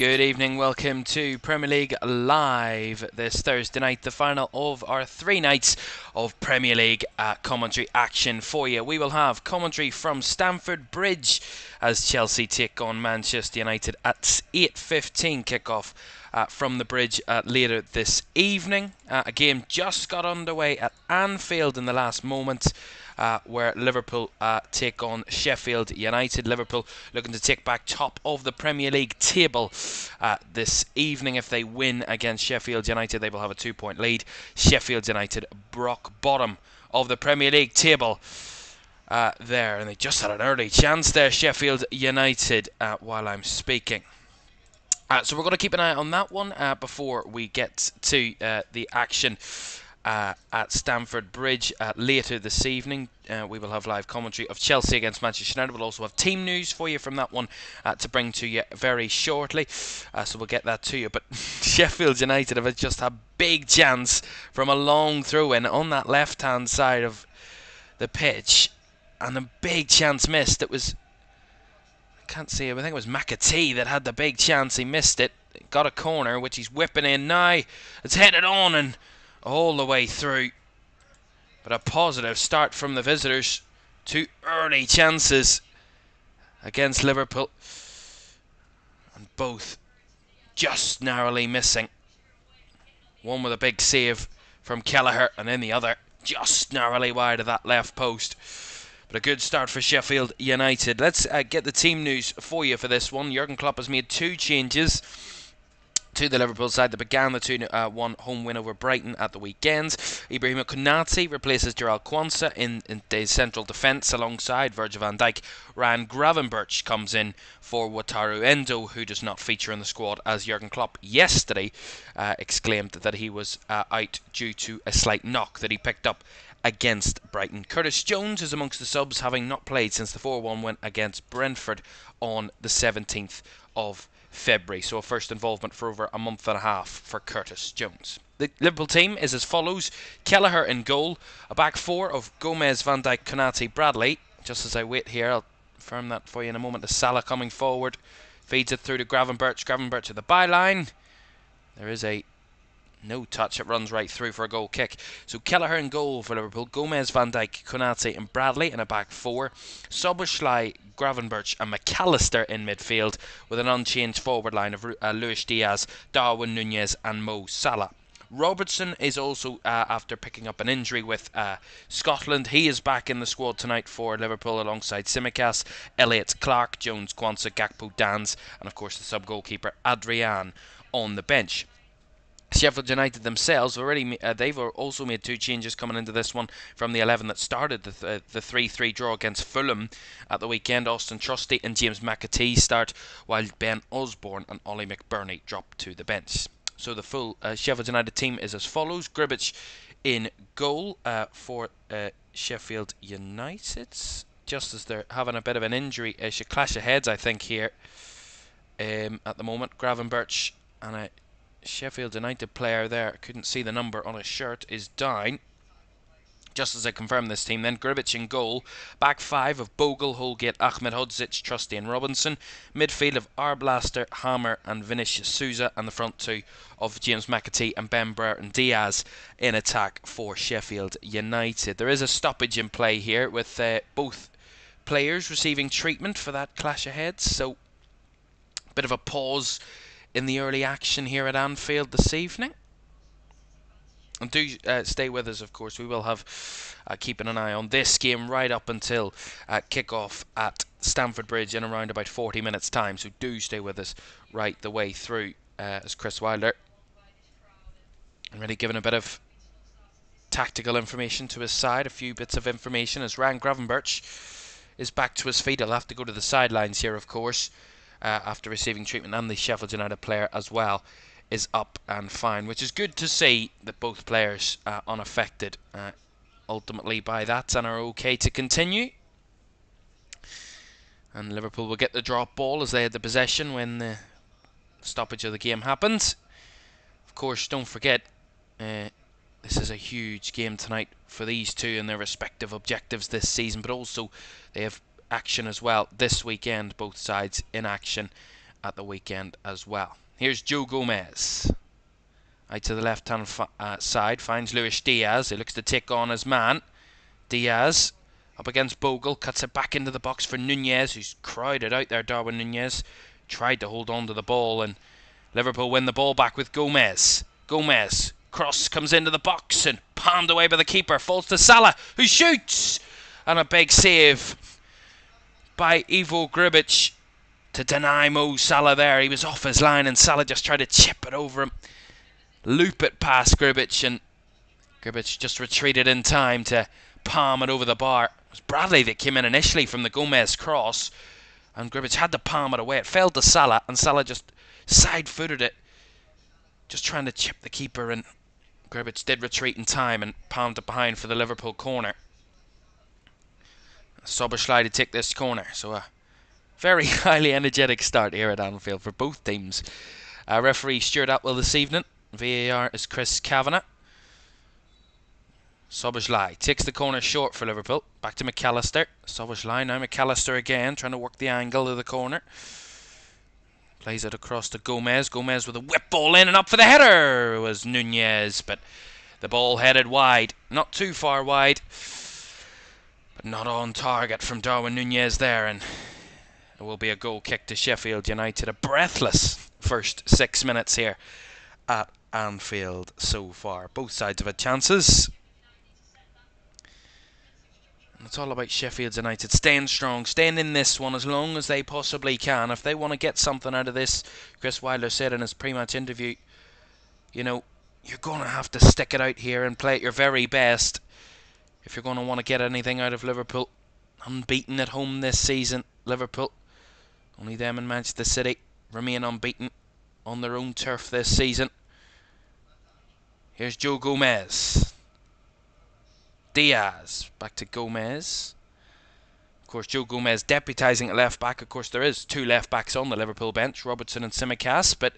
Good evening, welcome to Premier League Live this Thursday night, the final of our 3 nights of Premier League commentary action for you. We will have commentary from Stamford Bridge as Chelsea take on Manchester United at 8:15 kickoff from the bridge later this evening. A game just got underway at Anfield in the last moment. Where Liverpool take on Sheffield United. Liverpool looking to take back top of the Premier League table this evening. If they win against Sheffield United, they will have a 2-point lead. Sheffield United rock bottom of the Premier League table there, and they just had an early chance there, Sheffield United, while I'm speaking. So we're going to keep an eye on that one before we get to the action at Stamford Bridge later this evening. We will have live commentary of Chelsea against Manchester United. We'll also have team news for you from that one to bring to you very shortly. So we'll get that to you. But Sheffield United have just had a big chance from a long throw-in on that left-hand side of the pitch. And a big chance missed. It was... I can't see it. I think it was McAtee that had the big chance. He missed it. Got a corner, which he's whipping in now. It's headed on and all the way through. But a positive start from the visitors. 2 early chances against Liverpool. And both just narrowly missing. One with a big save from Kelleher, and then the other just narrowly wide of that left post. But a good start for Sheffield United. Let's get the team news for you for this one. Jurgen Klopp has made 2 changes to the Liverpool side that began the 2-1 home win over Brighton at the weekend. Ibrahim Konate replaces Jarell Quansah in the central defence alongside Virgil van Dijk. Ryan Gravenberch comes in for Wataru Endo, who does not feature in the squad, as Jurgen Klopp yesterday exclaimed that he was out due to a slight knock that he picked up against Brighton. Curtis Jones is amongst the subs, having not played since the 4-1 win against Brentford on the 17th of February. So a first involvement for over a month and a half for Curtis Jones. The Liverpool team is as follows: Kelleher in goal, a back 4 of Gomez, Van Dijk, Konate, Bradley. Just as I wait here, I'll confirm that for you in a moment. The Salah coming forward, feeds it through to Gravenberch. Gravenberch at the byline. There is a no touch. It runs right through for a goal kick. So Kelleher in goal for Liverpool. Gomez, Van Dijk, Konate and Bradley in a back 4. Szoboszlai, Gravenberch and McAllister in midfield, with an unchanged forward line of Luis Diaz, Darwin Núñez and Mo Salah. Robertson is also, after picking up an injury with Scotland, he is back in the squad tonight for Liverpool alongside Tsimikas, Elliott, Clark, Jones, Quansah, Gakpo, Dans and of course the sub-goalkeeper Adrian on the bench. Sheffield United themselves they've also made 2 changes coming into this one from the 11 that started the 3-3 draw against Fulham at the weekend. Austin Trusty and James McAtee start, while Ben Osborne and Ollie McBurney drop to the bench. So the full Sheffield United team is as follows: Grbić in goal for Sheffield United, just as they're having a bit of an injury issue, clash of heads I think here at the moment. Gravenberch and a Sheffield United player there, couldn't see the number on his shirt, is down. Just as I confirm this team then: Grbić in goal, back 5 of Bogle, Holgate, Ahmed Hodzic, Trusty and Robinson, midfield of Arblaster, Hammer and Vinicius Souza, and the front 2 of James McAtee and Ben Brereton Diaz in attack for Sheffield United. There is a stoppage in play here with both players receiving treatment for that clash of heads, so a bit of a pause in the early action here at Anfield this evening. And do stay with us, of course. We will have keeping an eye on this game right up until kick-off at Stamford Bridge in around about 40 minutes time, so do stay with us right the way through, as Chris Wilder already given a bit of tactical information to his side, a few bits of information as Ryan Gravenberch is back to his feet. He'll have to go to the sidelines here, of course, after receiving treatment, and the Sheffield United player as well is up and fine, which is good to see that both players are unaffected ultimately by that and are okay to continue. And Liverpool will get the drop ball as they had the possession when the stoppage of the game happened. Of course, don't forget, this is a huge game tonight for these two and their respective objectives this season, but also they have action as well this weekend, both sides in action at the weekend as well. Here's Joe Gomez. Out to the left-hand side, finds Luis Diaz. He looks to take on his man. Diaz up against Bogle, cuts it back into the box for Nunez, who's crowded out there. Darwin Nunez tried to hold on to the ball, and Liverpool win the ball back with Gomez. Gomez, cross comes into the box and palmed away by the keeper. Falls to Salah, who shoots! And a big save by Ivo Grbic to deny Mo Salah there. He was off his line and Salah just tried to chip it over him. Loop it past Grbic, and Grbic just retreated in time to palm it over the bar. It was Bradley that came in initially from the Gomez cross, and Grbic had to palm it away. It fell to Salah, and Salah just side-footed it, just trying to chip the keeper, and Grbic did retreat in time and palmed it behind for the Liverpool corner. Szoboszlai to take this corner, so a very highly energetic start here at Anfield for both teams. Referee Stuart Atwell this evening. VAR is Chris Kavanagh. Szoboszlai takes the corner short for Liverpool. Back to McAllister. Szoboszlai, now McAllister again, trying to work the angle of the corner. Plays it across to Gomez. Gomez with a whip ball in, and up for the header was Nunez, but the ball headed wide. Not too far wide, but not on target from Darwin Nunez there, and it will be a goal kick to Sheffield United. A breathless first 6 minutes here at Anfield so far. Both sides have had chances. And it's all about Sheffield United staying strong, staying in this one as long as they possibly can. If they want to get something out of this, Chris Wilder said in his pre-match interview, you know, you're going to have to stick it out here and play at your very best if you're going to want to get anything out of Liverpool. Unbeaten at home this season, Liverpool. Only them and Manchester City remain unbeaten on their own turf this season. Here's Joe Gomez. Diaz, back to Gomez. Of course, Joe Gomez deputising at left back. Of course, there is two left backs on the Liverpool bench, Robertson and Tsimikas, but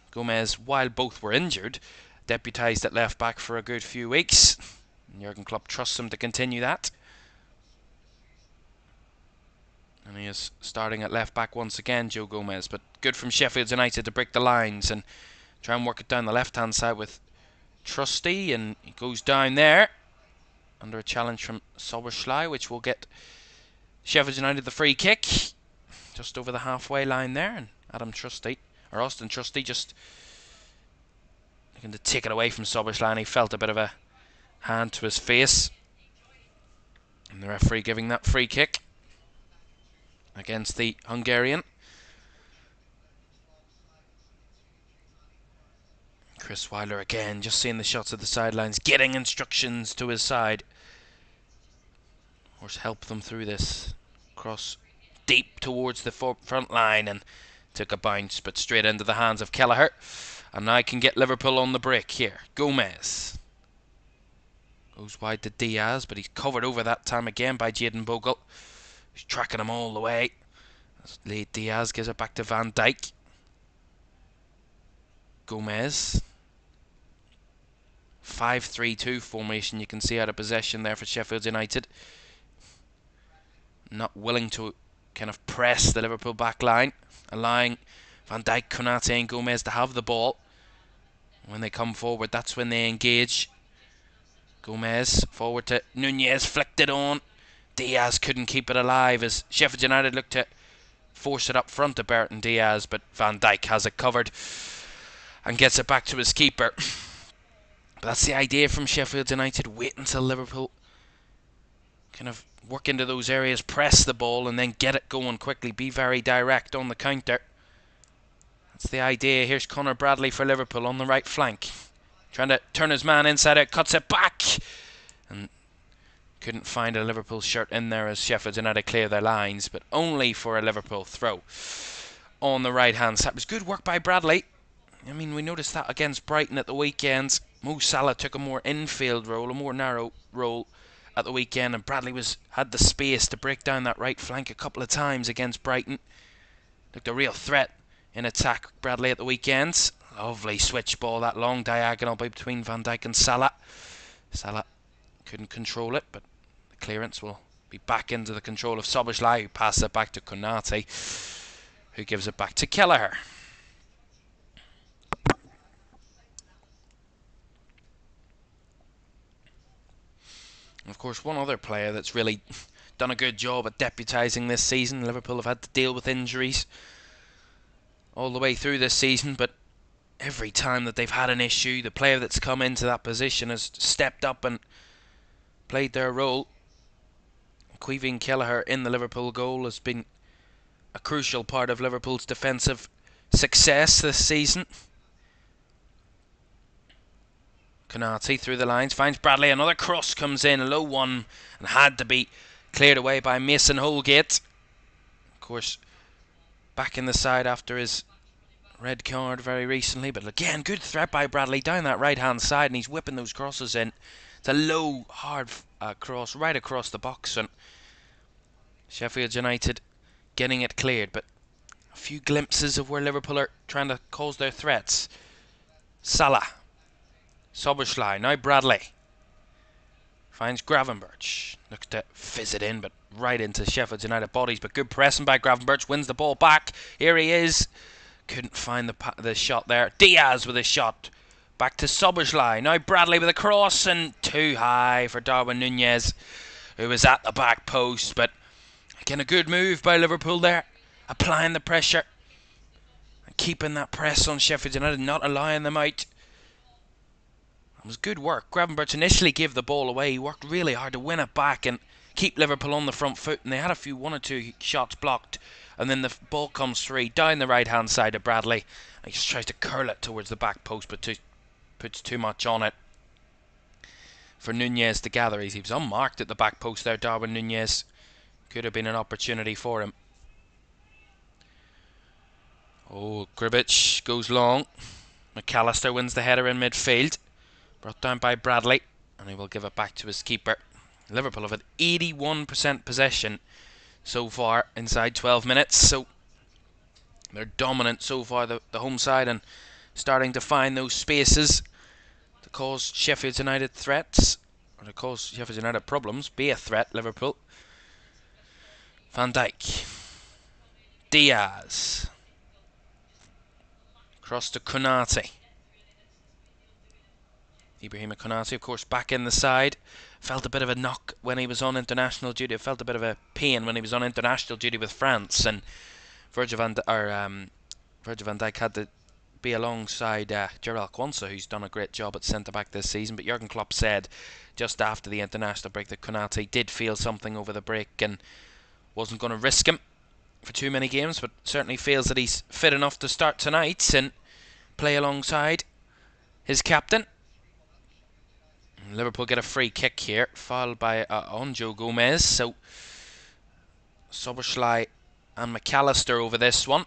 Gomez, while both were injured, deputised at left back for a good few weeks. And Jurgen Klopp trusts him to continue that. And he is starting at left back once again, Joe Gomez. But good from Sheffield United to break the lines and try and work it down the left-hand side with Trusty, and he goes down there under a challenge from Szoboszlai, which will get Sheffield United the free kick just over the halfway line there, and Austin Trusty just looking to take it away from Szoboszlai, and he felt a bit of a hand to his face, and the referee giving that free kick against the Hungarian. Chris Wilder again, just seeing the shots of the sidelines, getting instructions to his side. Of course, help them through this. Cross deep towards the front line and took a bounce, but straight into the hands of Kelleher. And now can get Liverpool on the break here. Gomez goes wide to Diaz, but he's covered over that time again by Jayden Bogle. He's tracking him all the way. Late Diaz gives it back to Van Dijk. Gomez. 5-3-2 formation, you can see out of possession there for Sheffield United. Not willing to kind of press the Liverpool back line, allowing Van Dijk, Konate and Gomez to have the ball. When they come forward, that's when they engage. Gomez forward to Nunez, flicked it on. Diaz couldn't keep it alive as Sheffield United looked to force it up front to Burton Diaz, but Van Dijk has it covered and gets it back to his keeper. But that's the idea from Sheffield United. Wait until Liverpool kind of work into those areas, press the ball, and then get it going quickly. Be very direct on the counter. That's the idea. Here's Conor Bradley for Liverpool on the right flank. Trying to turn his man inside out, cuts it back. And couldn't find a Liverpool shirt in there as Sheffield United clear their lines, but only for a Liverpool throw on the right-hand side. It was good work by Bradley. I mean, we noticed that against Brighton at the weekend. Mo Salah took a more infield role, a more narrow role at the weekend, and Bradley had the space to break down that right flank a couple of times against Brighton. Looked a real threat in attack, Bradley, at the weekend. Lovely switch ball, that long diagonal between Van Dijk and Salah. Salah couldn't control it, but the clearance will be back into the control of Szoboszlai, who passed it back to Konate. who gives it back to Kelleher. Of course, one other player that's really done a good job at deputising this season. Liverpool have had to deal with injuries all the way through this season, but every time that they've had an issue, the player that's come into that position has stepped up and played their role. Caoimhín Kelleher in the Liverpool goal has been a crucial part of Liverpool's defensive success this season. Konate through the lines, finds Bradley, another cross comes in, a low one, and had to be cleared away by Mason Holgate. Of course, back in the side after his red card very recently, but again, good threat by Bradley down that right hand side, and he's whipping those crosses in. It's a low, hard cross right across the box, and Sheffield United getting it cleared, but a few glimpses of where Liverpool are trying to cause their threats. Salah, Soberschlei, now Bradley finds Gravenberch, looks to fizz it in, but right into Sheffield United bodies, but good pressing by Gravenberch, wins the ball back. Here he is, couldn't find the shot there. Diaz with a shot, back to Soberschlei, now Bradley with a cross, and too high for Darwin Núñez, who was at the back post. But again, a good move by Liverpool there, applying the pressure and keeping that press on Sheffield United, not allowing them out. It was good work. Gravenberch initially gave the ball away. He worked really hard to win it back and keep Liverpool on the front foot, and they had one or two shots blocked, and then the ball comes free down the right hand side of Bradley. He just tries to curl it towards the back post, but puts too much on it for Núñez to gather. He was unmarked at the back post there, Darwin Núñez. Could have been an opportunity for him. Oh, Gribic goes long. McAllister wins the header in midfield, brought down by Bradley, and he will give it back to his keeper. Liverpool have had 81% possession so far inside 12 minutes, so they're dominant so far, the home side, and starting to find those spaces to cause Sheffield United threats, or to cause Sheffield United problems. Be a threat, Liverpool. Van Dijk, Diaz, cross to Konate. Ibrahima Konate, of course, back in the side. Felt a bit of a knock when he was on international duty. Felt a bit of a pain when he was on international duty with France, and Virgil van Dijk had to be alongside Jarell Quansah, who's done a great job at centre back this season. But Jurgen Klopp said just after the international break that Konate did feel something over the break and wasn't going to risk him for too many games, but certainly feels that he's fit enough to start tonight and play alongside his captain. Liverpool get a free kick here, fouled by Onjo Gomez. So Soberschlei and McAllister over this one.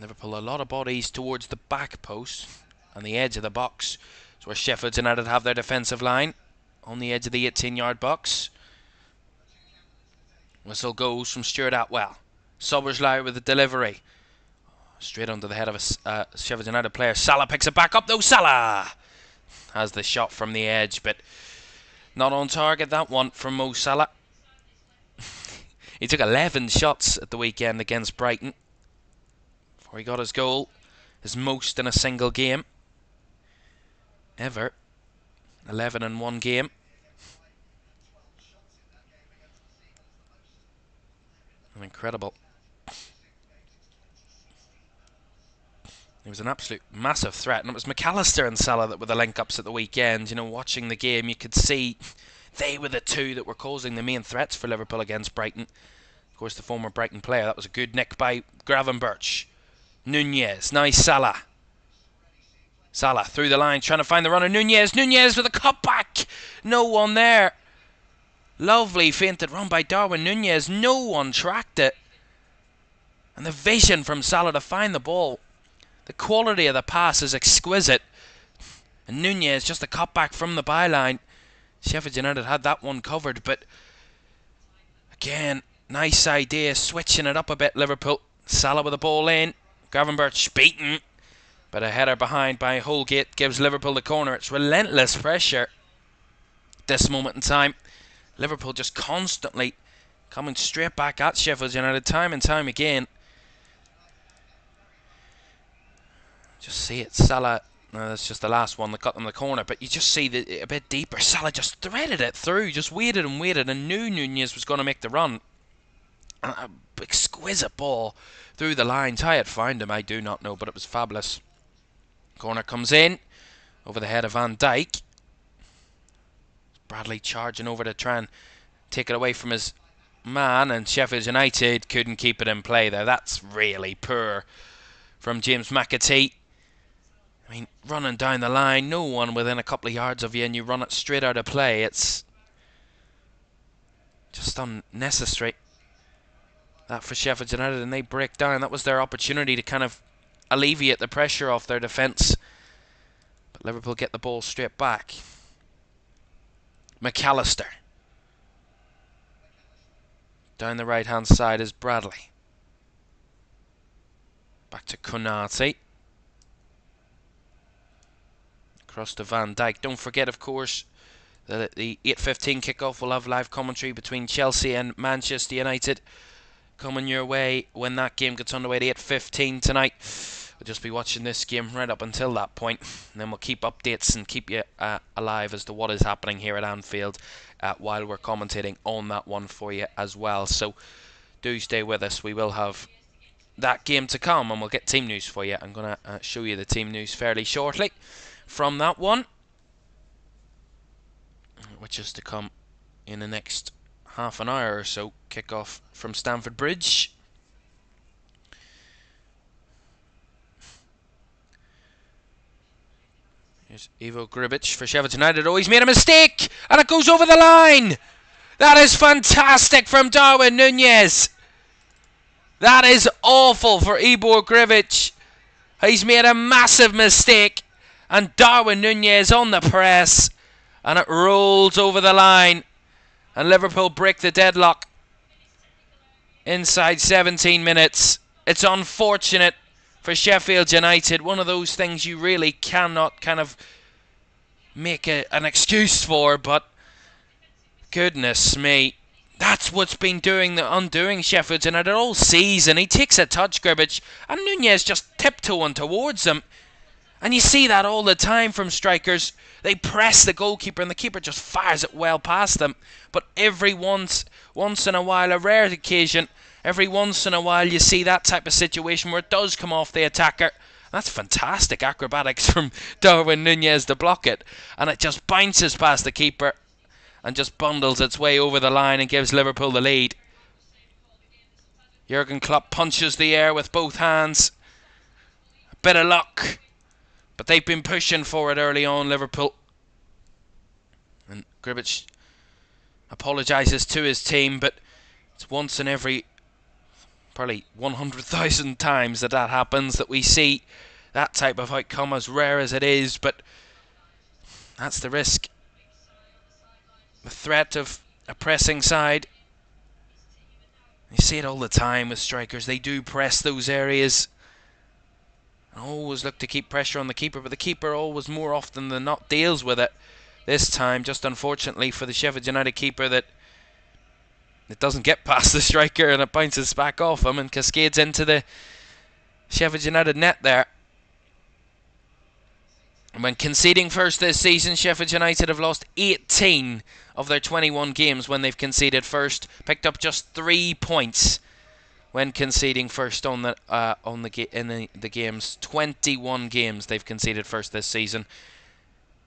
Liverpool a lot of bodies towards the back post and the edge of the box. It's where Sheffield United have their defensive line, on the edge of the 18-yard box. Whistle goes from Stuart Atwell. Soberschlei with the delivery, straight onto the head of a Sheffield United player. Salah picks it back up though. Salah has the shot from the edge, but not on target, that one from Mo Salah. He took 11 shots at the weekend against Brighton before he got his goal, his most in a single game ever. 11 in one game. Incredible. It was an absolute massive threat, and it was McAllister and Salah that were the link-ups at the weekend. You know, watching the game, you could see they were the two that were causing the main threats for Liverpool against Brighton. Of course, the former Brighton player. That was a good nick by Gravenberch. Núñez, nice Salah. Salah through the line, trying to find the runner. Núñez with a cutback. No one there. Lovely feinted run by Darwin Núñez. No one tracked it. And the vision from Salah to find the ball. The quality of the pass is exquisite. And Núñez just a cutback from the byline. Sheffield United had that one covered, but again, nice idea, switching it up a bit, Liverpool. Salah with the ball in. Gravenberch beaten, but a header behind by Holgate gives Liverpool the corner. It's relentless pressure at this moment in time. Liverpool just constantly coming straight back at Sheffield United time and time again. Just see it, Salah. No, that's just the last one that got them the corner, but you just see a bit deeper. Salah just threaded it through, just waited and knew Nunez was going to make the run. And a exquisite ball through the lines. How it found him, I do not know, but it was fabulous. Corner comes in over the head of Van Dijk. Bradley charging over to try and take it away from his man, and Sheffield United couldn't keep it in play there. That's really poor from James McAtee. I mean, running down the line, no one within a couple of yards of you, and you run it straight out of play. It's just unnecessary. That for Sheffield United, and they break down. That was their opportunity to kind of alleviate the pressure off their defence. But Liverpool get the ball straight back. McAllister. Down the right-hand side is Bradley. Back to Konate. Across to Van Dijk. Don't forget, of course, that the 8:15 kickoff will have live commentary between Chelsea and Manchester United coming your way when that game gets underway at 8:15 tonight. We'll just be watching this game right up until that point, and then we'll keep updates and keep you alive as to what is happening here at Anfield while we're commentating on that one for you as well. So do stay with us. We will have that game to come, and we'll get team news for you. I'm going to show you the team news fairly shortly from that one, which is to come in the next half an hour or so. Kick-off from Stamford Bridge. Here's Ivo Gribic for Sheffield United. Oh, he's made a mistake, and it goes over the line. That is fantastic from Darwin Nunez. That is awful for Ivo Gribic. He's made a massive mistake, and Darwin Nunez on the press, and it rolls over the line, and Liverpool break the deadlock inside 17 minutes. It's unfortunate for Sheffield United. One of those things you really cannot kind of make an excuse for, but goodness me, that's what's been undoing Sheffield United all season. He takes a touch, Gribic, and Nunez just tiptoeing towards him. And you see that all the time from strikers. They press the goalkeeper, and the keeper just fires it well past them. But every once in a while, a rare occasion, every once in a while you see that type of situation where it does come off the attacker. That's fantastic acrobatics from Darwin Nunez to block it. And it just bounces past the keeper and just bundles its way over the line and gives Liverpool the lead. Jurgen Klopp punches the air with both hands. A bit of luck. But they've been pushing for it early on, Liverpool. And Gribic apologises to his team, but it's once in every probably 100,000 times that happens that we see that type of outcome, as rare as it is, but that's the risk. The threat of a pressing side. You see it all the time with strikers. They do press those areas and always look to keep pressure on the keeper, but the keeper always more often than not deals with it. This time, just unfortunately for the Sheffield United keeper, that it doesn't get past the striker and it bounces back off him and cascades into the Sheffield United net there. And when conceding first this season, Sheffield United have lost 18 of their 21 games when they've conceded first. Picked up just 3 points when conceding first in the games. 21 games they've conceded first this season,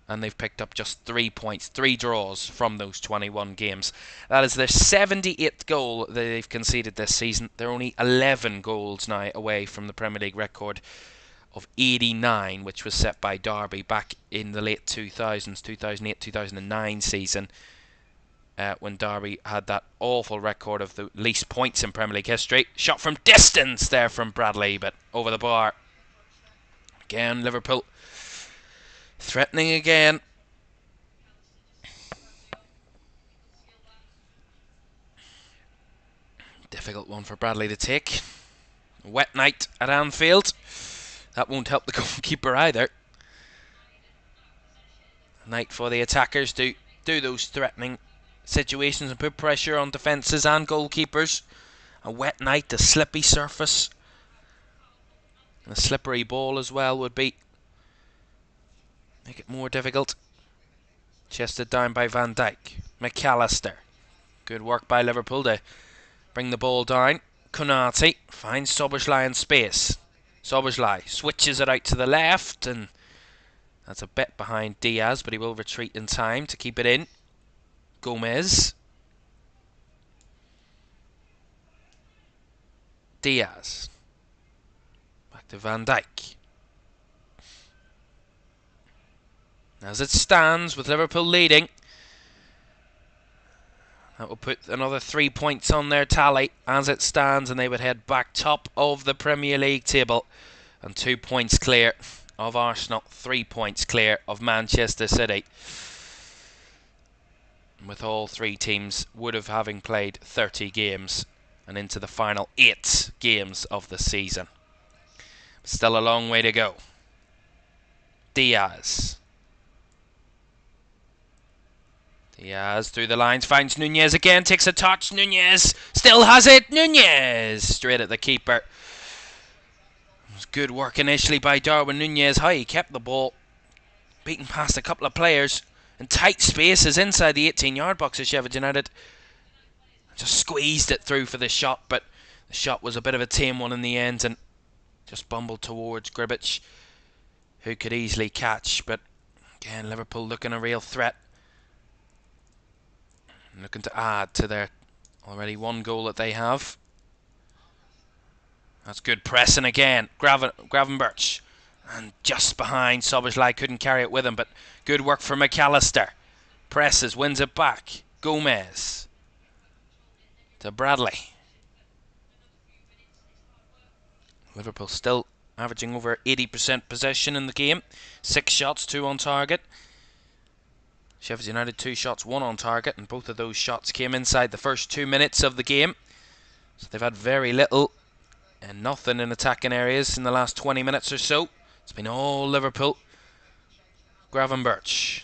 and they've picked up just 3 points, 3 draws from those 21 games. That is their 78th goal that they've conceded this season. They're only 11 goals now away from the Premier League record of 89, which was set by Derby back in the late 2000s, 2008-2009 season, when Derby had that awful record of the least points in Premier League history. Shot from distance there from Bradley, but over the bar. Again, Liverpool threatening again. Difficult one for Bradley to take. Wet night at Anfield. That won't help the goalkeeper either. Night for the attackers to do those threatening situations and put pressure on defences and goalkeepers. A wet night, a slippy surface. And a slippery ball as well would make it more difficult. Chested down by Van Dijk. McAllister. Good work by Liverpool to bring the ball down. Konate finds Szoboszlai in space. Szoboszlai switches it out to the left, and that's a bit behind Diaz, but he will retreat in time to keep it in. Gomez. Diaz. Back to Van Dijk. As it stands, with Liverpool leading, that will put another 3 points on their tally as it stands, and they would head back top of the Premier League table and 2 points clear of Arsenal, 3 points clear of Manchester City, with all three teams would have having played 30 games and into the final 8 games of the season. Still a long way to go. Diaz through the lines, finds Nunez again, takes a touch, Nunez still has it, Nunez straight at the keeper. It was good work initially by Darwin Nunez. How he kept the ball, beating past a couple of players in tight spaces inside the 18-yard box of Sheffield United. Just squeezed it through for the shot, but the shot was a bit of a tame one in the end and just bumbled towards Grbić, who could easily catch. But again, Liverpool looking a real threat, looking to add to their already one goal that they have. That's good pressing again. Gravenberch, and just behind Szoboszlai, couldn't carry it with him, but good work for McAllister. Presses, wins it back. Gomez to Bradley. Liverpool still averaging over 80% possession in the game. 6 shots, 2 on target. Sheffield United 2 shots, 1 on target, and both of those shots came inside the first 2 minutes of the game. So they've had very little and nothing in attacking areas in the last 20 minutes or so. It's been all Liverpool. Gravenberch.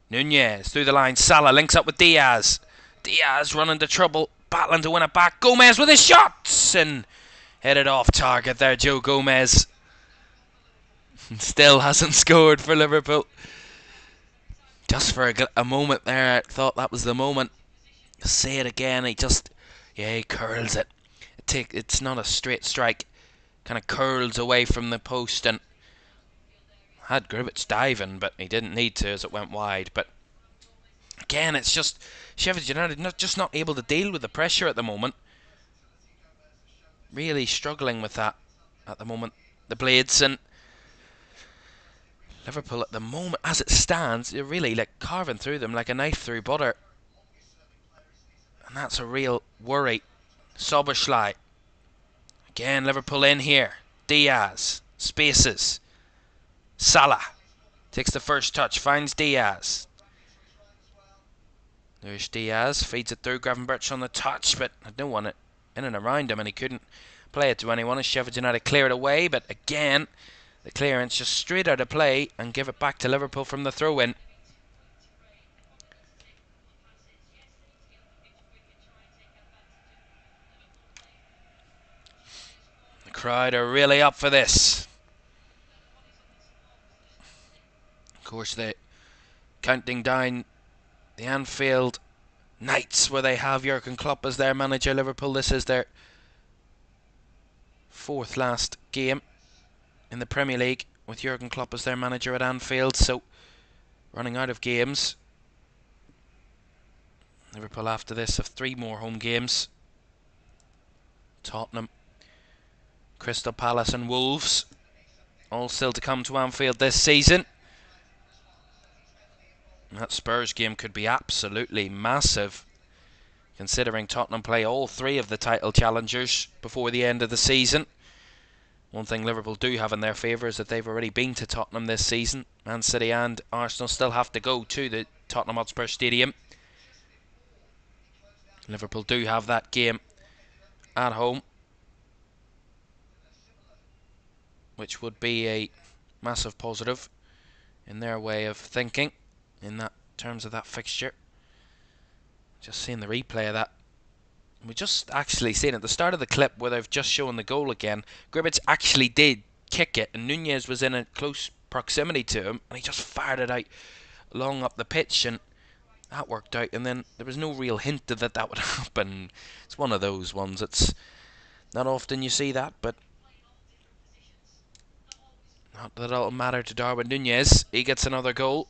Nunez through the line. Salah links up with Diaz. Diaz running to trouble, battling to win it back. Gomez with his shots, and headed off target there, Joe Gomez. Still hasn't scored for Liverpool. Just for a moment there, I thought that was the moment. Say it again, he curls it. It's not a straight strike. Kind of curls away from the post, and had Grbić diving, but he didn't need to as it went wide. But again, it's just Sheffield United not able to deal with the pressure at the moment. Really struggling with that at the moment. The Blades, and Liverpool at the moment, as it stands, they're really like carving through them like a knife through butter. And that's a real worry. Szoboszlai. Again, Liverpool in here. Diaz. Spaces. Salah. Takes the first touch. Finds Diaz. There's Diaz. Feeds it through. Gravenberch on the touch, but had no one in and around him, and he couldn't play it to anyone as Sheffield United clear it away. But again, the clearance just straight out of play and give it back to Liverpool from the throw-in. The crowd are really up for this. Of course, they're counting down the Anfield nights where they have Jurgen Klopp as their manager. Liverpool, this is their 4th last game in the Premier League with Jurgen Klopp as their manager at Anfield, so running out of games. Liverpool after this have 3 more home games. Tottenham, Crystal Palace and Wolves, all still to come to Anfield this season. That Spurs game could be absolutely massive, considering Tottenham play all 3 of the title challengers before the end of the season. One thing Liverpool do have in their favour is that they've already been to Tottenham this season. Man City and Arsenal still have to go to the Tottenham Hotspur Stadium. Liverpool do have that game at home, which would be a massive positive in their way of thinking in that terms of that fixture. Just seeing the replay of that We just actually seen at the start of the clip where they've just shown the goal again. Gribbage actually did kick it, and Nunez was in a close proximity to him, and he just fired it out long up the pitch, and that worked out. And then there was no real hint that that would happen. It's one of those ones. It's not often you see that, but not that it'll matter to Darwin Nunez. He gets another goal.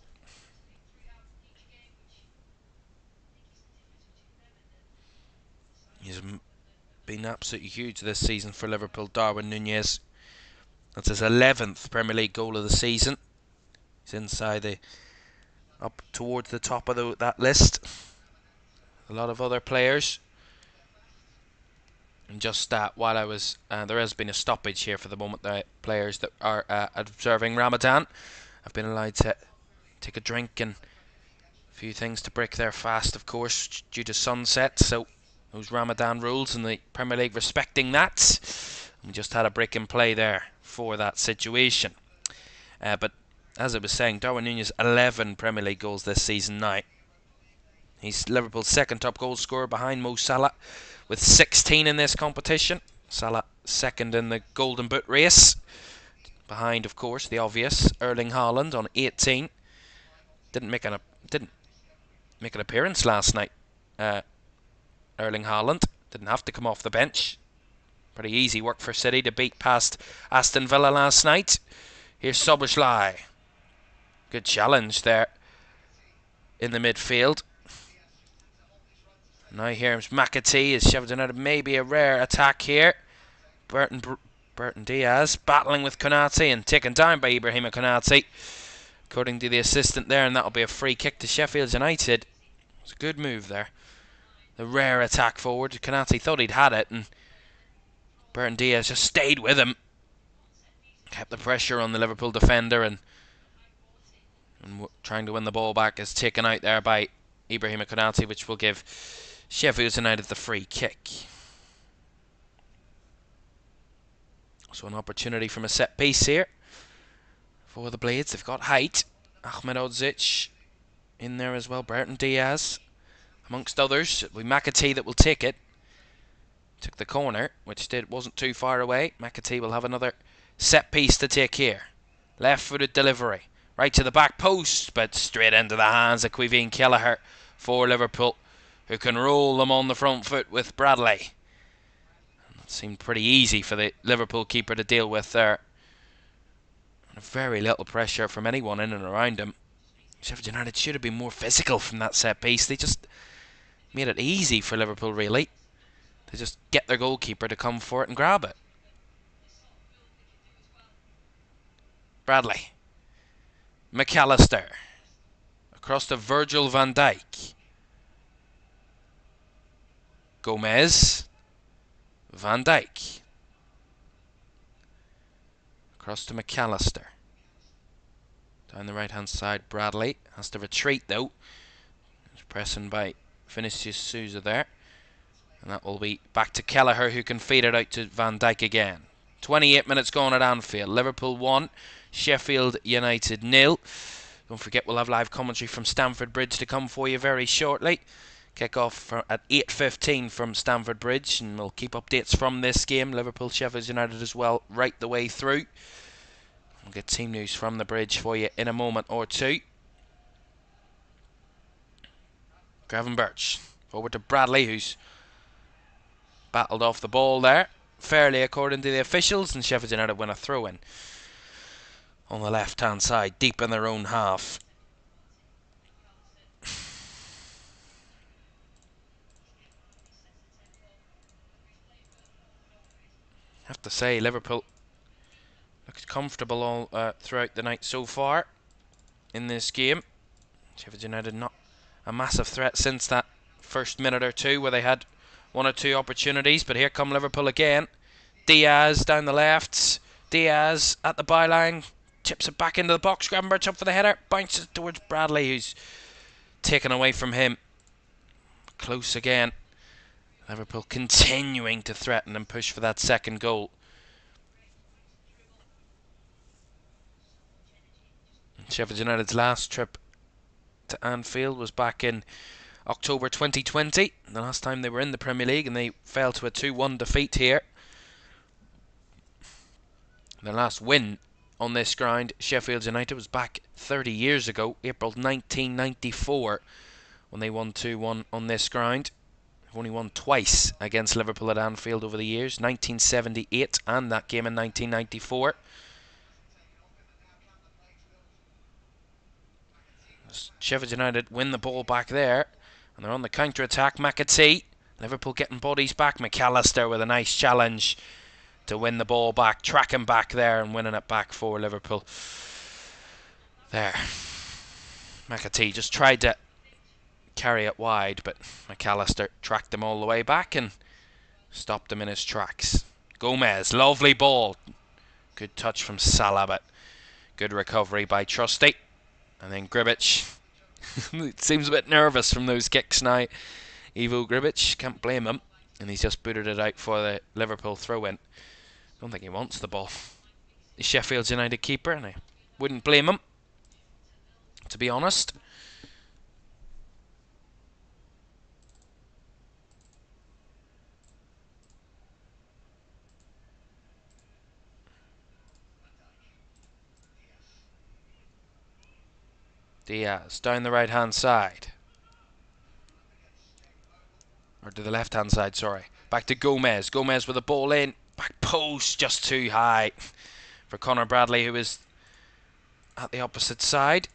He's been absolutely huge this season for Liverpool, Darwin Nunez. That's his 11th Premier League goal of the season. He's inside up towards the top of that list. A lot of other players. And just while I was, there has been a stoppage here for the moment. The players that are observing Ramadan have been allowed to take a drink and a few things to break their fast, of course, due to sunset. So those Ramadan rules and the Premier League respecting that. We just had a break in play there for that situation. But as I was saying, Darwin Nunez 11 Premier League goals this season now. He's Liverpool's second top goal scorer behind Mo Salah with 16 in this competition. Salah second in the Golden Boot race. Behind, of course, the obvious Erling Haaland on 18. Didn't make an appearance last night. Erling Haaland didn't have to come off the bench. Pretty easy work for City to beat past Aston Villa last night. Here's Szoboszlai. Good challenge there in the midfield. Now here's McAtee as Sheffield United, maybe a rare attack here. Burton Diaz battling with Konate and taken down by Ibrahima Konate, according to the assistant there, and that'll be a free kick to Sheffield United. It's a good move there. The rare attack forward. Konate thought he'd had it, and Burton Diaz just stayed with him. Kept the pressure on the Liverpool defender, and trying to win the ball back is taken out there by Ibrahima Konate, which will give Sheffield United the free kick. So an opportunity from a set piece here for the Blades. They've got height. Ahmed Odzic in there as well. Burton Diaz amongst others. It'll be McAtee that will take it. Took the corner, which wasn't too far away. McAtee will have another set piece to take here. Left-footed delivery. Right to the back post, but straight into the hands of Caoimhín Kelleher for Liverpool, who can roll them on the front foot with Bradley. It seemed pretty easy for the Liverpool keeper to deal with there. Very little pressure from anyone in and around him. Sheffield United should have been more physical from that set piece. They just made it easy for Liverpool, really. They just get their goalkeeper to come for it and grab it. Bradley. McAllister. Across to Virgil van Dijk. Gomez. Van Dijk. Across to McAllister. Down the right hand side, Bradley has to retreat though. He's pressing by Vinicius Souza there. And that will be back to Kelleher, who can feed it out to Van Dijk again. 28 minutes gone at Anfield. Liverpool 1, Sheffield United 0. Don't forget we'll have live commentary from Stamford Bridge to come for you very shortly. Kick off at 8:15 from Stamford Bridge, and we'll keep updates from this game, Liverpool Sheffield United as well, right the way through. We'll get team news from the bridge for you in a moment or two. Gravenberch forward to Bradley, who's battled off the ball there fairly according to the officials, and Sheffield United win a throw-in on the left hand side, deep in their own half. I have to say, Liverpool looks comfortable all throughout the night so far in this game. Sheffield United not a massive threat since that first minute or two where they had one or two opportunities, but here come Liverpool again. Diaz down the left. Diaz at the byline. Chips it back into the box. Gravenberch up for the header. Bounces towards Bradley, who's taken away from him. Close again. Liverpool continuing to threaten and push for that second goal. Sheffield United's last trip to Anfield was back in October 2020, the last time they were in the Premier League, and they fell to a 2-1 defeat here. Their last win on this ground, Sheffield United, was back 30 years ago, April 1994, when they won 2-1 on this ground. They've only won twice against Liverpool at Anfield over the years, 1978 and that game in 1994. Sheffield United win the ball back there, and they're on the counter-attack. McAtee, Liverpool getting bodies back. McAllister with a nice challenge to win the ball back, tracking back there and winning it back for Liverpool. There. McAtee just tried to carry it wide, but McAllister tracked him all the way back and stopped him in his tracks. Gomez, lovely ball. Good touch from Salah, but good recovery by Trusty. And then Gribic. Seems a bit nervous from those kicks now. Ivo Gribic, can't blame him. And he's just booted it out for the Liverpool throw-in. Don't think he wants the ball. The Sheffield United keeper, and I wouldn't blame him, to be honest. Diaz down the right hand side, or to the left hand side, sorry. Back to Gomez. Gomez with the ball in, back post, just too high for Connor Bradley, who is at the opposite side.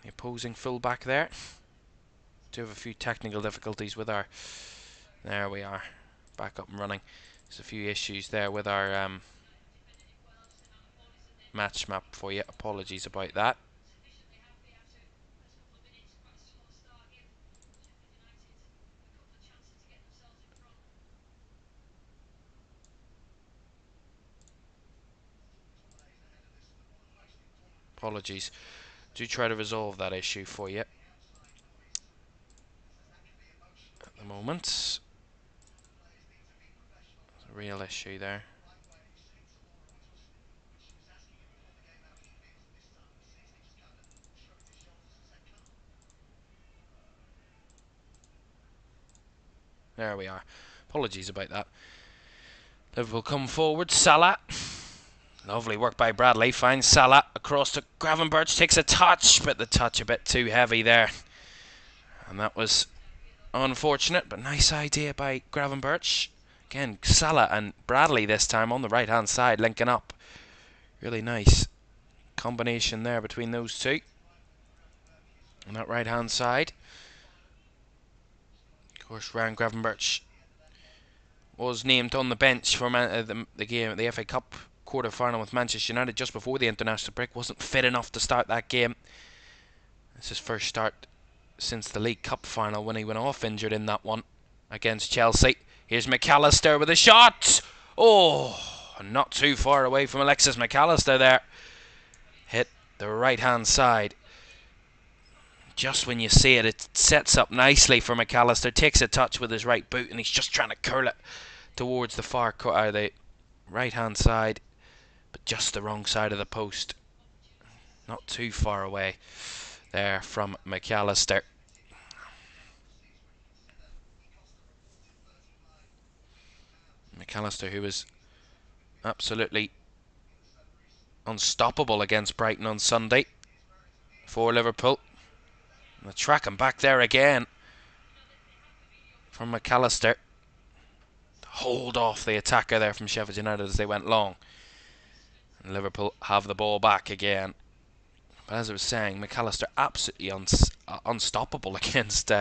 The opposing fullback there. Do have a few technical difficulties with our... There we are, back up and running. There's a few issues there with our match map for you. Apologies about that. Apologies. Do try to resolve that issue for you. At the moment, it's a real issue there. There we are. Apologies about that. Liverpool come forward. Salah. Lovely work by Bradley. Finds Salah across to Gravenberch. Takes a touch, but the touch a bit too heavy there. And that was unfortunate, but nice idea by Gravenberch. Again, Salah and Bradley this time on the right-hand side, linking up. Really nice combination there between those two. On that right-hand side. Of course, Ryan Gravenberch was named on the bench for the game at the FA Cup quarter-final with Manchester United just before the international break. Wasn't fit enough to start that game. It's his first start since the League Cup final when he went off injured in that one against Chelsea. Here's McAllister with a shot. Oh, not too far away from Alexis McAllister there. Hit the right-hand side. Just when you see it, it sets up nicely for McAllister. Takes a touch with his right boot, and he's just trying to curl it towards the far corner, the right-hand side, but just the wrong side of the post. Not too far away there from McAllister. McAllister, who was absolutely unstoppable against Brighton on Sunday for Liverpool. And the track him back there again from McAllister. Hold off the attacker there from Sheffield United as they went long. And Liverpool have the ball back again. But as I was saying, McAllister absolutely unstoppable against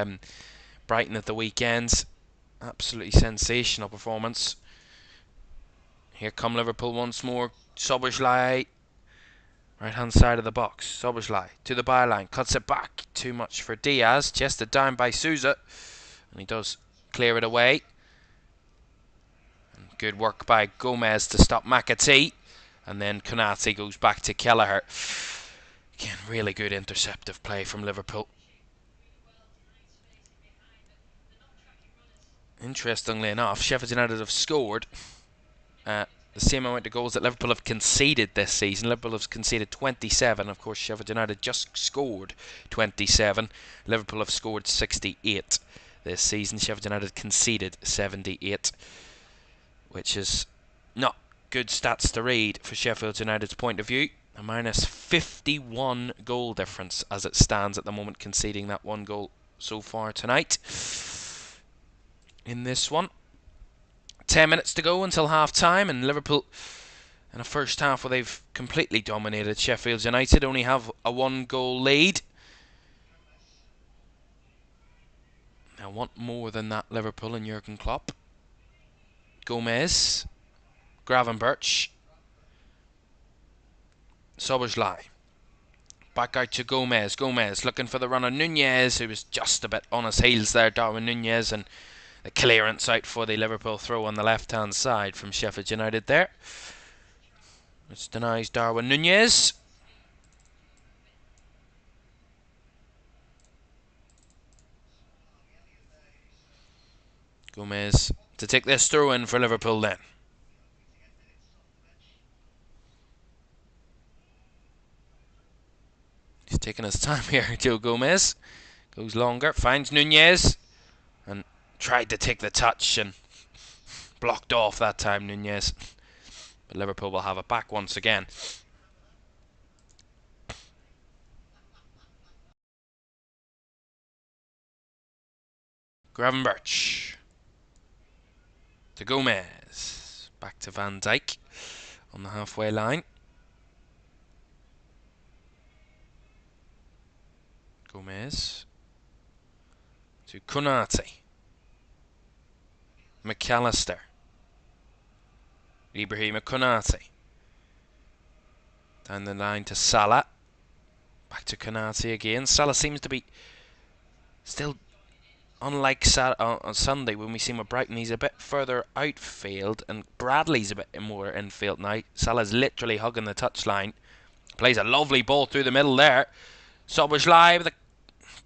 Brighton at the weekends. Absolutely sensational performance. Here come Liverpool once more. Szoboszlai, right hand side of the box. Szoboszlai to the byline, cuts it back. Too much for Diaz. Chested down by Sousa, and he does clear it away. And good work by Gomez to stop McAtee, and then Konate goes back to Kelleher. Again, really good interceptive play from Liverpool. Interestingly enough, Sheffield United have scored the same amount of goals that Liverpool have conceded this season. Liverpool have conceded 27. Of course, Sheffield United just scored 27. Liverpool have scored 68 this season. Sheffield United conceded 78, which is not good stats to read for Sheffield United's point of view. A minus 51 goal difference as it stands at the moment, conceding that one goal so far tonight in this one. 10 minutes to go until half time, and Liverpool in a first half where they've completely dominated Sheffield United, only have a 1-goal lead. I want more than that, Liverpool and Jurgen Klopp. Gomez, Gravenberch, Szoboszlai. Back out to Gomez. Gomez looking for the run of Nunez, who was just a bit on his heels there, Darwin Nunez, and the clearance out for the Liverpool throw on the left-hand side from Sheffield United there. Which denies Darwin Nunez. Gomez to take this throw in for Liverpool then. He's taking his time here, Joe Gomez. Goes longer, finds Nunez, and tried to take the touch and blocked off that time, Nunez. But Liverpool will have it back once again. Gravenberch to Gomez. Back to Van Dijk on the halfway line. Gomez to Konate. McAllister. Ibrahim Konate. Down the line to Salah. Back to Konate again. Salah seems to be still, unlike on Sunday when we see him with Brighton, he's a bit further outfield, and Bradley's a bit more infield now. Salah's literally hugging the touchline. Plays a lovely ball through the middle there. Szoboszlai with a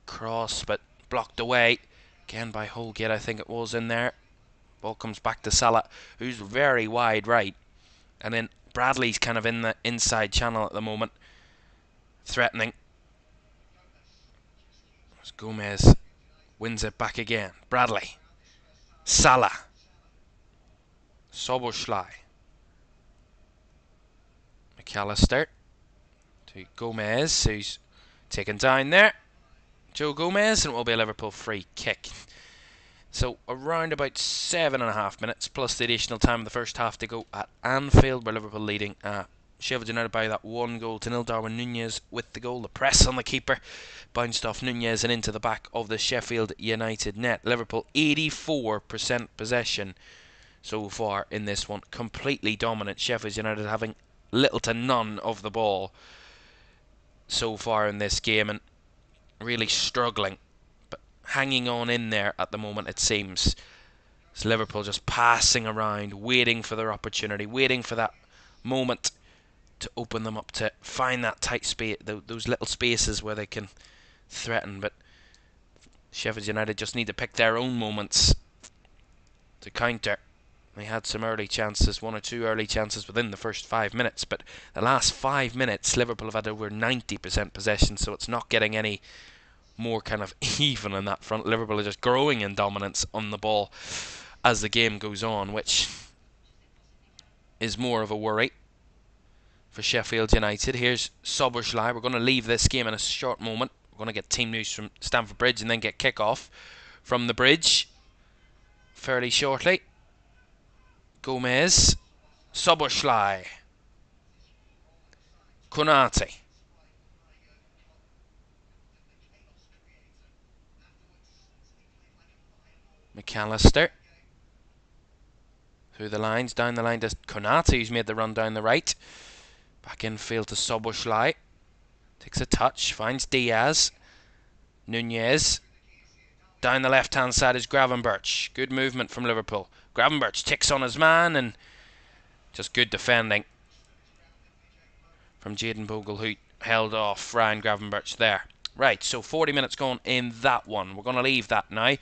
cross, but blocked away. Again by Holgate, I think it was in there. Ball comes back to Salah, who's very wide right. And then Bradley's kind of in the inside channel at the moment, threatening. As Gomez wins it back again. Bradley. Salah. Szoboszlai. McAllister to Gomez, who's taken down there. Joe Gomez, and it will be a Liverpool free kick. So around about 7.5 minutes plus the additional time of the first half to go at Anfield, where Liverpool leading Sheffield United by that 1-0. Darwin Nunez with the goal. The press on the keeper bounced off Nunez and into the back of the Sheffield United net. Liverpool 84% possession so far in this one. Completely dominant. Sheffield United having little to none of the ball so far in this game, and really struggling, but hanging on in there at the moment, it seems. It's Liverpool just passing around, waiting for their opportunity, waiting for that moment to open them up, to find that tight space, those little spaces where they can threaten. But Sheffield United just need to pick their own moments to counter. They had some early chances, 1 or 2 early chances within the first 5 minutes, but the last 5 minutes Liverpool have had over 90% possession, so it's not getting any more kind of even on that front. Liverpool are just growing in dominance on the ball as the game goes on, which is more of a worry for Sheffield United. Here's Szoboszlai. We're going to leave this game in a short moment. We're going to get team news from Stamford Bridge and then get kick-off from the bridge fairly shortly. Gomez, Szoboszlai, Konate, McAllister through the lines, down the line to Konate, who's made the run down the right. Back infield to Szoboszlai. Takes a touch, finds Diaz. Nunez. Down the left-hand side is Gravenberch. Good movement from Liverpool. Gravenberch ticks on his man, and just good defending from Jayden Bogle, who held off Ryan Gravenberch there. Right, so 40 minutes gone in that one. We're going to leave that now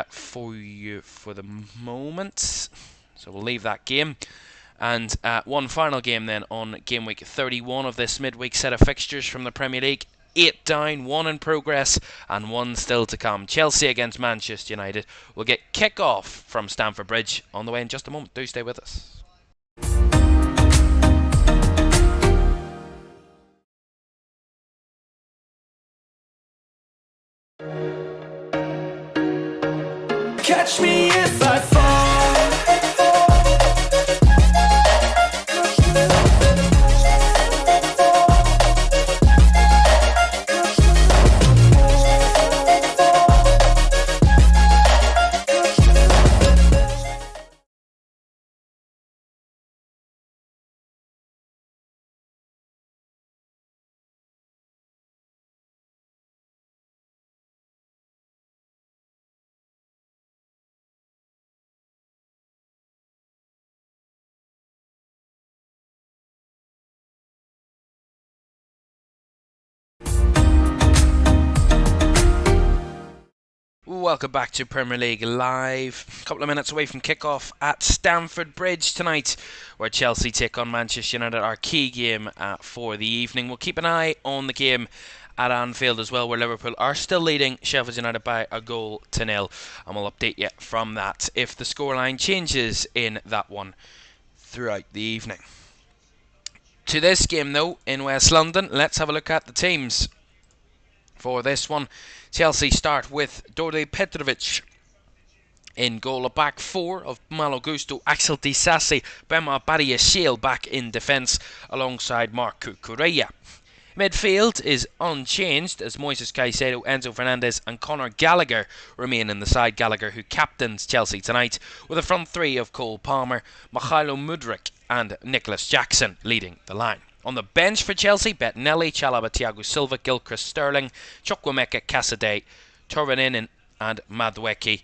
for you for the moment. So we'll leave that game And one final game then on game week 31 of this midweek set of fixtures from the Premier League. 8 down, 1 in progress, and 1 still to come. Chelsea against Manchester United will get kick-off from Stamford Bridge on the way in just a moment. Do stay with us. Catch me if I fall. Welcome back to Premier League Live. A couple of minutes away from kick-off at Stamford Bridge tonight, where Chelsea take on Manchester United, our key game for the evening. We'll keep an eye on the game at Anfield as well, where Liverpool are still leading Sheffield United by 1-0, and we'll update you from that if the scoreline changes in that one throughout the evening. To this game though, in West London, let's have a look at the teams for this one. Chelsea start with Dorde Petrovic in goal. A back four of Malo Gusto, Axel Disasi, Bema Badiashile back in defence alongside Marc Cucurella. Midfield is unchanged as Moises Caicedo, Enzo Fernandez and Conor Gallagher remain in the side. Gallagher, who captains Chelsea tonight, with a front three of Cole Palmer, Mikhailo Mudryk and Nicholas Jackson leading the line. On the bench for Chelsea, Bettinelli, Chalobah, Thiago Silva, Gilchrist Sterling, Chukwuemeka, Casadei, Torrenin and Madueke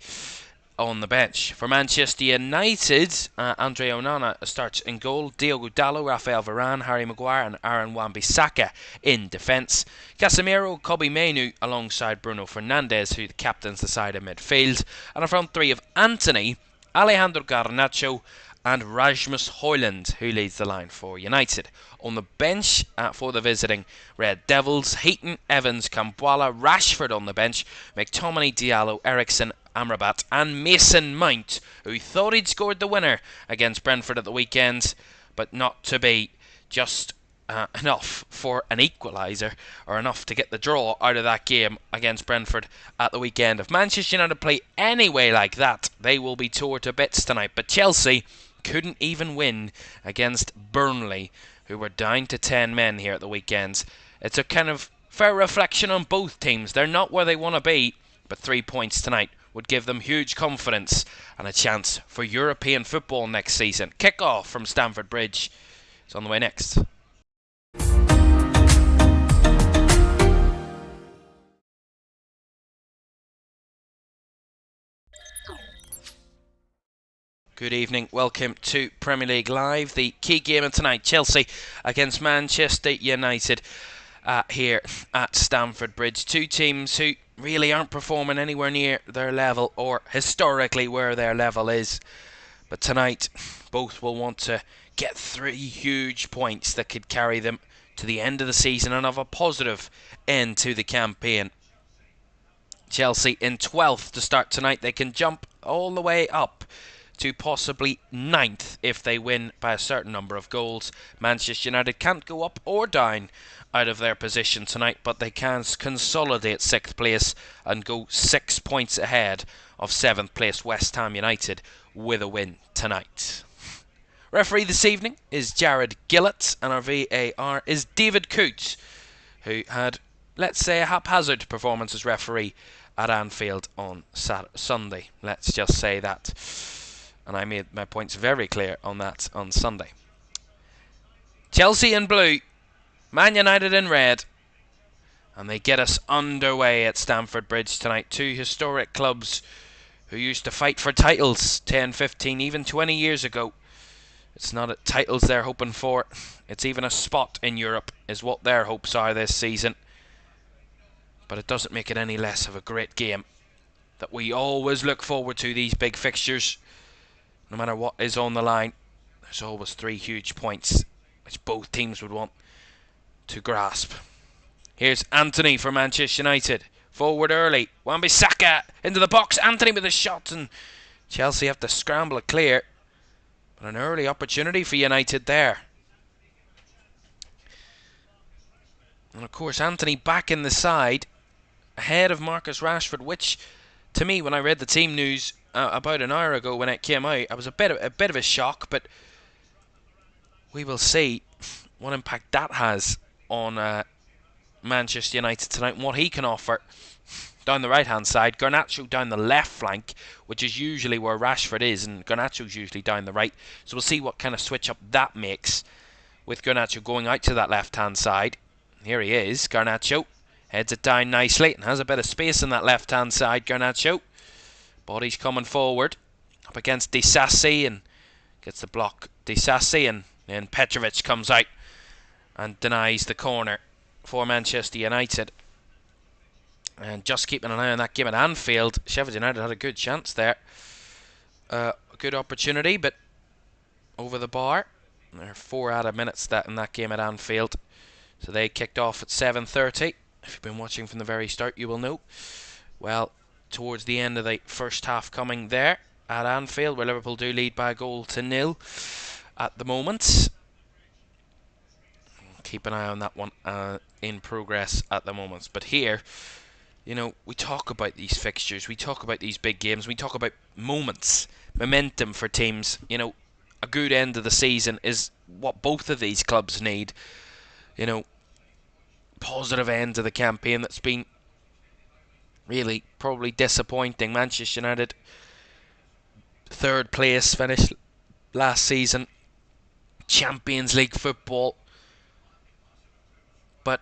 on the bench. For Manchester United, Andre Onana starts in goal, Diogo Dalot, Rafael Varane, Harry Maguire and Aaron Wan-Bissaka in defence. Casemiro, Kobbie Mainoo alongside Bruno Fernandes, who captains the side in midfield, and a front three of Antony, Alejandro Garnacho and Rasmus Højlund, who leads the line for United. On the bench for the visiting Red Devils, Heaton, Evans, Kambuala, Rashford on the bench, McTominay, Diallo, Ericsson, Amrabat and Mason Mount, who thought he'd scored the winner against Brentford at the weekend, but not to be. Just enough for an equaliser, or enough to get the draw out of that game against Brentford at the weekend. If Manchester United play anyway like that, they will be tore to bits tonight. But Chelsea couldn't even win against Burnley, who were down to 10 men here at the weekend. It's a kind of fair reflection on both teams. They're not where they want to be, but 3 points tonight would give them huge confidence and a chance for European football next season. Kick-off from Stamford Bridge is on the way next. Good evening, welcome to Premier League Live. The key game of tonight, Chelsea against Manchester United here at Stamford Bridge. Two teams who really aren't performing anywhere near their level, or historically where their level is. But tonight, both will want to get 3 huge points that could carry them to the end of the season and have a positive end to the campaign. Chelsea in 12th to start tonight. They can jump all the way up to possibly 9th if they win by a certain number of goals. Manchester United can't go up or down out of their position tonight, but they can consolidate 6th place and go 6 points ahead of 7th place West Ham United with a win tonight. Referee this evening is Jared Gillett, and our VAR is David Coote, who had, let's say, a haphazard performance as referee at Anfield on Sunday. Let's just say that. And I made my points very clear on that on Sunday. Chelsea in blue, Man United in red, and they get us underway at Stamford Bridge tonight. Two historic clubs who used to fight for titles 10, 15, even 20 years ago. It's not titles they're hoping for, it's even a spot in Europe is what their hopes are this season. But it doesn't make it any less of a great game that we always look forward to, these big fixtures. No matter what is on the line, There's always 3 huge points which both teams would want to grasp. Here's Anthony for Manchester United. Forward early. Wan-Bissaka into the box. Anthony with a shot, and Chelsea have to scramble it clear. But an early opportunity for United there. And of course, Anthony back in the side, ahead of Marcus Rashford, which, to me, when I read the team news about an hour ago when it came out, I was a bit of a shock. But we will see what impact that has on Manchester United tonight and what he can offer down the right hand side. Garnacho down the left flank, which is usually where Rashford is, and Garnacho's usually down the right. So we'll see what kind of switch up that makes, with Garnacho going out to that left hand side. Here he is, Garnacho heads it down nicely and has a bit of space in that left hand side. Garnacho, body's coming forward up against Disasi and gets the block. Disasi, and then Petrovic comes out and denies the corner for Manchester United. And just keeping an eye on that game at Anfield, Sheffield United had a good chance there. A good opportunity, but over the bar. There are 4 added minutes in that game at Anfield. So they kicked off at 7:30. If you've been watching from the very start, you will know. Well, towards the end of the first half coming there at Anfield, where Liverpool do lead by a 1-0 at the moment. Keep an eye on that one in progress at the moment. But here, you know, we talk about these fixtures, we talk about these big games, we talk about moments, momentum for teams. You know, a good end of the season is what both of these clubs need. You know, positive end to the campaign that's been really probably disappointing. Manchester United, 3rd place finish last season, Champions League football, but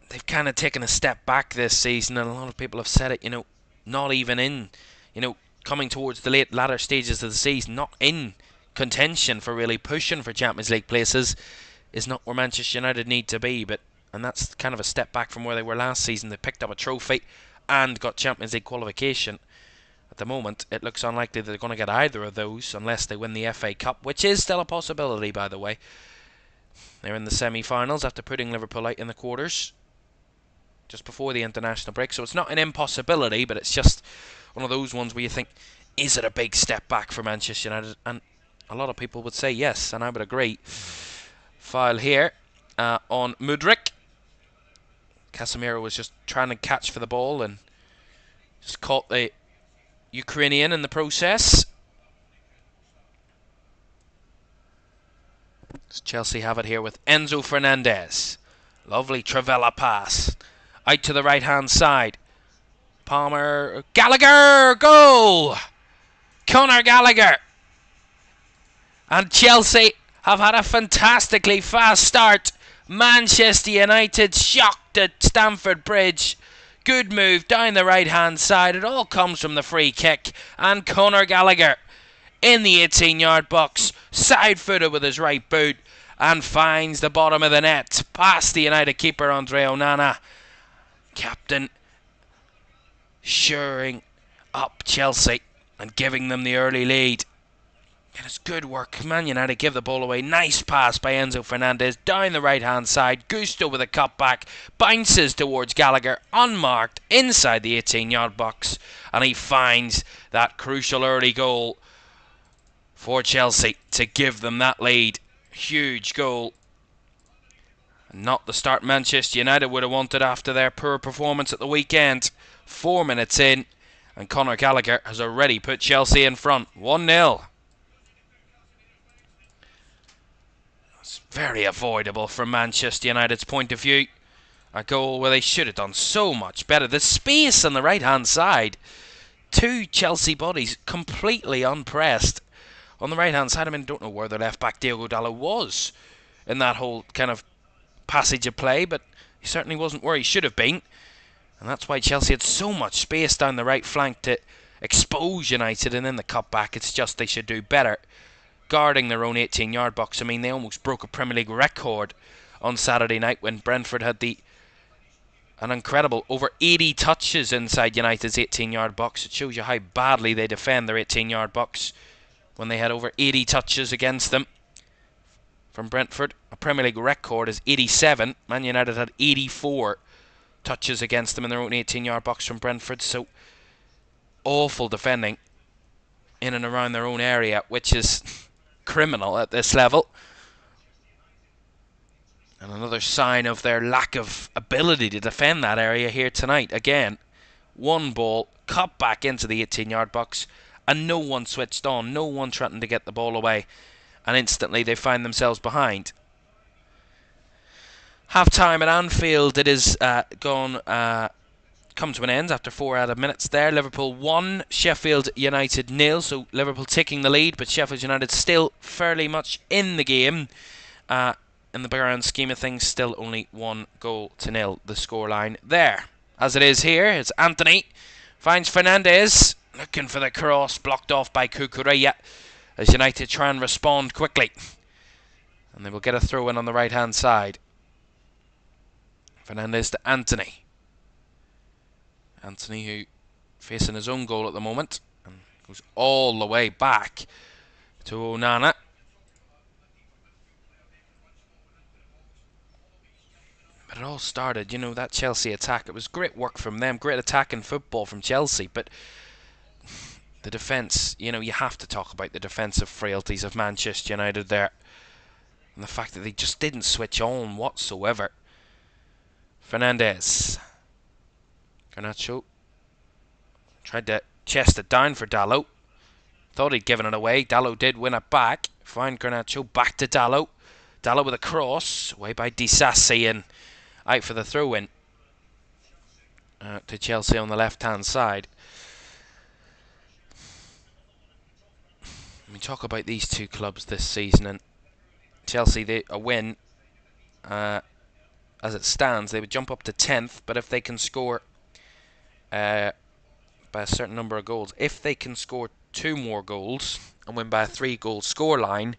they've kind of taken a step back this season, and a lot of people have said it, you know, not even in, you know, coming towards the latter stages of the season, not in contention for really pushing for Champions League places, is not where Manchester United need to be. And that's kind of a step back from where they were last season. They picked up a trophy and got Champions League qualification. At the moment, it looks unlikely that they're going to get either of those unless they win the FA Cup, which is still a possibility, by the way. They're in the semi-finals after putting Liverpool out in the quarters just before the international break. So it's not an impossibility, but it's just one of those ones where you think, is it a big step back for Manchester United? And a lot of people would say yes, and I would agree. Foul here on Mudryk. Casemiro was just trying to catch for the ball and just caught the Ukrainian in the process. Does Chelsea have it here with Enzo Fernandez. Lovely Travella pass. Out to the right hand side. Palmer. Gallagher! Goal! Conor Gallagher! And Chelsea have had a fantastically fast start. Manchester United shocked at Stamford Bridge. Good move down the right hand side. It all comes from the free kick. And Conor Gallagher in the 18-yard box, side footed with his right boot, and finds the bottom of the net past the United keeper Andre Onana. Captain shoring up Chelsea and giving them the early lead. And it's good work. Man United give the ball away. Nice pass by Enzo Fernandez down the right hand side. Gusto with a cutback. Bounces towards Gallagher unmarked inside the 18-yard box. And he finds that crucial early goal for Chelsea to give them that lead. Huge goal. Not the start Manchester United would have wanted after their poor performance at the weekend. 4 minutes in, and Conor Gallagher has already put Chelsea in front. 1-0. It's very avoidable from Manchester United's point of view. A goal where they should have done so much better. The space on the right hand side. 2 Chelsea bodies completely unpressed. On the right hand side, I mean, I don't know where the left back Diogo Dalot was in that whole kind of passage of play, but he certainly wasn't where he should have been. And that's why Chelsea had so much space down the right flank to expose United, and then the cutback, it's just they should do better guarding their own 18-yard box. I mean, they almost broke a Premier League record on Saturday night when Brentford had an incredible over 80 touches inside United's 18-yard box. It shows you how badly they defend their 18-yard box when they had over 80 touches against them. from Brentford. A Premier League record is 87. Man United had 84 touches against them in their own 18-yard box from Brentford. So awful defending in and around their own area, which is criminal at this level. And another sign of their lack of ability to defend that area here tonight. Again, one ball cut back into the 18-yard box and no one switched on, no one threatened to get the ball away, and instantly they find themselves behind. Half-time at Anfield, it is come to an end after 4 added minutes there. Liverpool 1, Sheffield United 0, so Liverpool taking the lead, but Sheffield United still fairly much in the game. In the grand scheme of things, still only 1-0 the scoreline there. As it is here, it's Anthony finds Fernandez, looking for the cross, blocked off by Cucurella as United try and respond quickly. And they will get a throw in on the right hand side. Fernandez to Anthony. Anthony, who facing his own goal at the moment, and goes all the way back to Onana. But it all started, that Chelsea attack. It was great work from them, great attacking football from Chelsea, but the defence, you have to talk about the defensive frailties of Manchester United there. And the fact that they just didn't switch on whatsoever. Fernandez. Garnacho tried to chest it down for Dalot. Thought he'd given it away. Dalot did win it back. Find Garnacho, back to Dalot. Dalot with a cross, away by Disasi and out for the throw-in to Chelsea on the left-hand side. We talk about these two clubs this season, and Chelsea, a win, as it stands, they would jump up to 10th, but if they can score by a certain number of goals, if they can score 2 more goals and win by a 3-goal scoreline,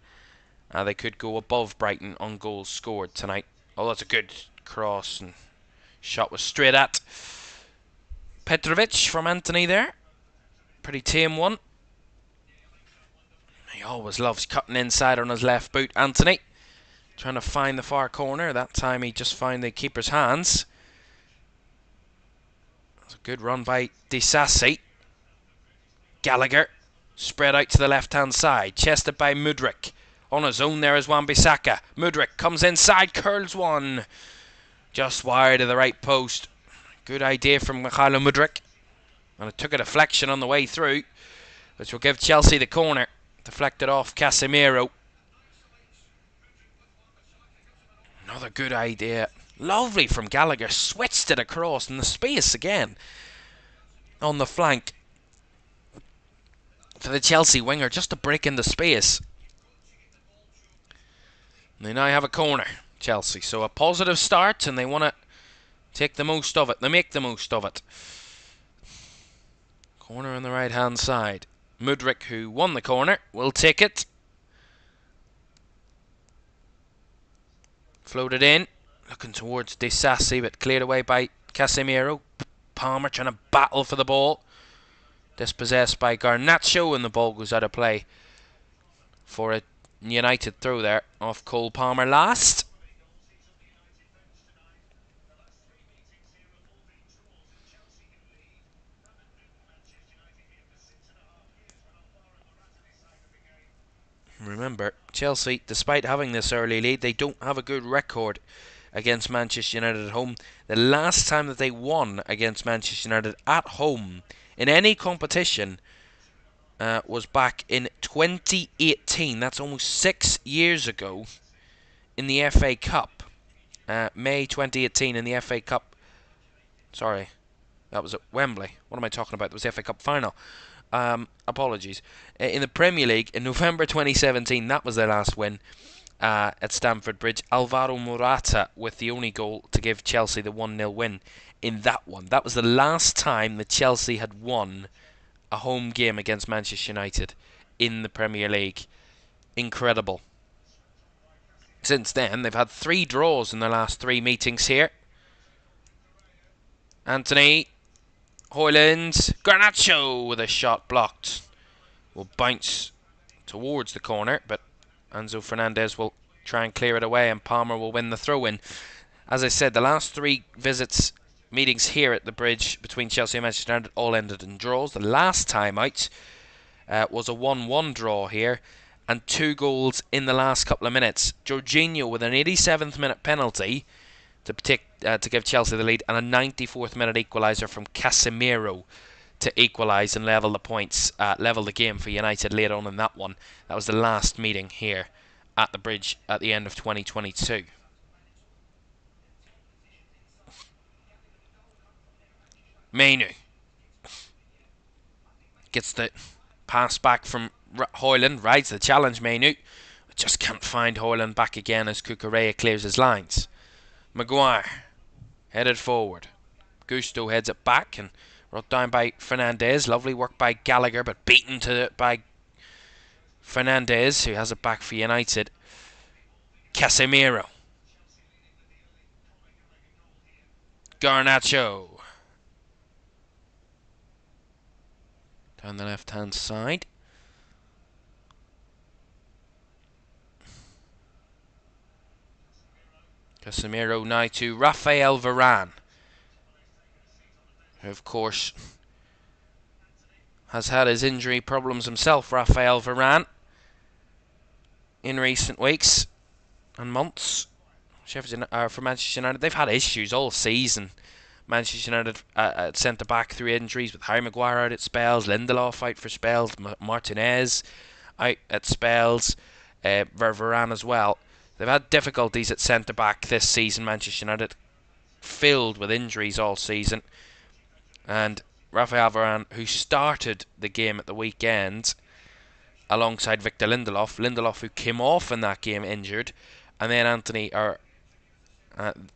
they could go above Brighton on goals scored tonight. Oh, that's a good cross, and shot was straight at Petrovic from Anthony there. Pretty tame one. He always loves cutting inside on his left boot, Anthony. Trying to find the far corner. That time he just found the keeper's hands. That's a good run by Disasi. Gallagher spread out to the left-hand side. Chested by Mudryk. On his own there is Wan-Bissaka. Mudryk comes inside, curls one. Just wide of the right post. Good idea from Mikhailo Mudryk. And it took a deflection on the way through, which will give Chelsea the corner. Deflected off Casemiro. Another good idea. Lovely from Gallagher. Switched it across in the space again. On the flank. For the Chelsea winger, just to break into space. They now have a corner, Chelsea. So a positive start, and they want to take the most of it. They make the most of it. Corner on the right-hand side. Mudryk, who won the corner, will take it. Floated in. Looking towards Disasi, but cleared away by Casemiro. Palmer trying to battle for the ball. Dispossessed by Garnacho, and the ball goes out of play for a United throw there off Cole Palmer last. Remember, Chelsea, despite having this early lead, they don't have a good record against Manchester United at home. The last time that they won against Manchester United at home in any competition was back in 2018. That's almost 6 years ago in the FA Cup. May 2018 in the FA Cup. Sorry, that was at Wembley. What am I talking about? That was the FA Cup final. Apologies. In the Premier League, in November 2017, that was their last win at Stamford Bridge. Alvaro Morata with the only goal to give Chelsea the 1-0 win in that one. That was the last time that Chelsea had won a home game against Manchester United in the Premier League. Incredible. Since then, they've had 3 draws in their last 3 meetings here. Anthony, Højlund, Garnacho with a shot blocked. Will bounce towards the corner, but Enzo Fernandez will try and clear it away, and Palmer will win the throw-in. As I said, the last 3 meetings here at the Bridge between Chelsea and Manchester United all ended in draws. The last time out was a 1-1 draw here, and 2 goals in the last couple of minutes. Jorginho with an 87th minute penalty to give Chelsea the lead, and a 94th minute equaliser from Casemiro to equalise and level the points, level the game for United later on in that one. That was the last meeting here at the Bridge at the end of 2022. Mainu gets the pass back from Højlund, rides the challenge. Mainu just can't find Højlund back again as Cucurella clears his lines. Maguire headed forward. Gusto heads it back and brought down by Fernandes. Lovely work by Gallagher, but beaten by Fernandes, who has it back for United. Casemiro. Garnacho. Down the left-hand side. Casemiro now to Rafael Varane, who of course has had his injury problems himself, Rafael Varane, in recent weeks and months. Sheffield for Manchester United, they've had issues all season. Manchester United at centre-back through injuries, with Harry Maguire out at spells, Lindelof out for spells, Martinez out at spells, Varane as well. They've had difficulties at centre-back this season, Manchester United, filled with injuries all season. And Rafael Varane, who started the game at the weekend alongside Victor Lindelof who came off in that game injured, and then Anthony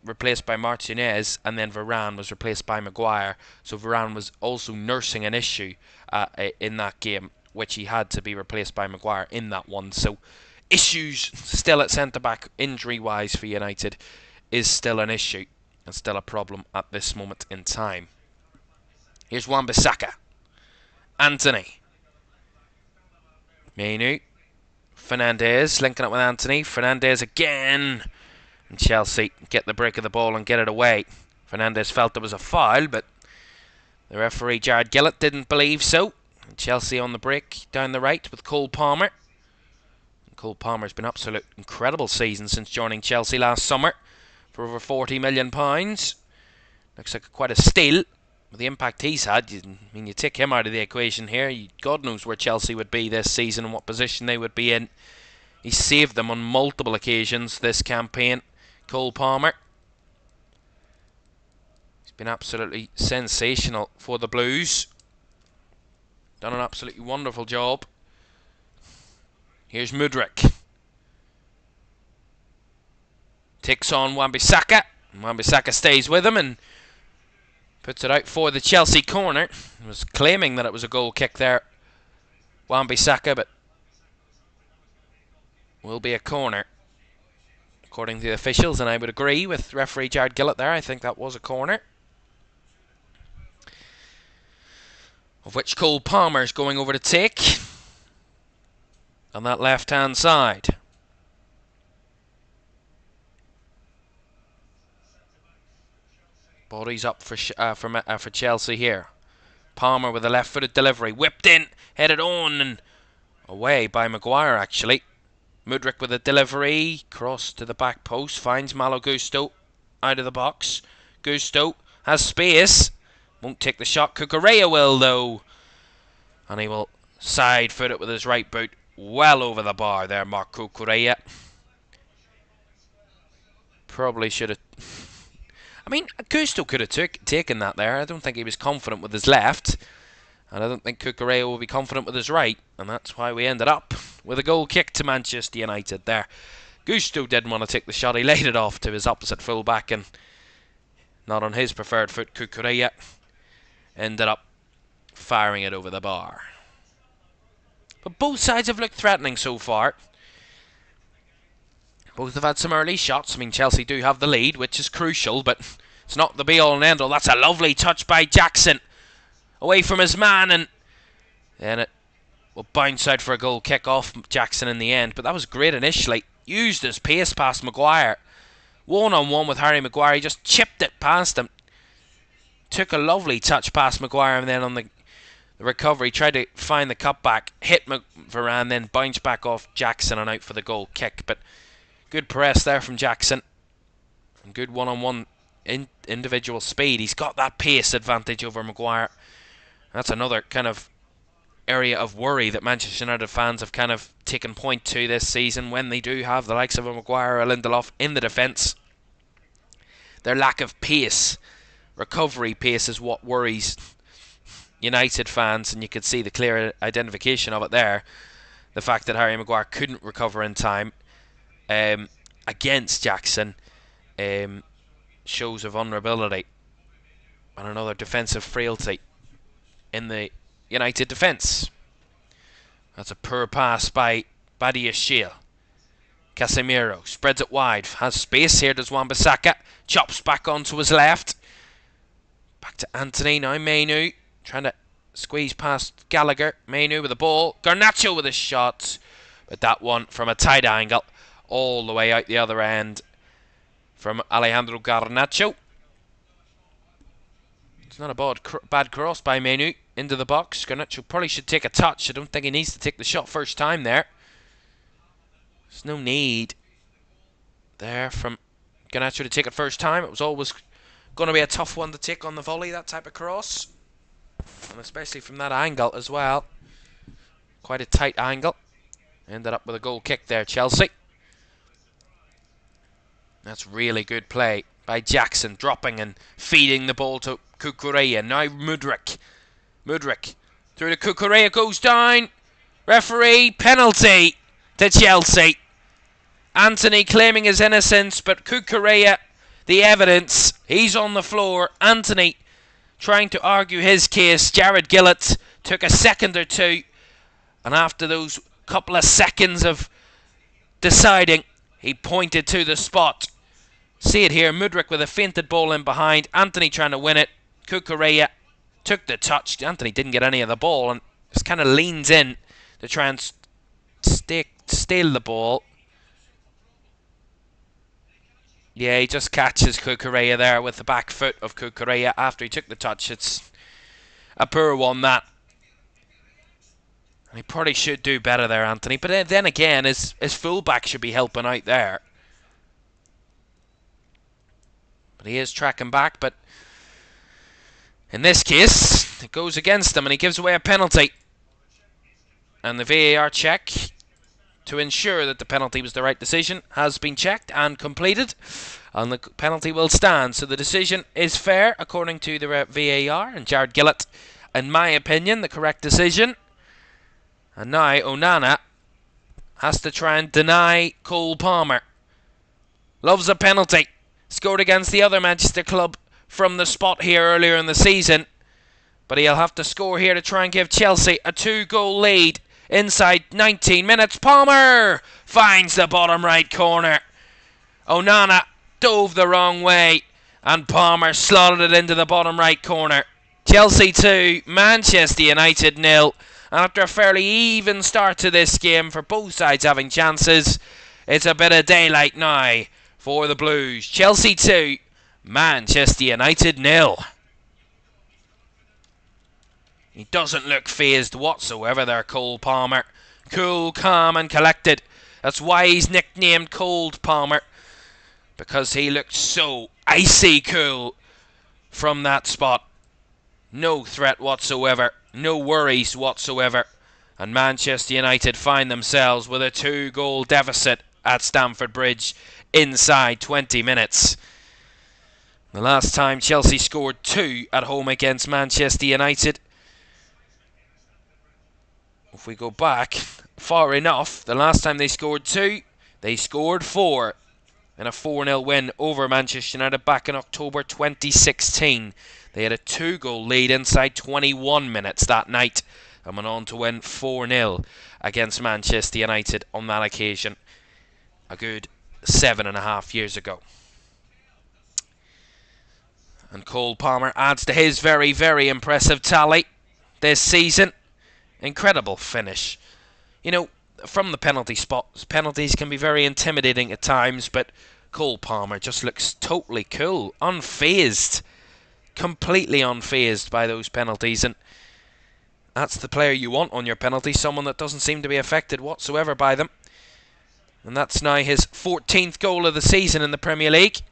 replaced by Martinez, and then Varane was replaced by Maguire. So Varane was also nursing an issue in that game, which he had to be replaced by Maguire in that one. So issues still at centre-back injury-wise for United is still an issue and still a problem at this moment in time. Here's Wan-Bissaka. Anthony. Mainu. Fernandes linking up with Anthony. Fernandes again. And Chelsea get the break of the ball and get it away. Fernandes felt there was a foul, but the referee Jared Gillett didn't believe so. And Chelsea on the break down the right with Cole Palmer. Cole Palmer's been absolute incredible season since joining Chelsea last summer for over £40 million. Looks like quite a steal with the impact he's had. You take him out of the equation here, God knows where Chelsea would be this season and what position they would be in. He saved them on multiple occasions this campaign, Cole Palmer. He's been absolutely sensational for the Blues. Done an absolutely wonderful job. Here's Mudryk. Takes on Wan-Bissaka. Wan-Bissaka stays with him and puts it out for the Chelsea corner. He was claiming that it was a goal kick there, Wan-Bissaka, but will be a corner according to the officials, and I would agree with referee Jared Gillett there. I think that was a corner, of which Cole Palmer's going over to take on that left-hand side. Bodies up for Chelsea here. Palmer with a left-footed delivery, whipped in, headed on and away by Maguire actually. Mudryk with a delivery, cross to the back post, finds Malo Gusto out of the box. Gusto has space, won't take the shot. Cucurella will though, and he will side foot it with his right boot. Well over the bar there, Marc Cucurella. Probably should have... I mean, Gusto could have taken that there. I don't think he was confident with his left. And I don't think Cucurella will be confident with his right. And that's why we ended up with a goal kick to Manchester United there. Gusto didn't want to take the shot. He laid it off to his opposite fullback. And not on his preferred foot, Cucurella ended up firing it over the bar. But both sides have looked threatening so far. Both have had some early shots. I mean, Chelsea do have the lead, which is crucial, but it's not the be-all and end-all. That's a lovely touch by Jackson. Away from his man, and then it will bounce out for a goal kick off Jackson in the end. But that was great initially. used his pace past Maguire. 1-on-1 with Harry Maguire. He just chipped it past him. Took a lovely touch past Maguire, and then on the recovery, tried to find the cutback, hit Varane, then bounced back off Jackson and out for the goal kick. But good press there from Jackson. And good one-on-one individual speed. He's got that pace advantage over Maguire. That's another kind of area of worry that Manchester United fans have kind of taken point to this season when they do have the likes of a Maguire or Lindelof in the defence. Their lack of pace, recovery pace, is what worries United fans, and you could see the clear identification of it there. The fact that Harry Maguire couldn't recover in time against Jackson shows a vulnerability and another defensive frailty in the United defence. That's a poor pass by Badiashile. Casemiro spreads it wide, has space here, does Wan-Bissaka, chops back onto his left. Back to Anthony, now Mainu, trying to squeeze past Gallagher. Mainu with the ball, Garnacho with a shot, but that one from a tight angle, all the way out the other end from Alejandro Garnacho. It's not a bad cross by Mainu into the box. Garnacho probably should take a touch. I don't think he needs to take the shot first time there. There's no need there from Garnacho to take it first time. It was always going to be a tough one to take on the volley, that type of cross. And especially from that angle as well. Quite a tight angle. Ended up with a goal kick there, Chelsea. That's really good play by Jackson, dropping and feeding the ball to Cucurella. Now Mudryk. Mudryk through to Cucurella, goes down. Referee, penalty to Chelsea. Anthony claiming his innocence, but Cucurella, the evidence, he's on the floor. Anthony trying to argue his case. Jared Gillett took a second or two, and after those couple of seconds of deciding, he pointed to the spot. See it here, Mudryk with a feinted ball in behind. Anthony trying to win it. Cucurella took the touch. Anthony didn't get any of the ball and just kind of leans in to try and steal the ball. Yeah, he just catches Cucurella there with the back foot of Cucurella after he took the touch. It's a poor one, that. And he probably should do better there, Anthony. But then again, his fullback should be helping out there. But he is tracking back, but in this case, it goes against him and he gives away a penalty. And the VAR check to ensure that the penalty was the right decision has been checked and completed, and the penalty will stand. So the decision is fair according to the VAR, and Jared Gillett, in my opinion, the correct decision. And now Onana has to try and deny Cole Palmer. Loves a penalty. Scored against the other Manchester club from the spot here earlier in the season. But he'll have to score here to try and give Chelsea a 2-goal lead inside 19 minutes. Palmer finds the bottom right corner. Onana dove the wrong way and Palmer slotted it into the bottom right corner. Chelsea 2, Manchester United 0. And after a fairly even start to this game for both sides having chances, it's a bit of daylight now for the Blues. Chelsea 2, Manchester United 0. He doesn't look phased whatsoever there, Cole Palmer. Cool, calm and collected. That's why he's nicknamed Cold Palmer, because he looked so icy cool from that spot. No threat whatsoever, no worries whatsoever. And Manchester United find themselves with a 2-goal deficit at Stamford Bridge inside 20 minutes. The last time Chelsea scored 2 at home against Manchester United, if we go back far enough, the last time they scored 2, they scored 4 in a 4-0 win over Manchester United back in October 2016. They had a 2-goal lead inside 21 minutes that night and went on to win 4-0 against Manchester United on that occasion, a good 7.5 years ago. And Cole Palmer adds to his very, very impressive tally this season. Incredible finish. You know, from the penalty spots. Penalties can be very intimidating at times, but Cole Palmer just looks totally cool, unfazed, completely unfazed by those penalties, and that's the player you want on your penalty, someone that doesn't seem to be affected whatsoever by them. And that's now his 14th goal of the season in the Premier League.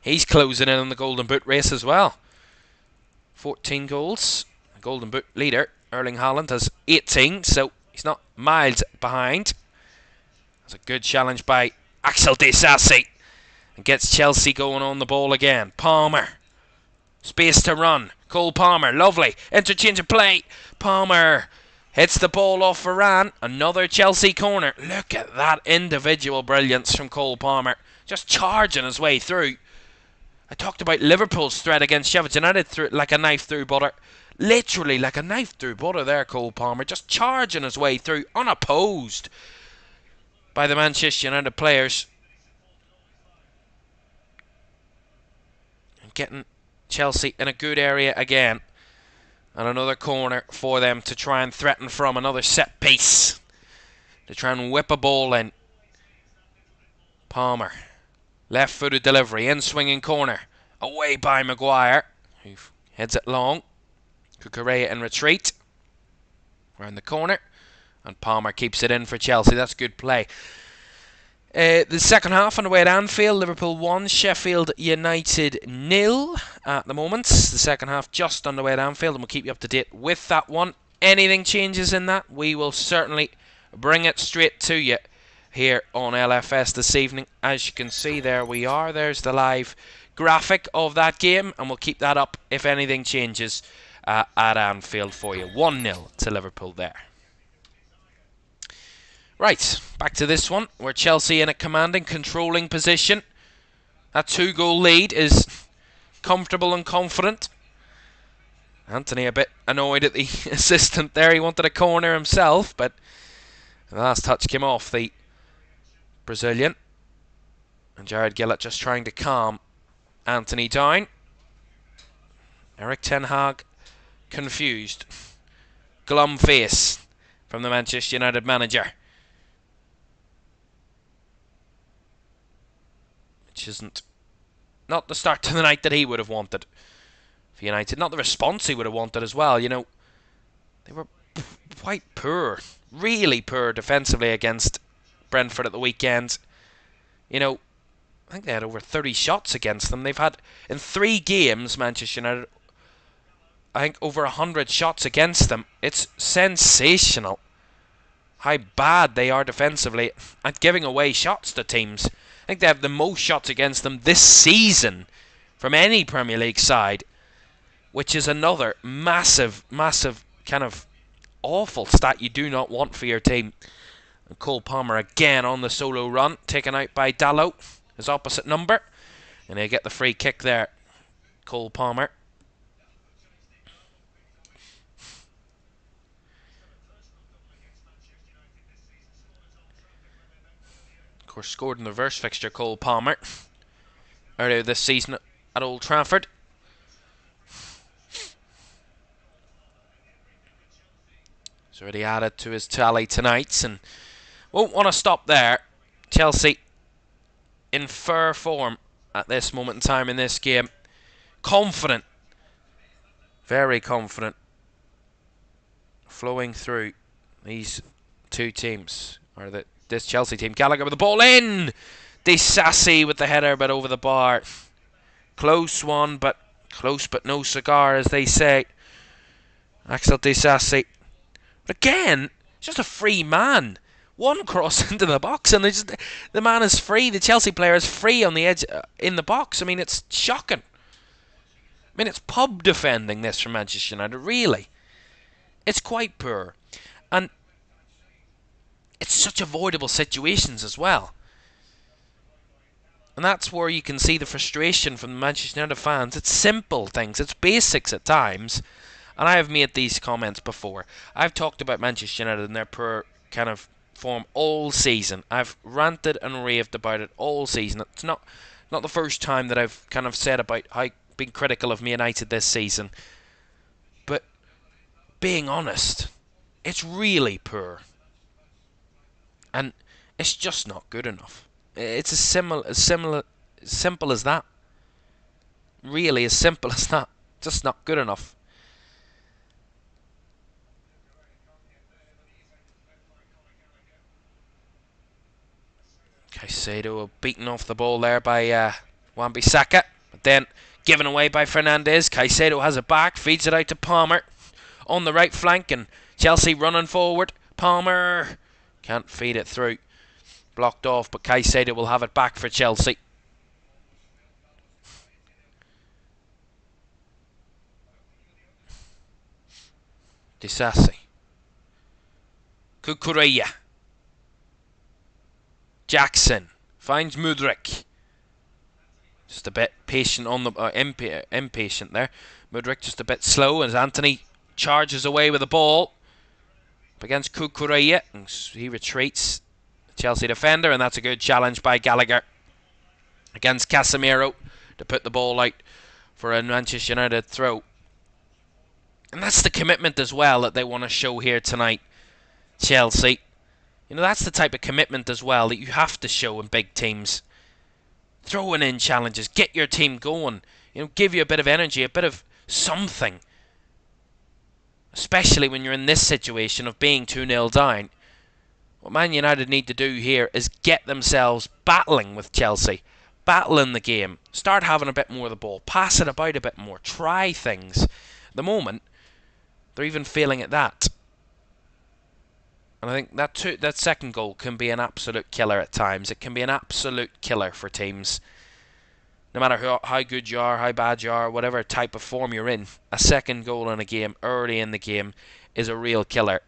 He's closing in on the Golden Boot race as well. 14 goals. The Golden Boot leader, Erling Haaland, has 18, so he's not miles behind. That's a good challenge by Axel Disasi. And gets Chelsea going on the ball again. Palmer. Space to run. Cole Palmer, lovely. Interchange of play. Palmer hits the ball off Varane. Another Chelsea corner. Look at that individual brilliance from Cole Palmer. Just charging his way through. I talked about Liverpool's threat against Sheffield United like a knife through butter. Literally like a knife through butter there, Cole Palmer. Just charging his way through, unopposed by the Manchester United players. And getting Chelsea in a good area again. And another corner for them to try and threaten from. Another set piece to try and whip a ball in. Palmer. Left footed delivery. In swinging corner. Away by Maguire, who heads it long. Cucurella in retreat. Around the corner. And Palmer keeps it in for Chelsea. That's good play. The second half underway at Anfield. Liverpool 1, Sheffield United 0 at the moment. The second half just underway at Anfield, and we'll keep you up to date with that one. Anything changes in that, we will certainly bring it straight to you here on LFS this evening. As you can see, there we are. There's the live graphic of that game, and we'll keep that up if anything changes at Anfield for you. 1-0 to Liverpool there. Right, back to this one, where Chelsea in a commanding, controlling position. That 2-goal lead is comfortable and confident. Anthony a bit annoyed at the assistant there. He wanted a corner himself, but the last touch came off the Brazilian. And Jared Gillett just trying to calm Anthony down. Erik ten Hag confused. Glum face from the Manchester United manager. Which isn't not the start to the night that he would have wanted for United. Not the response he would have wanted as well. You know, they were quite poor, really poor defensively against Brentford at the weekend. You know, I think they had over 30 shots against them. They've had, in 3 games, Manchester United, I think over 100 shots against them. It's sensational how bad they are defensively at giving away shots to teams. I think they have the most shots against them this season from any Premier League side, which is another massive, massive kind of awful stat you do not want for your team. And Cole Palmer again on the solo run, taken out by Dalot, his opposite number. And they get the free kick there, Cole Palmer. Of course, scored in the reverse fixture, Cole Palmer, earlier this season at Old Trafford. He's already added to his tally tonight, and won't want to stop there. Chelsea in fair form at this moment in time in this game. Confident. Very confident. Flowing through these two teams, or this Chelsea team. Gallagher with the ball in. Disasi with the header, but over the bar. Close one, but close but no cigar, as they say. Axel Disasi. But again, it's just a free man. One cross into the box, and the man is free. The Chelsea player is free on the edge in the box. I mean, it's shocking. I mean, it's pub defending this from Manchester United, really. It's quite poor. And it's such avoidable situations as well. And that's where you can see the frustration from the Manchester United fans. It's simple things. It's basics at times. And I have made these comments before. I've talked about Manchester United and their poor kind of form all season. I've ranted and raved about it all season. It's not the first time that I've kind of said about how been critical of Man United this season. But being honest, it's really poor. And it's just not good enough. It's simple as that. Really, as simple as that. Just not good enough. Caicedo beaten off the ball there by Wan-Bissaka, but then given away by Fernandes. Caicedo has it back, feeds it out to Palmer on the right flank, and Chelsea running forward. Palmer can't feed it through. Blocked off, but Caicedo will have it back for Chelsea. Disasi. Cucurella. Jackson finds Mudryk. Just a bit patient on the impatient there. Mudryk just a bit slow as Anthony charges away with the ball up against Cucurella, and he retreats. The Chelsea defender, and that's a good challenge by Gallagher against Casemiro to put the ball out for a Manchester United throw. And that's the commitment as well that they want to show here tonight, Chelsea. You know, that's the type of commitment as well that you have to show in big teams. Throwing in challenges, get your team going. You know, give you a bit of energy, a bit of something. Especially when you're in this situation of being 2-0 down. What Man United need to do here is get themselves battling with Chelsea. Battle in the game. Start having a bit more of the ball. Pass it about a bit more. Try things. At the moment, they're even failing at that. And I think that second goal can be an absolute killer at times. It can be an absolute killer for teams. No matter how good you are, how bad you are, whatever type of form you're in, a second goal in a game, early in the game, is a real killer.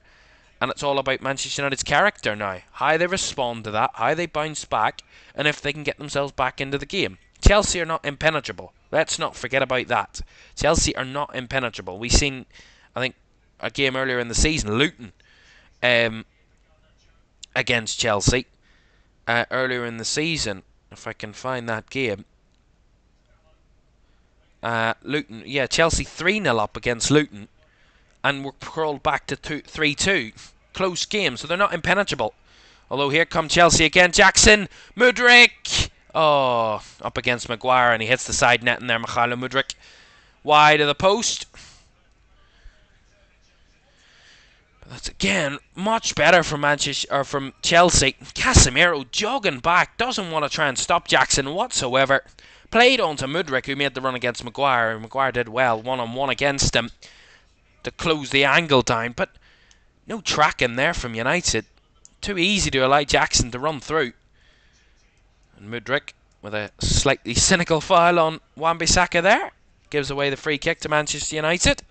And it's all about Manchester United's character now. How they respond to that, how they bounce back, and if they can get themselves back into the game. Chelsea are not impenetrable. Let's not forget about that. Chelsea are not impenetrable. We've seen, I think, a game earlier in the season, Luton, against Chelsea earlier in the season. If I can find that game. Luton, yeah, Chelsea 3-0 up against Luton, and were crawled back to 3-2. Close game, so they're not impenetrable. Although here come Chelsea again. Jackson, Mudryk. Oh, up against Maguire, and he hits the side net in there. Mikhailo Mudryk wide of the post. That's again much better from from Chelsea. Casemiro jogging back, doesn't want to try and stop Jackson whatsoever. Played on to Mudryk, who made the run against Maguire. Maguire did well, one-on-one against him to close the angle down, but no tracking there from United. Too easy to allow Jackson to run through. And Mudryk with a slightly cynical foul on Wan-Bissaka there gives away the free kick to Manchester United.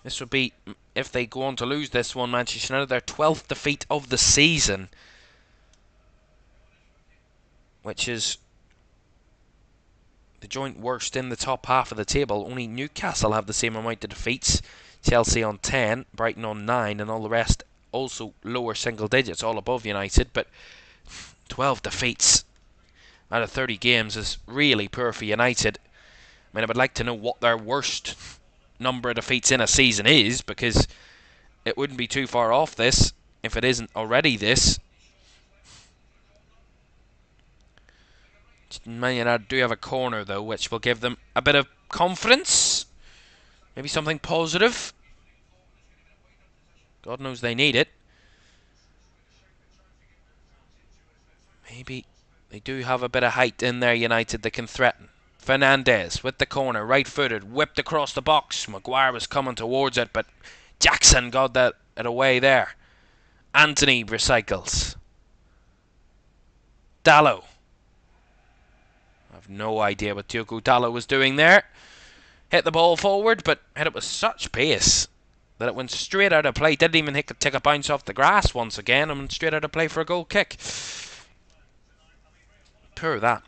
This would be, if they go on to lose this one, Manchester United, their 12th defeat of the season. Which is the joint worst in the top half of the table. Only Newcastle have the same amount of defeats. Chelsea on 10, Brighton on 9, and all the rest also lower single digits, all above United. But 12 defeats out of 30 games is really poor for United. I mean, I would like to know what their worst number of defeats in a season is, because it wouldn't be too far off this if it isn't already this. Man United do have a corner though, which will give them a bit of confidence, maybe something positive. God knows they need it. Maybe they do have a bit of height in there, United, that can threaten. Fernandes with the corner, right-footed, whipped across the box. Maguire was coming towards it, but Jackson got it away there. Anthony recycles. Dalot. I have no idea what Diogo Dalot was doing there. Hit the ball forward, but hit it with such pace that it went straight out of play. Didn't even take a bounce off the grass once again, and went straight out of play for a goal kick. Poor that.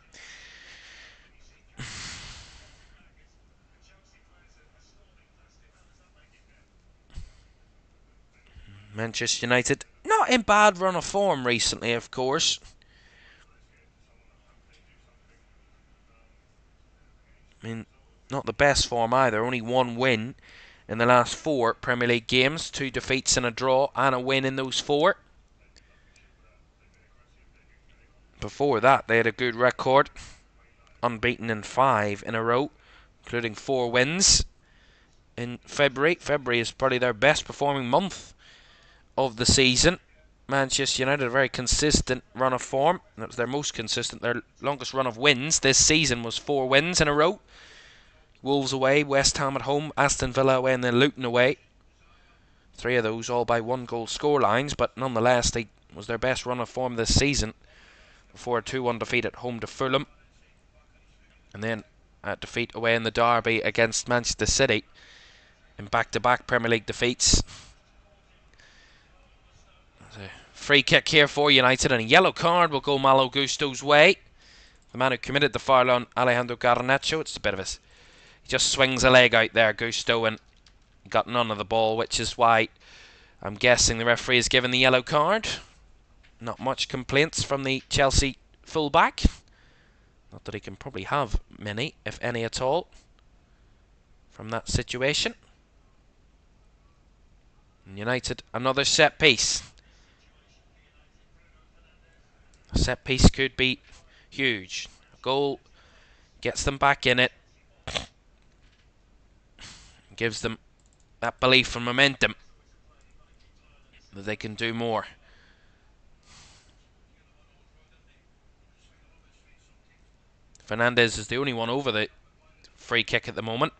Manchester United, not in bad run of form recently, of course. I mean, not the best form either. Only one win in the last 4 Premier League games. 2 defeats and a draw and a win in those 4. Before that, they had a good record. Unbeaten in 5 in a row, including 4 wins in February. February is probably their best performing month of the season. Manchester United, a very consistent run of form. That was their most consistent. Their longest run of wins this season was 4 wins in a row. Wolves away, West Ham at home, Aston Villa away, and then Luton away. 3 of those all by 1-goal scorelines, but nonetheless, they was their best run of form this season. Before a 2-1 defeat at home to Fulham, and then a defeat away in the derby against Manchester City in back-to-back Premier League defeats. There's a free kick here for United, and a yellow card will go Malo Gusto's way. The man who committed the foul on Alejandro Garnacho. It's a bit of he just swings a leg out there, Gusto, and got none of the ball, which is why I'm guessing the referee has given the yellow card. Not much complaints from the Chelsea fullback. Not that he can probably have many, if any at all, from that situation. And United, another set piece. A set piece could be huge. A goal gets them back in it. Gives them that belief and momentum that they can do more. Fernandes is the only one over the free kick at the moment.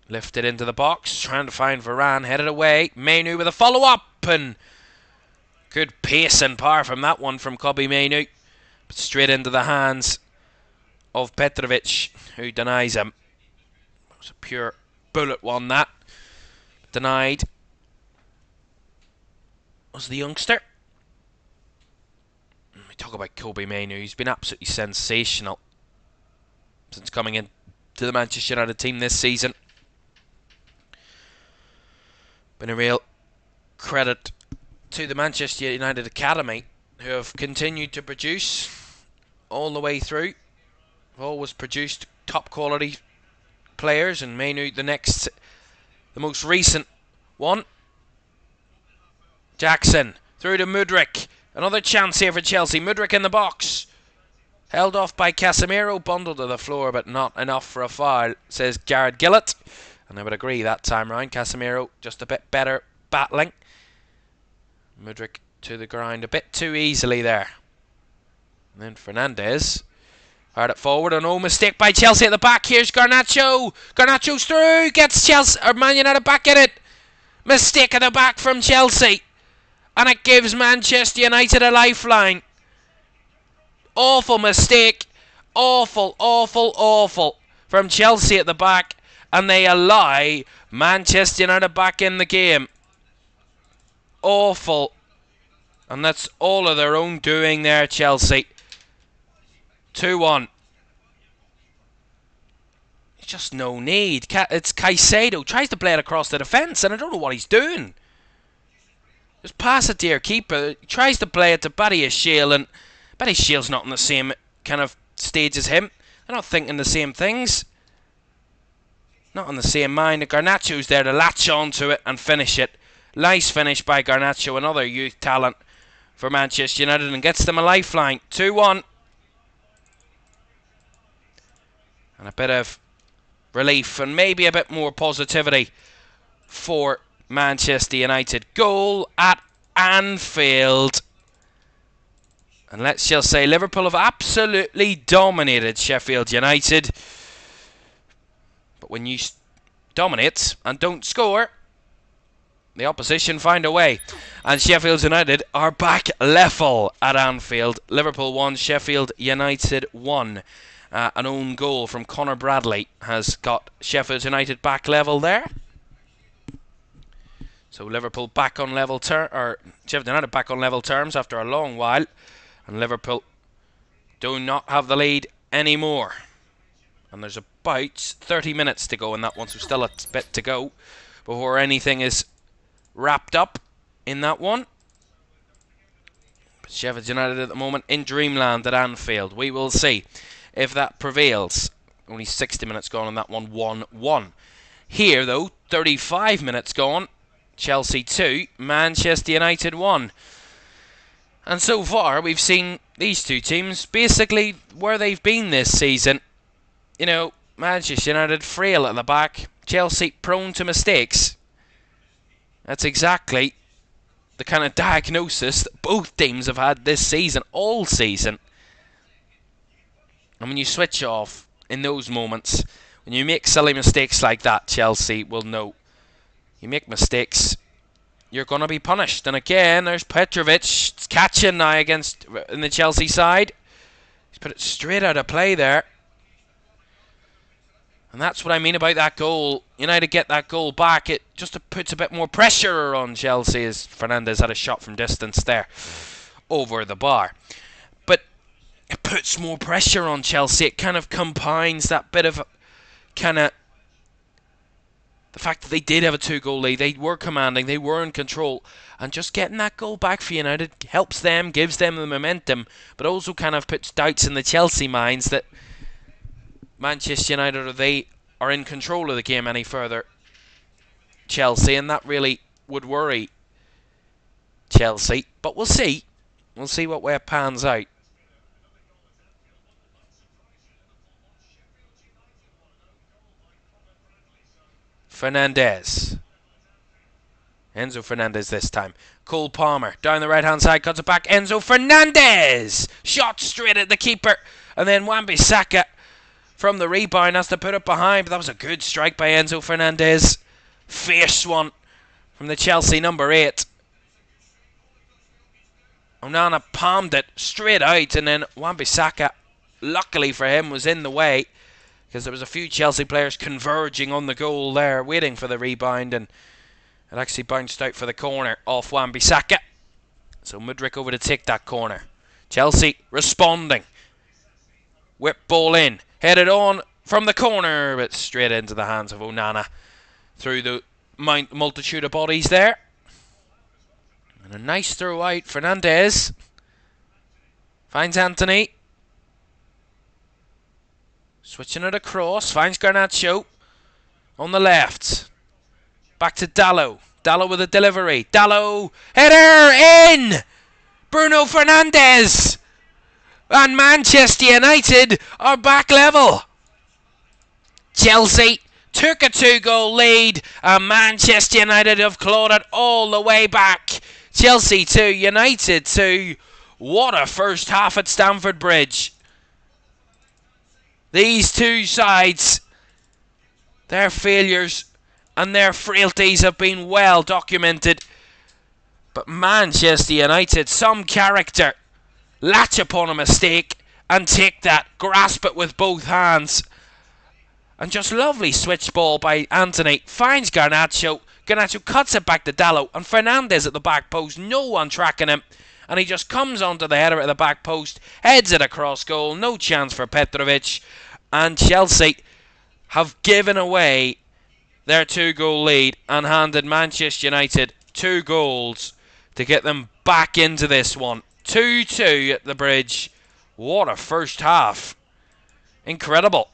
Lifted into the box, trying to find Varane, headed away. Mainu with a follow-up, and good pace and power from that one from Kobbie Mainu. But straight into the hands of Petrovic, who denies him. It was a pure bullet one, that. Denied was the youngster. Talk about Kobbie Mainu. He's been absolutely sensational since coming in to the Manchester United team this season. Been a real credit to the Manchester United Academy, who have continued to produce all the way through. Have always produced top quality players, and Mainu the most recent one. Jackson through to Mudryk. Another chance here for Chelsea. Mudryk in the box. Held off by Casemiro. Bundled to the floor, but not enough for a foul, says Gareth Gillett. And I would agree that time round. Casemiro just a bit better battling. Mudryk to the ground a bit too easily there. And then Fernandes. Hard it forward. And no mistake by Chelsea at the back. Here's Garnacho. Garnacho's through. Gets Chelsea or Man United back in it. Mistake at the back from Chelsea. And it gives Manchester United a lifeline. Awful mistake. Awful, awful, awful from Chelsea at the back. And they allow Manchester United back in the game. Awful. And that's all of their own doing there, Chelsea. 2-1. Just no need. It's Caicedo. Tries to play it across the defence, and I don't know what he's doing. Just pass it to your keeper. He tries to play it to Badiashile, and Badiashile's not in the same kind of stage as him. They're not thinking the same things. Not on the same mind. Garnacho's there to latch onto it and finish it. Nice finish by Garnacho, another youth talent for Manchester United, and gets them a lifeline. 2-1. And a bit of relief and maybe a bit more positivity for Manchester United. Goal at Anfield. And let's just say Liverpool have absolutely dominated Sheffield United. But when you dominate and don't score, the opposition find a way. And Sheffield United are back level at Anfield. Liverpool 1, Sheffield United 1. An own goal from Connor Bradley has got Sheffield United back level there. So Liverpool back on level Sheffield United back on level terms after a long while, and Liverpool do not have the lead anymore. And there's about 30 minutes to go in that one, so still a bit to go before anything is wrapped up in that one. Sheffield United at the moment in dreamland at Anfield. We will see if that prevails. Only 60 minutes gone on that one, 1-1. Here, though, 35 minutes gone. Chelsea 2, Manchester United 1. And so far, we've seen these two teams basically where they've been this season. You know, Manchester United frail at the back, Chelsea prone to mistakes. That's exactly the kind of diagnosis that both teams have had this season, all season. And when you switch off in those moments, when you make silly mistakes like that, Chelsea will know. You make mistakes, you're going to be punished. And again, there's Petrovic. It's catching now in the Chelsea side. He's put it straight out of play there. And that's what I mean about that goal. United get that goal back. It just puts a bit more pressure on Chelsea as Fernandes had a shot from distance there over the bar. But it puts more pressure on Chelsea. It kind of combines that bit of the fact that they did have a 2-goal lead. They were commanding. They were in control. And just getting that goal back for United helps them, gives them the momentum, but also kind of puts doubts in the Chelsea minds that Manchester United, they are in control of the game any further. Chelsea, and that really would worry Chelsea. But we'll see. We'll see what way it pans out. Fernandes. Enzo Fernandez this time. Cole Palmer down the right hand side, cuts it back. Enzo Fernandez! Shot straight at the keeper. And then Wan-Bissaka from the rebound has to put it behind. But that was a good strike by Enzo Fernandez. Fierce one from the Chelsea number 8. Onana palmed it straight out, and then Wan-Bissaka, luckily for him, was in the way, because there was a few Chelsea players converging on the goal there, waiting for the rebound, and it actually bounced out for the corner off Wan-Bissaka. So Mudryk over to take that corner. Chelsea responding. Whip ball in. Headed on from the corner, but straight into the hands of Onana. Through the multitude of bodies there. And a nice throw out. Fernandes finds Anthony. Switching it across. Finds Garnacho on the left. Back to Dalot. Dalot with a delivery. Dalot. Header in! Bruno Fernandes! And Manchester United are back level. Chelsea took a 2-goal lead, and Manchester United have clawed it all the way back. Chelsea 2, United 2. What a first half at Stamford Bridge. These two sides, their failures and their frailties have been well documented. But Manchester United, some character, latch upon a mistake and take that, grasp it with both hands. And just lovely switch ball by Anthony. Finds Garnacho. Garnacho cuts it back to Dalot. And Fernandes at the back post. No one tracking him. And he just comes onto the header at the back post. Heads it across goal. No chance for Petrovic. And Chelsea have given away their 2-goal lead and handed Manchester United 2 goals to get them back into this one. 2-2 at the Bridge. What a first half. Incredible.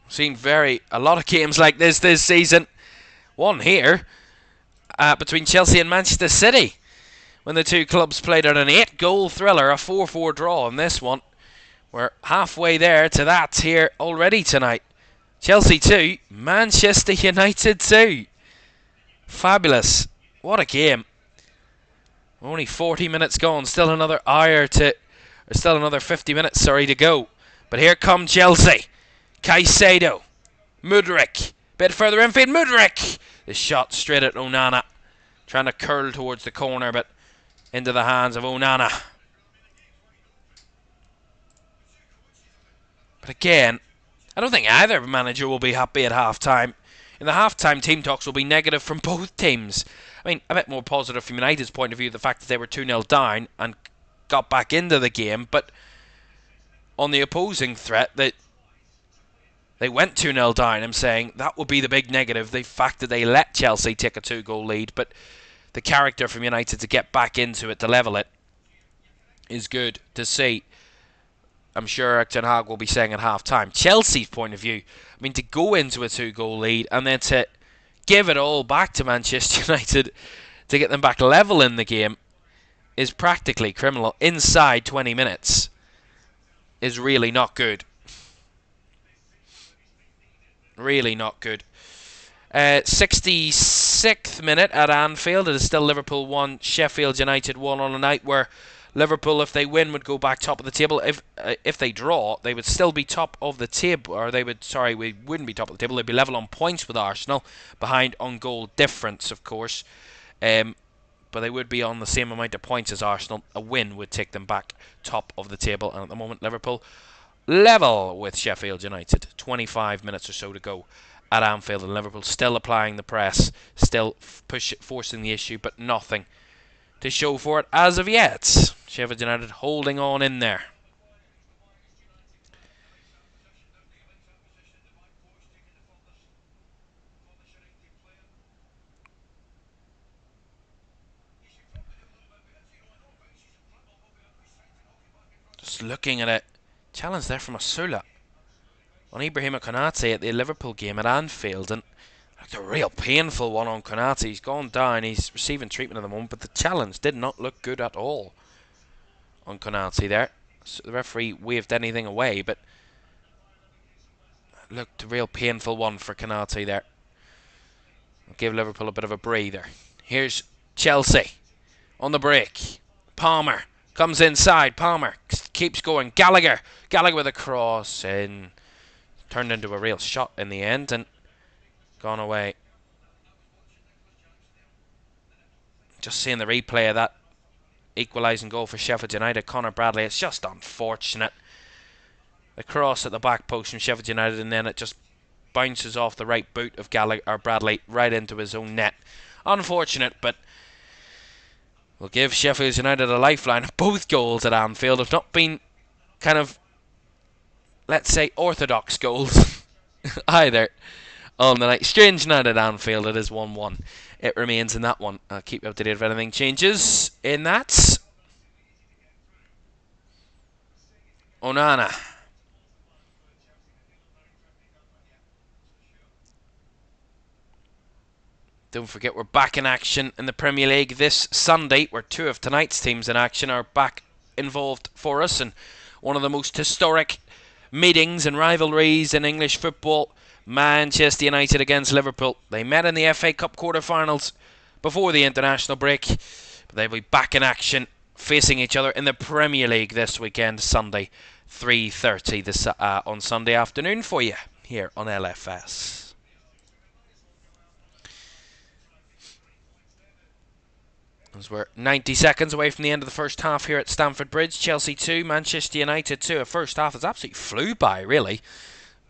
Seen a lot of games like this season. One here between Chelsea and Manchester City, when the two clubs played out an 8-goal thriller, a 4-4 draw in this one. We're halfway there to that here already tonight. Chelsea 2, Manchester United 2. Fabulous. What a game. Only 40 minutes gone. Still another 50 minutes, to go. But here come Chelsea. Caicedo. Mudryk. Bit further infield. Mudryk. The shot straight at Onana. Trying to curl towards the corner, but into the hands of Onana. But again, I don't think either manager will be happy at half-time. In the half-time, team talks will be negative from both teams. I mean, a bit more positive from United's point of view, the fact that they were 2-0 down and got back into the game. But on the opposing threat, that they went 2-0 down, I'm saying that would be the big negative. The fact that they let Chelsea take a 2-goal lead. But the character from United to get back into it, to level it, is good to see. I'm sure Ten Hag will be saying at half-time. Chelsea's point of view, I mean, to go into a 2-goal lead and then to give it all back to Manchester United to get them back level in the game is practically criminal. Inside 20 minutes is really not good. Really not good. 66th minute at Anfield. It is still Liverpool 1, Sheffield United 1 on a night where Liverpool, if they win, would go back top of the table. If they draw, they would still be top of the table, or we wouldn't be top of the table. They'd be level on points with Arsenal, behind on goal difference, of course. But they would be on the same amount of points as Arsenal. A win would take them back top of the table, and at the moment, Liverpool level with Sheffield United. 25 minutes or so to go at Anfield, and Liverpool still applying the press, still forcing the issue, but nothing to show for it as of yet. Sheffield United holding on in there. Just looking at it. Challenge there from Asula on Ibrahima Konate at the Liverpool game at Anfield, and looked a real painful one on Konate. He's gone down, he's receiving treatment at the moment, but the challenge did not look good at all on Konate there. So the referee waved anything away, but it looked a real painful one for Konate there. I'll give Liverpool a bit of a breather. Here's Chelsea on the break. Palmer comes inside. Palmer keeps going. Gallagher with a cross, and turned into a real shot in the end and gone away. Just seeing the replay of that equalising goal for Sheffield United, Conor Bradley, it's just unfortunate. The cross at the back post from Sheffield United, and then it just bounces off the right boot of Bradley right into his own net. Unfortunate, but we'll give Sheffield United a lifeline. Both goals at Anfield have not been kind of, let's say, orthodox goals either on the night. Strange night at Anfield. It is 1-1. It remains in that one. I'll keep you up to date if anything changes in that. Onana. Don't forget, we're back in action in the Premier League this Sunday, where two of tonight's teams in action are back involved for us, and one of the most historic meetings and rivalries in English football, Manchester United against Liverpool. They met in the FA Cup quarter-finals before the international break, but they'll be back in action facing each other in the Premier League this weekend, Sunday, 3:30 on Sunday afternoon for you here on LFS. As we're 90 seconds away from the end of the first half here at Stamford Bridge. Chelsea 2, Manchester United 2. A first half that's absolutely flew by, really.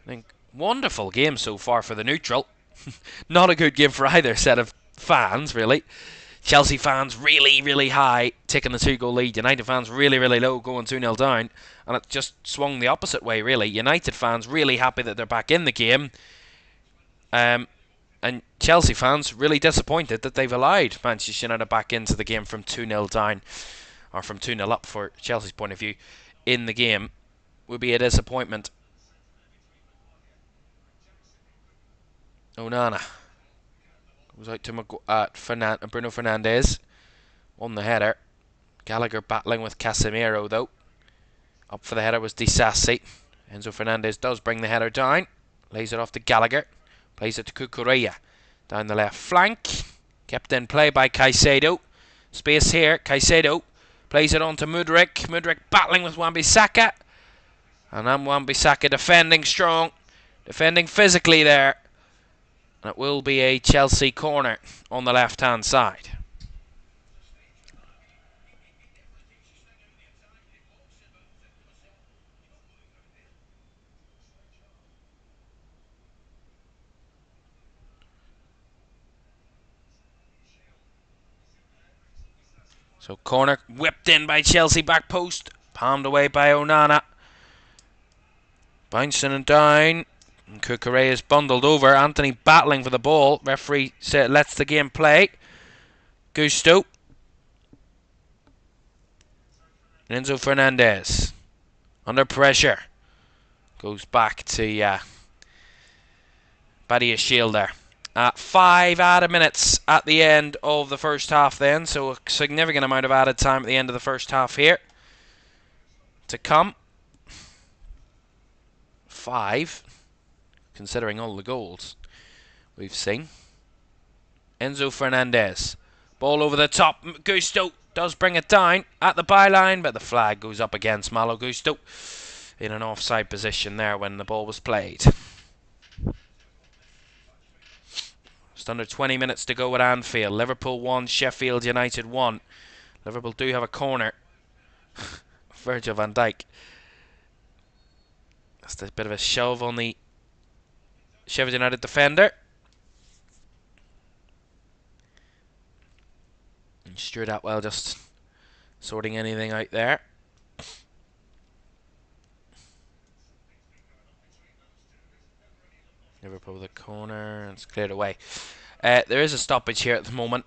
I think wonderful game so far for the neutral. Not a good game for either set of fans, really. Chelsea fans really, really high, taking the 2-goal lead. United fans really, really low, going 2-0 down. And it just swung the opposite way, really. United fans really happy that they're back in the game. And Chelsea fans really disappointed that they've allowed Manchester United back into the game from 2-0 down, or from 2-0 up for Chelsea's point of view in the game. Would be a disappointment. Onana goes out to Bruno Fernandes on the header. Gallagher battling with Casemiro though. Up for the header was Disasi. Enzo Fernandez does bring the header down. Lays it off to Gallagher. Plays it to Cucurella down the left flank. Kept in play by Caicedo. Space here. Caicedo plays it on to Mudryk. Mudryk battling with Wan-Bissaka. And then Wan-Bissaka defending strong. Defending physically there. And it will be a Chelsea corner on the left-hand side. So corner whipped in by Chelsea, back post. Palmed away by Onana. Bouncing and down. And Cucurella is bundled over. Anthony battling for the ball. Referee lets the game play. Gusto. Enzo Fernandez. Under pressure. Goes back to Badia Shield there. 5 added minutes at the end of the first half then. So a significant amount of added time at the end of the first half here. To come. 5. Considering all the goals we've seen. Enzo Fernandez. Ball over the top. Gusto does bring it down at the byline, but the flag goes up against Malo Gusto in an offside position there when the ball was played. Just under 20 minutes to go at Anfield. Liverpool 1, Sheffield United 1. Liverpool do have a corner. Virgil van Dijk. That's a bit of a shove on the Sheffield United defender. And Stuart Atwell just sorting anything out there. Liverpool with a corner, and it's cleared away. There is a stoppage here at the moment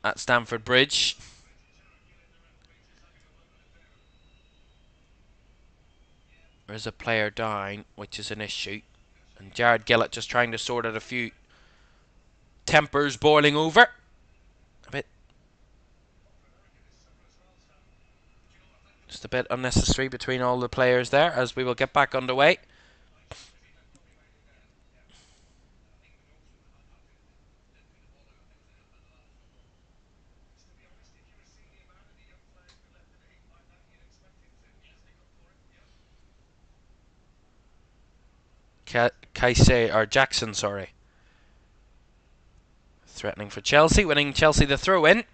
at Stamford Bridge. There is a player down, which is an issue. And Jared Gillett just trying to sort out a few tempers boiling over. Just a bit unnecessary between all the players there, as we will get back underway. Jackson, sorry. Threatening for Chelsea, winning Chelsea the throw-in.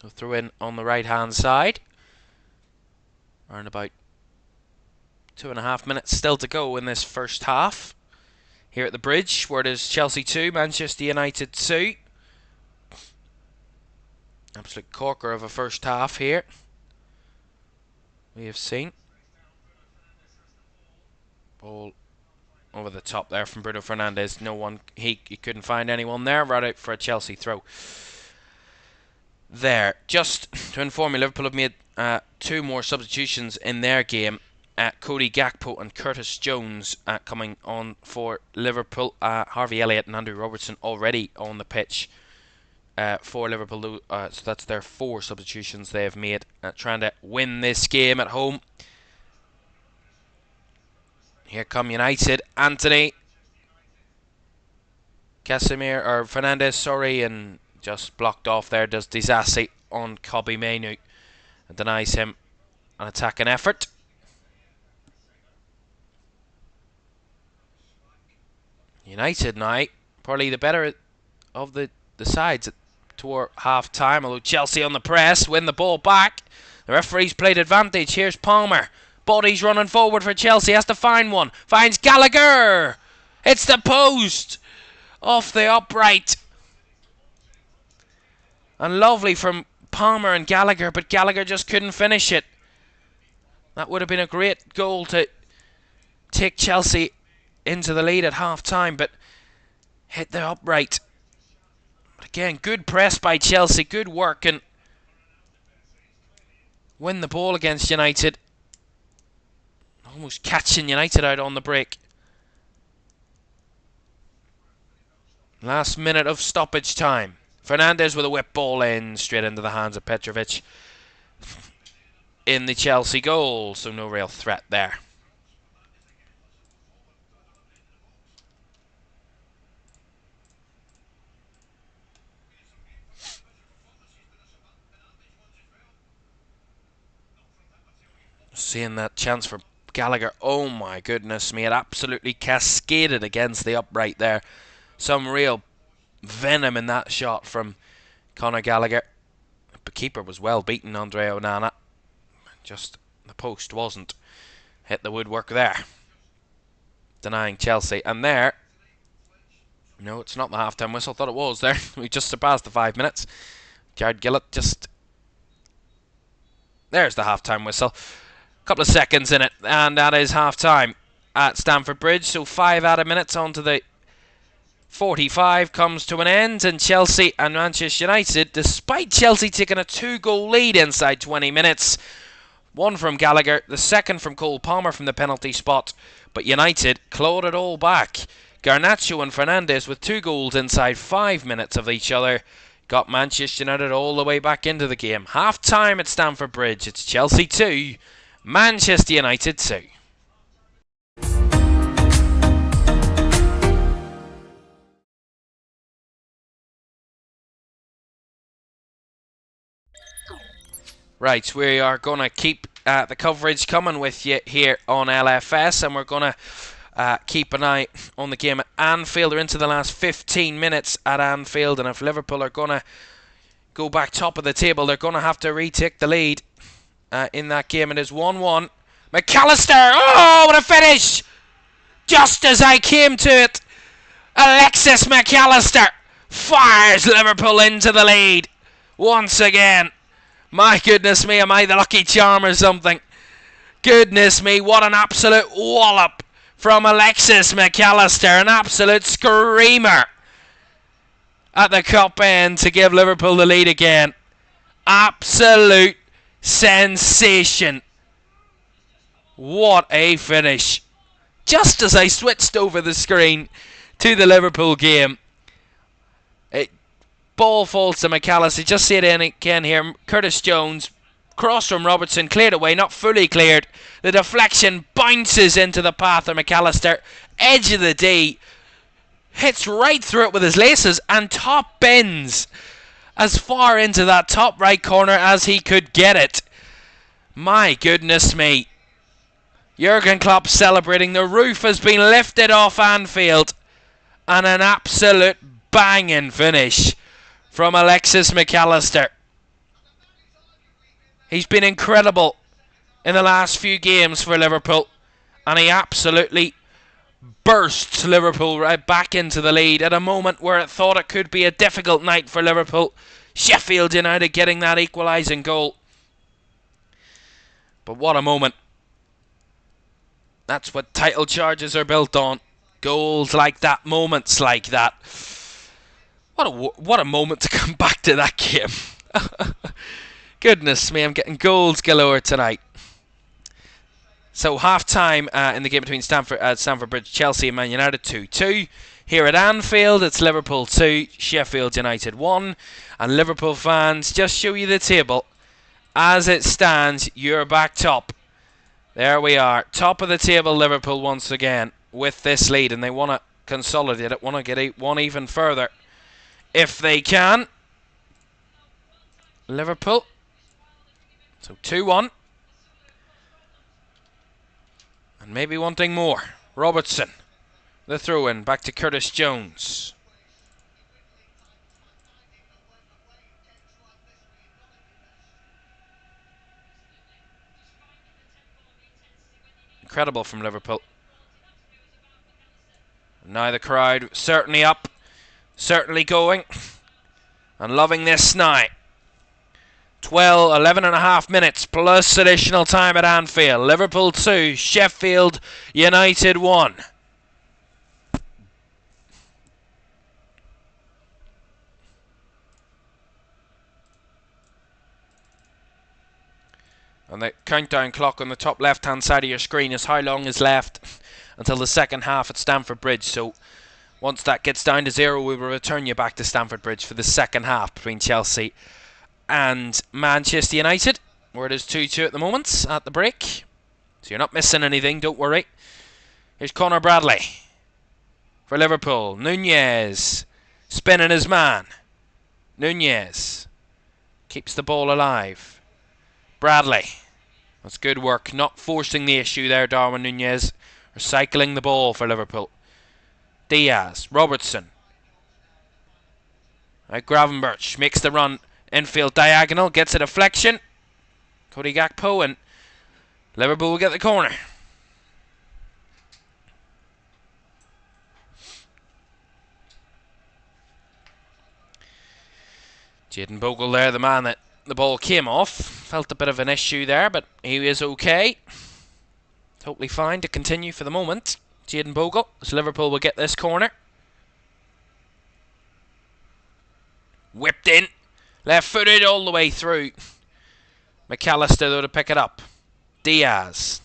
The throw-in on the right-hand side. Around about 2.5 minutes still to go in this first half. Here at the Bridge, where it is Chelsea 2, Manchester United 2. Absolute corker of a first half here. We have seen. Ball over the top there from Bruno Fernandes. No one, he couldn't find anyone there. Right out for a Chelsea throw. There. Just to inform you, Liverpool have made 2 more substitutions in their game. Cody Gakpo and Curtis Jones coming on for Liverpool. Harvey Elliott and Andrew Robertson already on the pitch for Liverpool. So that's their 4 substitutions they have made, trying to win this game at home. Here come United. Anthony. Fernandez, sorry, and just blocked off there. Does Disasi on Kobbie Mainoo and denies him an attacking effort. United now, probably the better of the sides toward half time, although Chelsea on the press, win the ball back. The referee's played advantage. Here's Palmer. Bodies running forward for Chelsea, has to find one. Finds Gallagher. It's the post. Off the upright. And lovely from Palmer and Gallagher, but Gallagher just couldn't finish it. That would have been a great goal to take Chelsea into the lead at half time, but hit the upright. But again, good press by Chelsea, good work, and win the ball against United. Almost catching United out on the break. Last minute of stoppage time. Fernandes with a whip ball in, straight into the hands of Petrovic in the Chelsea goal, so no real threat there. Seeing that chance for Gallagher, oh my goodness me, it absolutely cascaded against the upright there. Some real venom in that shot from Conor Gallagher. The keeper was well beaten, Andre Onana. Just the post wasn't. Hit the woodwork there. Denying Chelsea. And there, no, it's not the half-time whistle. Thought it was there. We just surpassed the 5 minutes. Jared Gillett just... There's the half-time whistle. Couple of seconds in it, and that is half time at Stamford Bridge. So 5 added minutes onto the 45 comes to an end, and Chelsea and Manchester United, despite Chelsea taking a 2-goal lead inside 20 minutes, one from Gallagher, the second from Cole Palmer from the penalty spot, but United clawed it all back. Garnacho and Fernandes with 2 goals inside 5 minutes of each other got Manchester United all the way back into the game. Half time at Stamford Bridge. It's Chelsea 2, Manchester United 2. Right, we are going to keep the coverage coming with you here on LFS, and we're going to keep an eye on the game at Anfield. They're into the last 15 minutes at Anfield, and if Liverpool are going to go back top of the table, they're going to have to retake the lead in that game. It is 1-1. McAllister! Oh, what a finish! Just as I came to it, Alexis McAllister fires Liverpool into the lead once again. My goodness me, am I the lucky charm or something? Goodness me, what an absolute wallop from Alexis McAllister. An absolute screamer at the cup end to give Liverpool the lead again. Absolute sensation. What a finish. Just as I switched over the screen to the Liverpool game, ball falls to McAllister. Just see it again here. Curtis Jones, cross from Robertson, cleared away, not fully cleared. The deflection bounces into the path of McAllister. Edge of the D, hits right through it with his laces and top bends as far into that top right corner as he could get it. My goodness me. Jurgen Klopp celebrating. The roof has been lifted off Anfield, and an absolute banging finish from Alexis McAllister. He's been incredible in the last few games for Liverpool, and he absolutely bursts Liverpool right back into the lead at a moment where it thought it could be a difficult night for Liverpool. Sheffield United getting that equalising goal. But what a moment. That's what title charges are built on. Goals like that, moments like that. What a moment to come back to that game. Goodness me, I'm getting goals galore tonight. So half-time in the game between Stamford Bridge, Chelsea and Man United 2-2. Here at Anfield, it's Liverpool 2, Sheffield United 1. And Liverpool fans, just show you the table. As it stands, you're back top. There we are. Top of the table, Liverpool once again with this lead. And they want to consolidate it, want to get one even further if they can. Liverpool. So 2-1. And maybe wanting more. Robertson. The throw-in. Back to Curtis Jones. Incredible from Liverpool. Now the crowd certainly up. Certainly going. And loving this night. 11 and a half minutes plus additional time at Anfield. Liverpool 2, Sheffield United 1. And the countdown clock on the top left hand side of your screen is how long is left until the second half at Stamford Bridge. So once that gets down to 0, we will return you back to Stamford Bridge for the second half between Chelsea and Manchester United, where it is 2-2 at the moment at the break. So you're not missing anything, don't worry. Here's Conor Bradley for Liverpool. Nunez spinning his man. Nunez keeps the ball alive. Bradley. That's good work. Not forcing the issue there, Darwin Nunez. Recycling the ball for Liverpool. Diaz. Robertson. Right, Gravenberch makes the run. Infield diagonal. Gets a deflection. Cody Gakpo, and Liverpool will get the corner. Jayden Bogle there, the man that the ball came off. Felt a bit of an issue there, but he is okay. Totally fine to continue for the moment. Jayden Bogle, as Liverpool will get this corner. Whipped in. Left footed all the way through. McAllister though to pick it up. Diaz.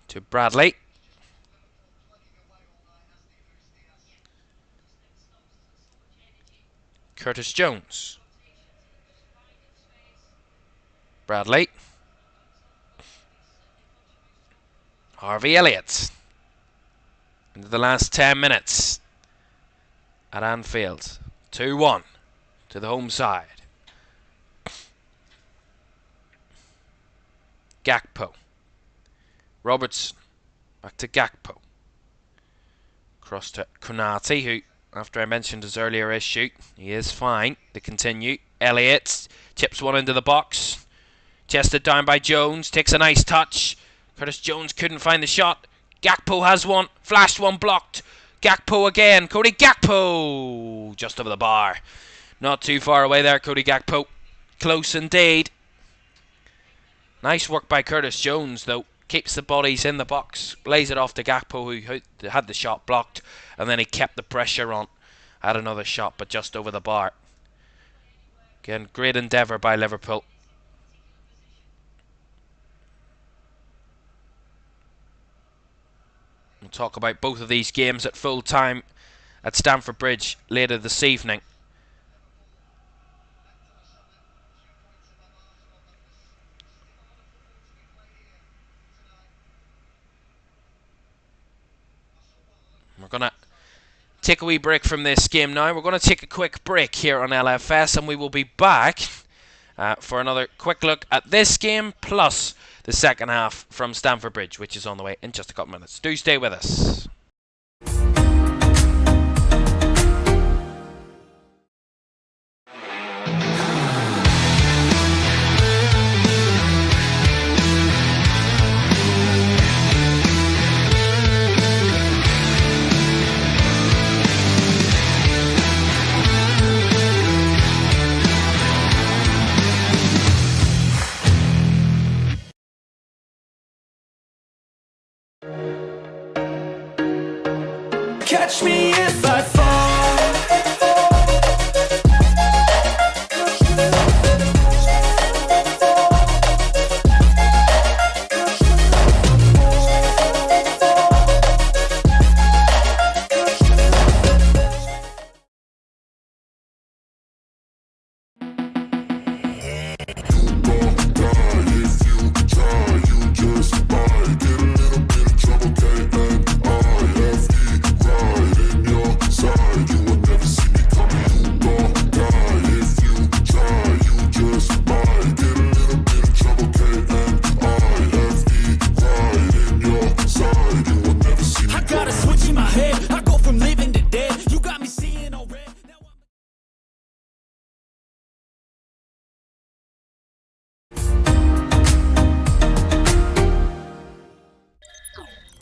To Bradley. Curtis Jones. Bradley. Harvey Elliott. Into the last 10 minutes at Anfield. 2-1 to the home side. Gakpo. Robertson. Back to Gakpo. Cross to Konate, who, after I mentioned his earlier issue, he is fine to continue. Elliott chips one into the box. Chested down by Jones. Takes a nice touch. Curtis Jones couldn't find the shot. Gakpo has one. Flashed one, blocked. Gakpo again. Cody Gakpo. Just over the bar. Not too far away there, Cody Gakpo. Close indeed. Nice work by Curtis Jones, though. Keeps the bodies in the box. Lays it off to Gakpo, who had the shot blocked. And then he kept the pressure on. Had another shot, but just over the bar. Again, great endeavour by Liverpool. We'll talk about both of these games at full time at Stamford Bridge later this evening. We're going to take a wee break from this game now. We're going to take a quick break here on LFS, and we will be back for another quick look at this game, plus the second half from Stamford Bridge, which is on the way in just a couple minutes. Do stay with us. Catch me if I fall.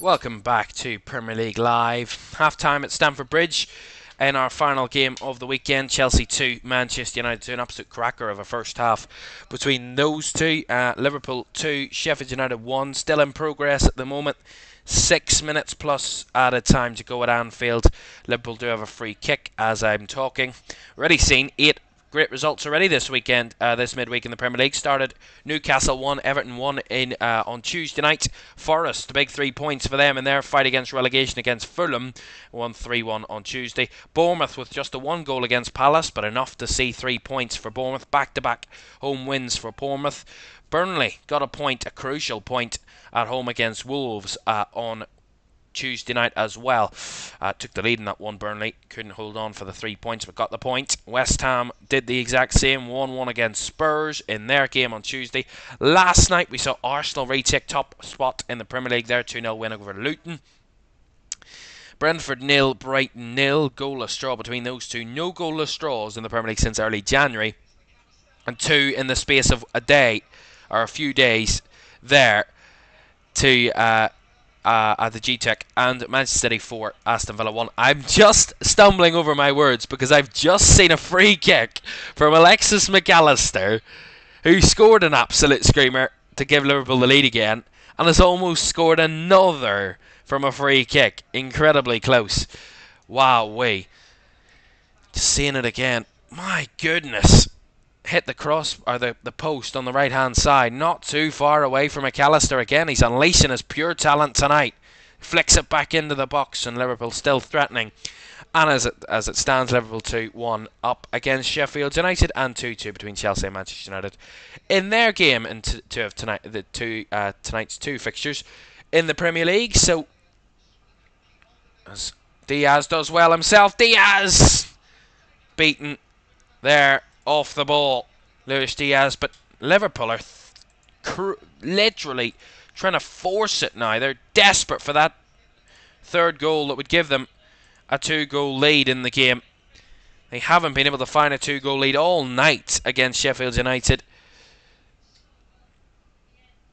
Welcome back to Premier League Live. Half-time at Stamford Bridge in our final game of the weekend. Chelsea 2, Manchester United 2. An absolute cracker of a first half between those two. Liverpool 2, Sheffield United 1. Still in progress at the moment. 6 minutes plus added time to go at Anfield. Liverpool do have a free kick as I'm talking. Already seen 8 great results already this weekend, this midweek in the Premier League. Started Newcastle 1, Everton 1 on Tuesday night. Forest, the big 3 points for them in their fight against relegation against Fulham. Won 3-1 on Tuesday. Bournemouth with just a 1 goal against Palace, but enough to see 3 points for Bournemouth. Back-to-back home wins for Bournemouth. Burnley got a point, a crucial point, at home against Wolves on Tuesday night as well. Took the lead in that one, Burnley. Couldn't hold on for the 3 points, but got the point. West Ham did the exact same. 1-1 against Spurs in their game on Tuesday. Last night we saw Arsenal retake top spot in the Premier League. Their 2-0 win over Luton. Brentford 0, Brighton 0. Goalless draw between those two. No goalless draws in the Premier League since early January. And 2 in the space of a day, or a few days there, to at the G-Tech. And Manchester City 4, Aston Villa 1. I'm just stumbling over my words because I've just seen a free kick from Alexis McAllister, who scored an absolute screamer to give Liverpool the lead again, and has almost scored another from a free kick. Incredibly close. Wowee. Seeing it again. My goodness. Hit the cross, or the post on the right hand side. Not too far away from McAllister again. He's unleashing his pure talent tonight. Flicks it back into the box, and Liverpool still threatening. And as it stands, Liverpool 2-1 up against Sheffield United, and 2-2 between Chelsea and Manchester United in their game in tonight's two fixtures in the Premier League. So as Diaz does well himself, Diaz beaten there off the ball, Luis Diaz. But Liverpool are literally trying to force it now. They're desperate for that third goal that would give them a 2-goal lead in the game. They haven't been able to find a 2-goal lead all night against Sheffield United,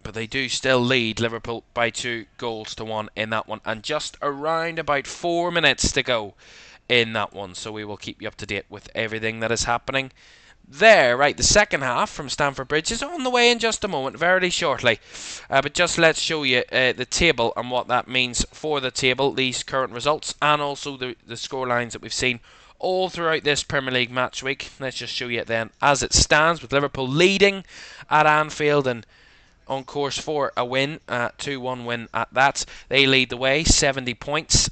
but they do still lead Liverpool by 2-1 in that one, and just around about 4 minutes to go in that one. So we will keep you up to date with everything that is happening there. Right, the second half from Stamford Bridge is on the way in just a moment, very shortly. But just let's show you the table and what that means for the table, these current results, and also the score lines that we've seen all throughout this Premier League match week. Let's just show you it then as it stands, with Liverpool leading at Anfield and on course for a win, 2-1 win at that. They lead the way, 70 points.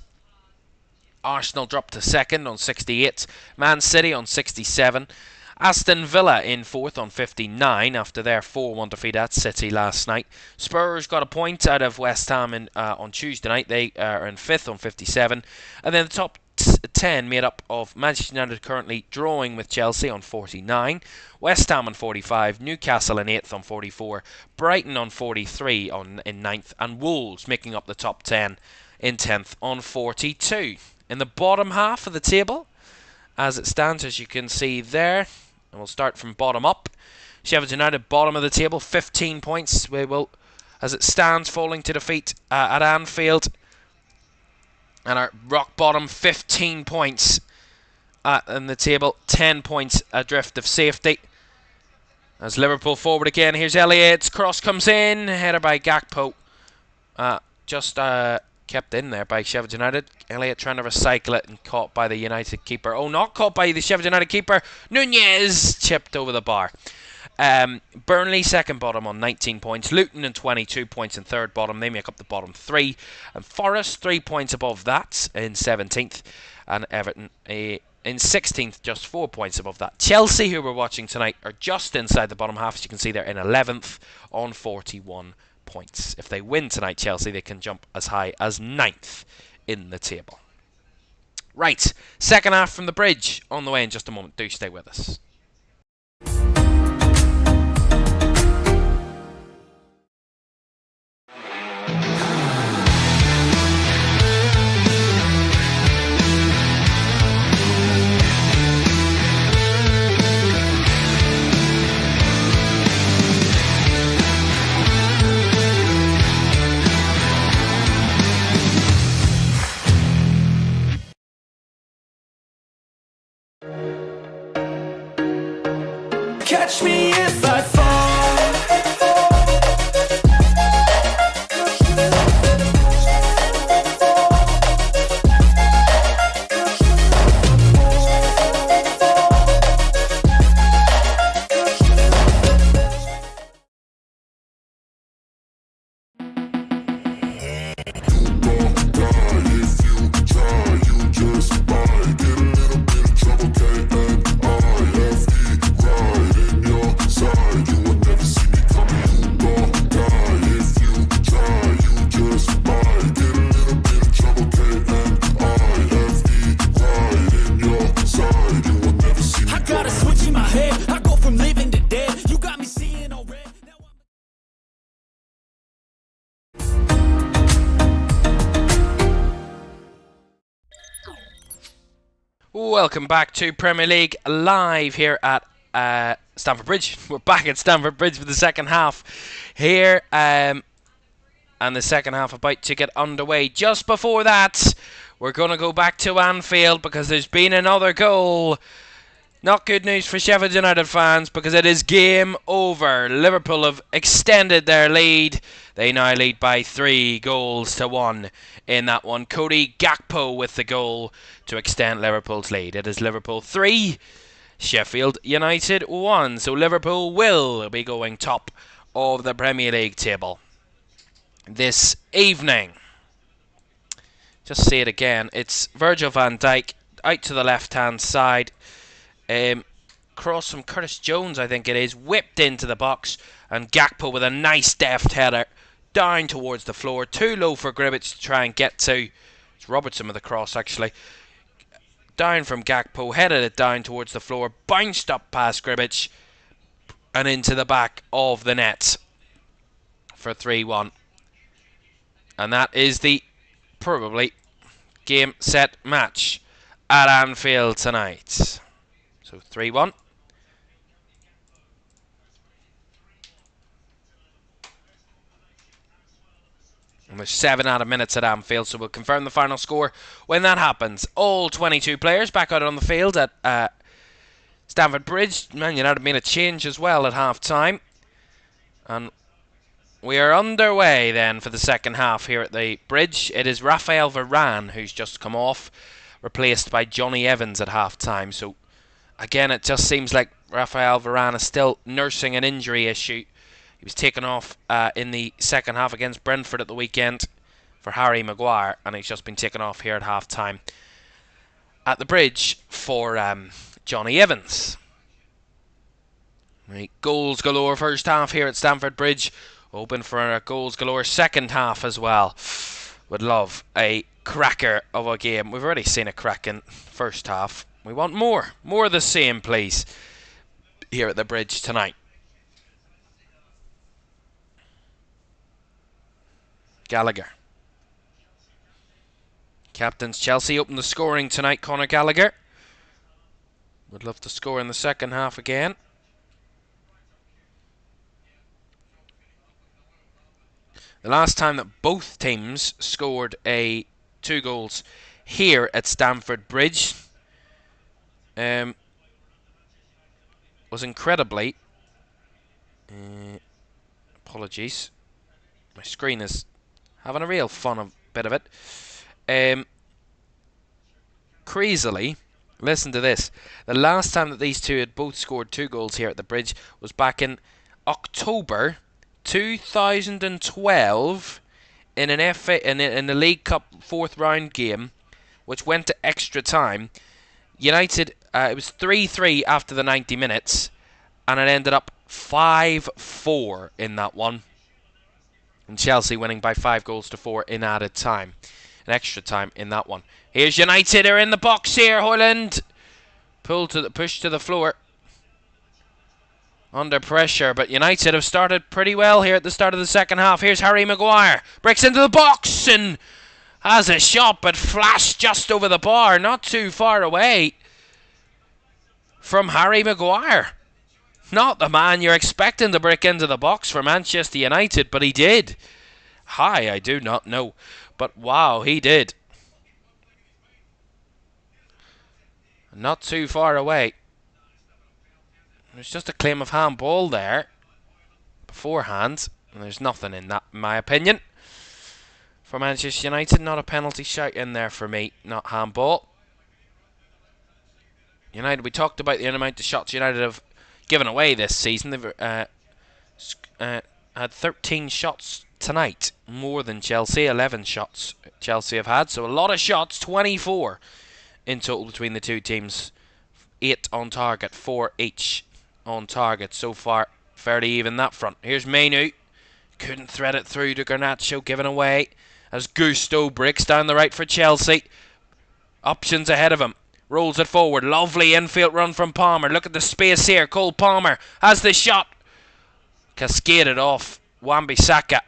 Arsenal dropped to second on 68. Man City on 67. Aston Villa in fourth on 59 after their 4-1 defeat at City last night. Spurs got a point out of West Ham on Tuesday night. They are in fifth on 57. And then the top 10 made up of Manchester United currently drawing with Chelsea on 49, West Ham on 45, Newcastle in 8th on 44, Brighton on 43 in 9th, and Wolves making up the top 10 in 10th on 42. In the bottom half of the table, as it stands, as you can see there, and we'll start from bottom up. Sheffield United bottom of the table, 15 points. We will, as it stands, falling to defeat at Anfield, and our rock bottom, 15 points in the table, 10 points adrift of safety. As Liverpool forward again, here's Elliott's cross comes in, header by Gakpo, just kept in there by Sheffield United. Elliott trying to recycle it and caught by the United keeper. Oh, not caught by the Sheffield United keeper. Nunez chipped over the bar. Burnley second bottom on 19 points. Luton and 22 points in third bottom. They make up the bottom three. And Forest 3 points above that in 17th. And Everton in 16th, just 4 points above that. Chelsea, who we're watching tonight, are just inside the bottom half. As you can see, they're in 11th on 41 points. If they win tonight, Chelsea, they can jump as high as 9th in the table. Right, second half from the bridge on the way in just a moment. Do stay with us. Catch me if I fall. Welcome back to Premier League Live here at Stamford Bridge. We're back at Stamford Bridge for the second half here, and the second half about to get underway. Just before that, we're going to go back to Anfield because there's been another goal Not good news for Sheffield United fans because it is game over. Liverpool have extended their lead. They now lead by 3-1 in that one. Cody Gakpo with the goal to extend Liverpool's lead. It is Liverpool 3, Sheffield United 1. So Liverpool will be going top of the Premier League table this evening. Just see it again. It's Virgil van Dijk out to the left-hand side. Cross from Curtis Jones, I think it is, whipped into the box, and Gakpo with a nice deft header down towards the floor. Too low for Gribich to try and get to. It's Robertson with the cross, actually. Down from Gakpo, headed it down towards the floor, bounced up past Gribich, and into the back of the net for 3-1. And that is the probably game, set, match at Anfield tonight. So 3-1. And there's 7 out of minutes at Anfield, so we'll confirm the final score when that happens. All 22 players back out on the field at Stamford Bridge. Man United made a change as well at half-time. And we are underway then for the second half here at the Bridge. It is Raphael Varane who's just come off, replaced by Johnny Evans at half-time. So again, it just seems like Raphael Varane is still nursing an injury issue. He was taken off in the second half against Brentford at the weekend for Harry Maguire, and he's just been taken off here at half-time at the Bridge for Johnny Evans. Right, goals galore first half here at Stamford Bridge. Open for a goals galore second half as well. Would love a cracker of a game. We've already seen a cracking first half. We want more. More of the same, please, here at the Bridge tonight. Gallagher. Captain's Chelsea open the scoring tonight, Conor Gallagher. Would love to score in the second half again. The last time that both teams scored 2 goals here at Stamford Bridge was incredibly... apologies. My screen is having a real bit of it. Crazily, listen to this. The last time that these two had both scored 2 goals here at the Bridge was back in October 2012 in an FA in the League Cup 4th round game, which went to extra time. United, it was 3-3 after the 90 minutes, and it ended up 5-4 in that one. And Chelsea winning by 5-4 in added time. An extra time in that one. Here's United, are in the box here. Højlund push to the floor. Under pressure, but United have started pretty well here at the start of the second half. Here's Harry Maguire. Breaks into the box and has a shot, but flashed just over the bar. Not too far away from Harry Maguire. Not the man you're expecting to break into the box for Manchester United, but he did. Hi, I do not know. But wow, he did. Not too far away. There's just a claim of handball there beforehand. And there's nothing in that, in my opinion. For Manchester United, not a penalty shout in there for me. Not handball. United, we talked about the amount of shots United have given away this season. They've had 13 shots tonight, more than Chelsea. 11 shots Chelsea have had, so a lot of shots. 24 in total between the two teams. 8 on target, 4 each on target so far. Fairly even that front. Here's Mainu, couldn't thread it through to Garnacho, given away as Gusto breaks down the right for Chelsea. Options ahead of him. Rolls it forward. Lovely infield run from Palmer. Look at the space here. Cole Palmer has the shot. Cascaded off Wan-Bissaka.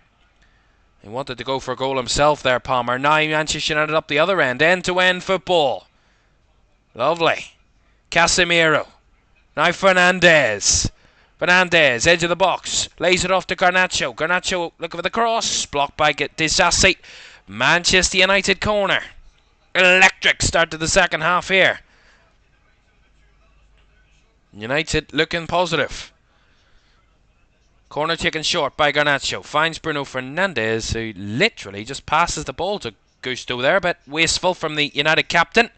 He wanted to go for a goal himself there, Palmer. Now Manchester United up the other end. End-to-end football. Lovely. Casemiro. Now Fernandez. Fernandez, edge of the box. Lays it off to Garnacho. Garnacho looking for the cross. Blocked by Disasi. Manchester United corner. Electric start to the second half here. United looking positive. Corner taken short by Garnacho. Finds Bruno Fernandes, who literally just passes the ball to Gusto there, but wasteful from the United captain.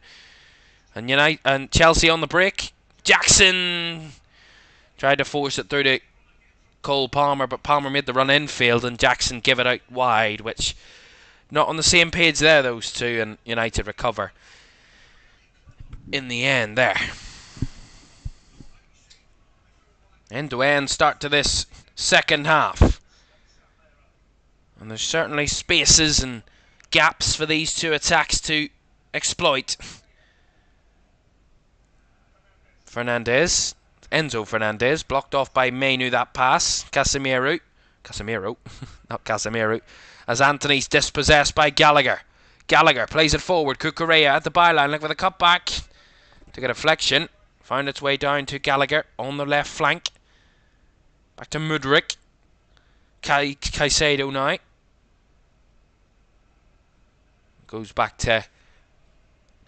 And Chelsea on the break. Jackson tried to force it through to Cole Palmer, but Palmer made the run infield and Jackson gave it out wide, which not on the same page there, those two, and United recover in the end there. End-to-end start to this second half. And there's certainly spaces and gaps for these two attacks to exploit. Fernandes, Enzo Fernandez, blocked off by Mainu that pass. Casemiro, not Casemiro, as Anthony's dispossessed by Gallagher. Gallagher plays it forward, Cucurella at the byline, looking for the cut back. Took a deflection, found its way down to Gallagher on the left flank. Back to Mudryk. Caicedo now. Goes back to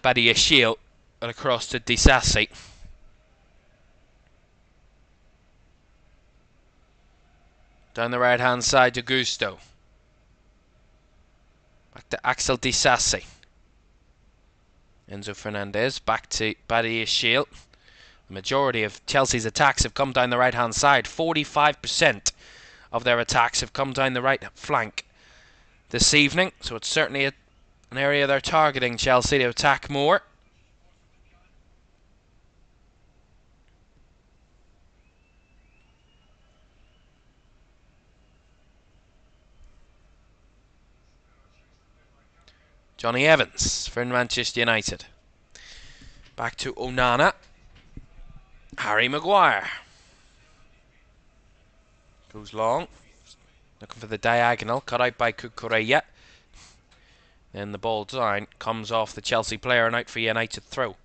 Badiashile and across to Disasi. Down the right hand side to Gusto. Back to Axel Disasi. Enzo Fernandez back to Badiashile. The majority of Chelsea's attacks have come down the right hand side. 45% of their attacks have come down the right flank this evening, so it's certainly an area they're targeting, Chelsea, to attack more. Johnny Evans for Manchester United. Back to Onana. Harry Maguire. Goes long. Looking for the diagonal. Cut out by Cucurella. Then the ball down. Comes off the Chelsea player and out for United throw.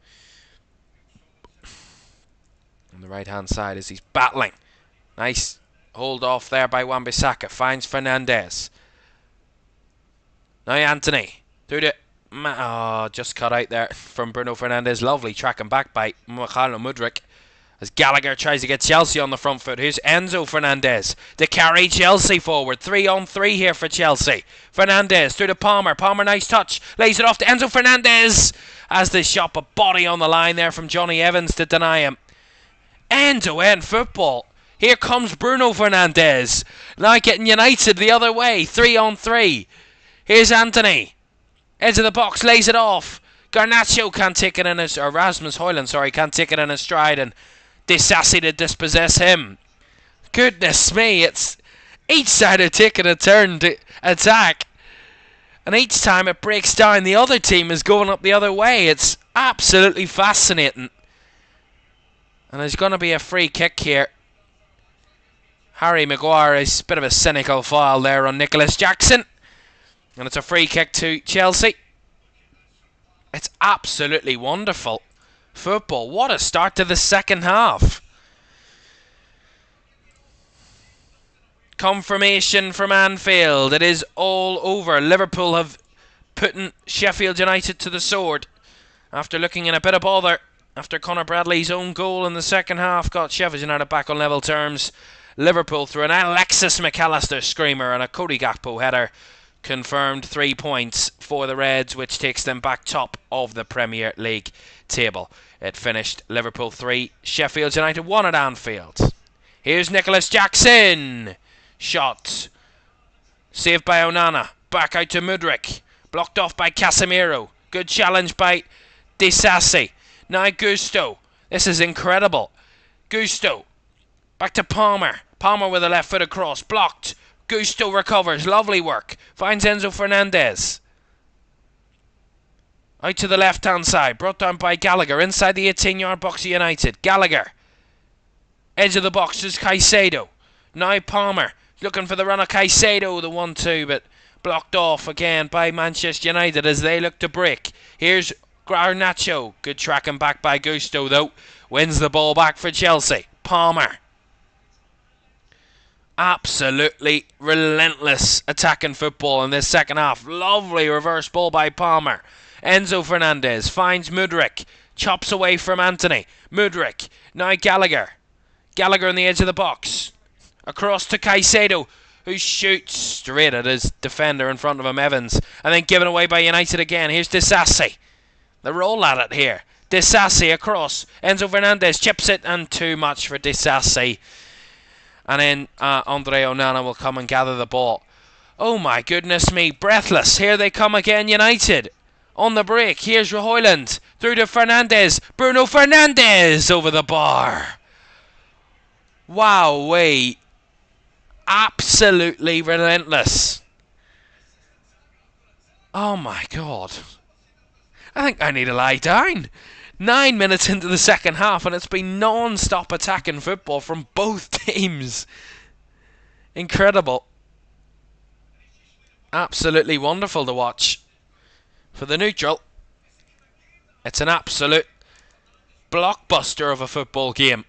On the right hand side as he's battling. Nice hold off there by Wan-Bissaka. Finds Fernandes. Now Anthony. Through to... just cut out there from Bruno Fernandes. Lovely tracking back by Mykhailo Mudryk. As Gallagher tries to get Chelsea on the front foot. Here's Enzo Fernandez to carry Chelsea forward. 3-on-3 here for Chelsea. Fernandez through to Palmer. Palmer, nice touch. Lays it off to Enzo Fernandez. As they shot a body on the line there from Johnny Evans to deny him. End-to-end football. Here comes Bruno Fernandes. Now getting United the other way. 3-on-3. Here's Anthony. Edge of the box. Lays it off. Garnacho can't take it in his... Or Rasmus Højlund, can't take it in his stride. And Disasi to dispossess him. Goodness me, it's each side are taking a turn to attack. And each time it breaks down, the other team is going up the other way. It's absolutely fascinating. And there's going to be a free kick here. Harry Maguire is a bit of a cynical foul there on Nicholas Jackson. And it's a free kick to Chelsea. It's absolutely wonderful football. What a start to the second half. Confirmation from Anfield. It is all over. Liverpool have put Sheffield United to the sword. After looking in a bit of bother. After Conor Bradley's own goal in the second half got Sheffield United back on level terms. Liverpool through an Alexis McAllister screamer and a Cody Gakpo header confirmed 3 points for the Reds, which takes them back top of the Premier League table. It finished Liverpool 3, Sheffield United 1 at Anfield. Here's Nicholas Jackson. Shot. Saved by Onana. Back out to Mudryk. Blocked off by Casemiro. Good challenge by Disasi. Now Gusto. This is incredible. Gusto. Back to Palmer. Palmer with a left foot across. Blocked. Gusto recovers. Lovely work. Finds Enzo Fernandez. Out to the left-hand side. Brought down by Gallagher. Inside the 18-yard box of United. Gallagher. Edge of the box is Caicedo. Now Palmer. Looking for the run of Caicedo. The 1-2, but blocked off again by Manchester United as they look to break. Here's Garnacho. Good tracking back by Gusto, though. Wins the ball back for Chelsea. Palmer. Absolutely relentless attacking football in this second half. Lovely reverse ball by Palmer. Enzo Fernandez finds Mudryk. Chops away from Anthony. Mudryk. Now Gallagher. Gallagher on the edge of the box. Across to Caicedo, who shoots straight at his defender in front of him, Evans. And then given away by United again. Here's Disasi. They're all at it here. Disasi across. Enzo Fernandez chips it, and too much for Disasi. And then Andre Onana will come and gather the ball. Oh my goodness me, breathless. Here they come again, United. On the break, here's Højlund. Through to Fernandez. Bruno Fernandes over the bar. Wow-wee. Absolutely relentless. Oh my god. I think I need to lie down. 9 minutes into the second half, and it's been non-stop attacking football from both teams. Incredible. Absolutely wonderful to watch. For the neutral, it's an absolute blockbuster of a football game.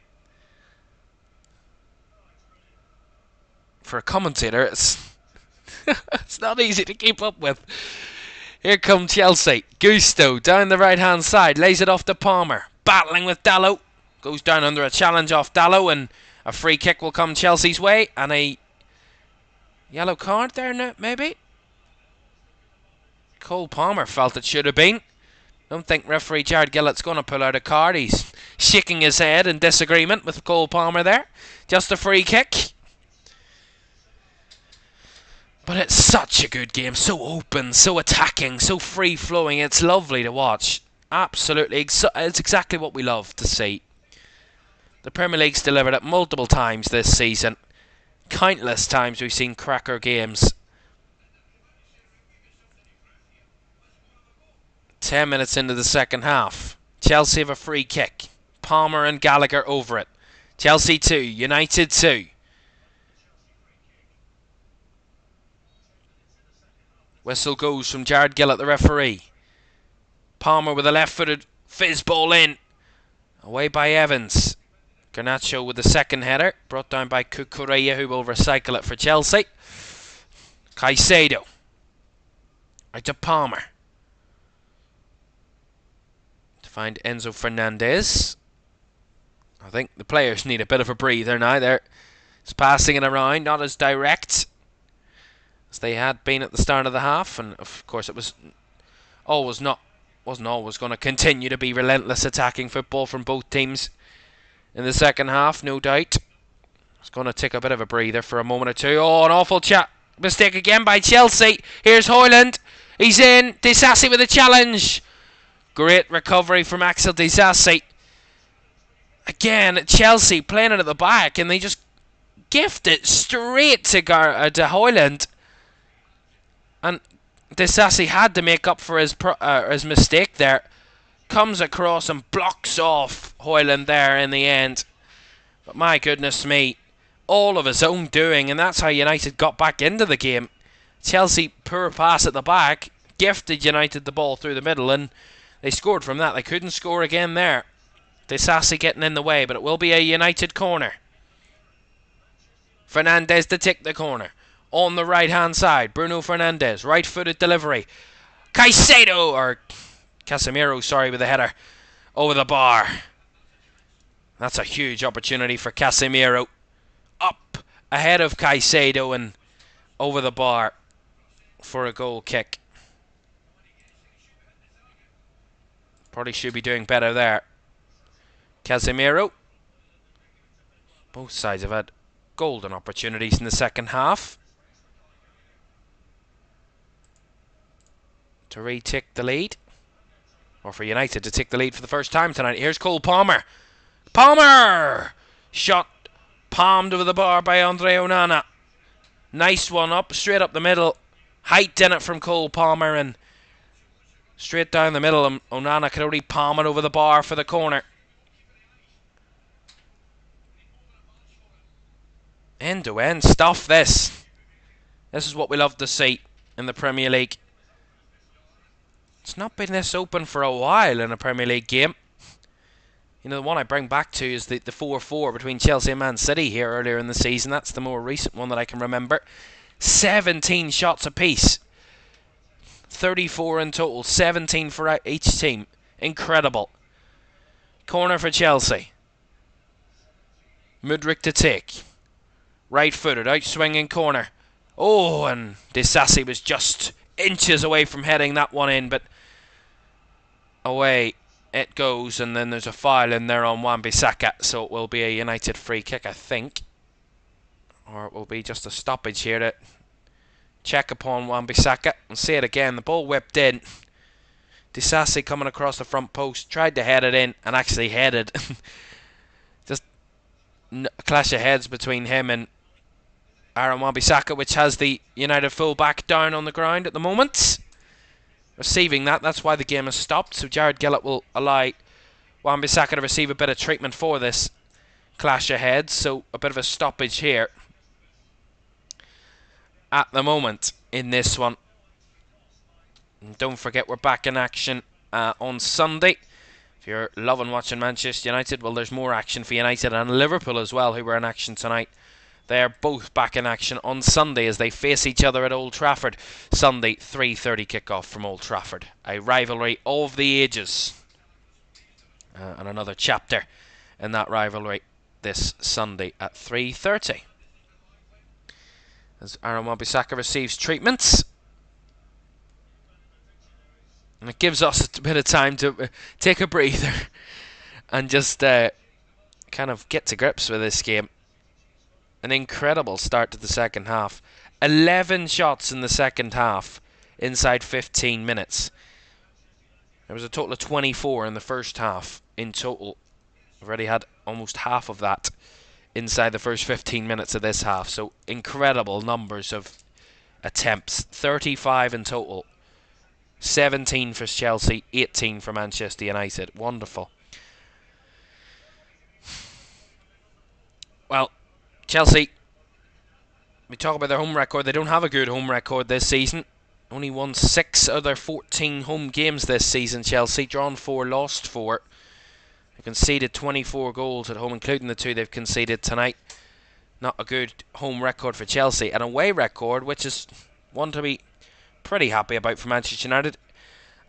For a commentator, it's it's not easy to keep up with. Here come Chelsea. Gusto down the right hand side, lays it off to Palmer, battling with Dalot. Goes down under a challenge off Dalot, and a free kick will come Chelsea's way, and a yellow card there now, maybe. Cole Palmer felt it should have been. Don't think referee Jared Gillett's going to pull out a card. He's shaking his head in disagreement with Cole Palmer there. Just a free kick. But it's such a good game. So open, so attacking, so free-flowing. It's lovely to watch. Absolutely. It's exactly what we love to see. The Premier League's delivered it multiple times this season. Countless times we've seen cracker games. 10 minutes into the second half. Chelsea have a free kick. Palmer and Gallagher over it. Chelsea 2, United 2. Whistle goes from Jared Gillett, the referee. Palmer with a left-footed fizz ball in. Away by Evans. Garnacho with the second header. Brought down by Cucurella, who will recycle it for Chelsea. Caicedo. Right to Palmer. To find Enzo Fernandez. I think the players need a bit of a breather now. They're passing it around, not as direct as they had been at the start of the half, and of course it wasn't always going to continue to be relentless attacking football from both teams in the second half, no doubt. It's going to take a bit of a breather for a moment or two. Oh, an awful mistake again by Chelsea. Here's Højlund. He's in. Disasi with a challenge. Great recovery from Axel Disasi. Again, Chelsea playing it at the back, and they just gift it straight to Højlund. And Disasi had to make up for his mistake there. Comes across and blocks off Højlund there in the end. But my goodness me, all of his own doing, and that's how United got back into the game. Chelsea, poor pass at the back, gifted United the ball through the middle, and they scored from that. They couldn't score again there. Disasi getting in the way, but it will be a United corner. Fernandez to take the corner. On the right-hand side, Bruno Fernandes, right-footed delivery. Casemiro, with the header over the bar. That's a huge opportunity for Casemiro. Up ahead of Caicedo and over the bar for a goal kick. Probably should be doing better there. Casemiro. Both sides have had golden opportunities in the second half to retake the lead, or for United to take the lead for the first time tonight. Here's Cole Palmer. Palmer! Shot palmed over the bar by Andre Onana. Nice one up, straight up the middle. Height in it from Cole Palmer, and straight down the middle. Onana could only palm it over the bar for the corner. End-to-end stuff, this. This is what we love to see in the Premier League. It's not been this open for a while in a Premier League game. You know, the one I bring back to is the 4-4 between Chelsea and Man City here earlier in the season. That's the more recent one that I can remember. 17 shots apiece. 34 in total. 17 for each team. Incredible. Corner for Chelsea. Mudryk to take. Right-footed, out-swinging corner. Oh, and Disasi was just inches away from heading that one in, but away it goes, and then there's a foul in there on Wan-Bissaka, so it will be a United free kick, I think. Or it will be just a stoppage here to check upon Wan-Bissaka. And see it again, the ball whipped in. Disasi coming across the front post, tried to head it in, and actually headed. Just a clash of heads between him and Aaron Wan-Bissaka, which has the United full-back down on the ground at the moment. Receiving that, that's why the game has stopped. So Jared Gillett will allow Wan-Bissaka to receive a bit of treatment for this clash of heads. So a bit of a stoppage here at the moment in this one. And don't forget, we're back in action on Sunday. If you're loving watching Manchester United, well, there's more action for United and Liverpool as well, who were in action tonight. They're both back in action on Sunday as they face each other at Old Trafford. Sunday, 3:30 kickoff from Old Trafford. A rivalry of the ages. And another chapter in that rivalry this Sunday at 3:30. As Aaron Wan-Bissaka receives treatments. And it gives us a bit of time to take a breather and just kind of get to grips with this game. An incredible start to the second half. 11 shots in the second half inside 15 minutes. There was a total of 24 in the first half in total. We've already had almost half of that inside the first 15 minutes of this half. So incredible numbers of attempts. 35 in total. 17 for Chelsea, 18 for Manchester United. Wonderful. Well, Chelsea, we talk about their home record. They don't have a good home record this season. Only won 6 of their 14 home games this season, Chelsea. Drawn 4, lost 4. They conceded 24 goals at home, including the 2 they've conceded tonight. Not a good home record for Chelsea. An away record, which is one to be pretty happy about for Manchester United.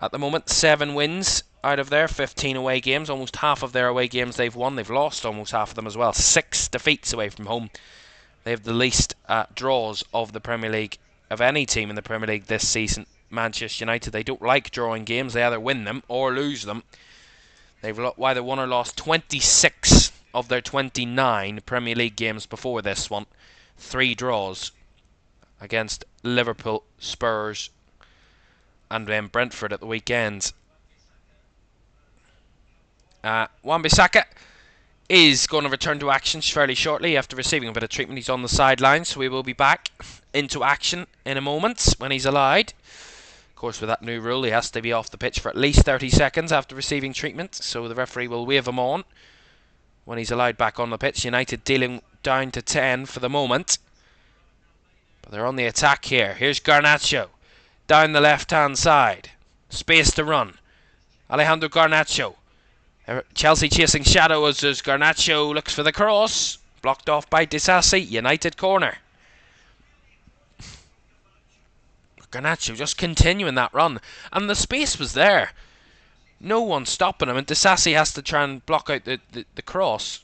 At the moment, 7 wins out of their 15 away games. Almost half of their away games they've won. They've lost almost half of them as well. 6 defeats away from home. They have the least draws of the Premier League, of any team in the Premier League this season. Manchester United, they don't like drawing games. They either win them or lose them. They've either won or lost 26 of their 29 Premier League games before this one. 3 draws against Liverpool, Spurs, and then Brentford at the weekend. Wan-Bissaka is going to return to action fairly shortly after receiving a bit of treatment. He's on the sideline, so we will be back into action in a moment when he's allowed. Of course, with that new rule, he has to be off the pitch for at least 30 seconds after receiving treatment, so the referee will wave him on when he's allowed back on the pitch. United dealing down to 10 for the moment. But they're on the attack here. Here's Garnacho down the left-hand side. Space to run. Alejandro Garnacho. Chelsea chasing shadows as Garnacho looks for the cross. Blocked off by Disasi. United corner. Garnacho just continuing that run. And the space was there. No one stopping him. And Disasi has to try and block out the cross.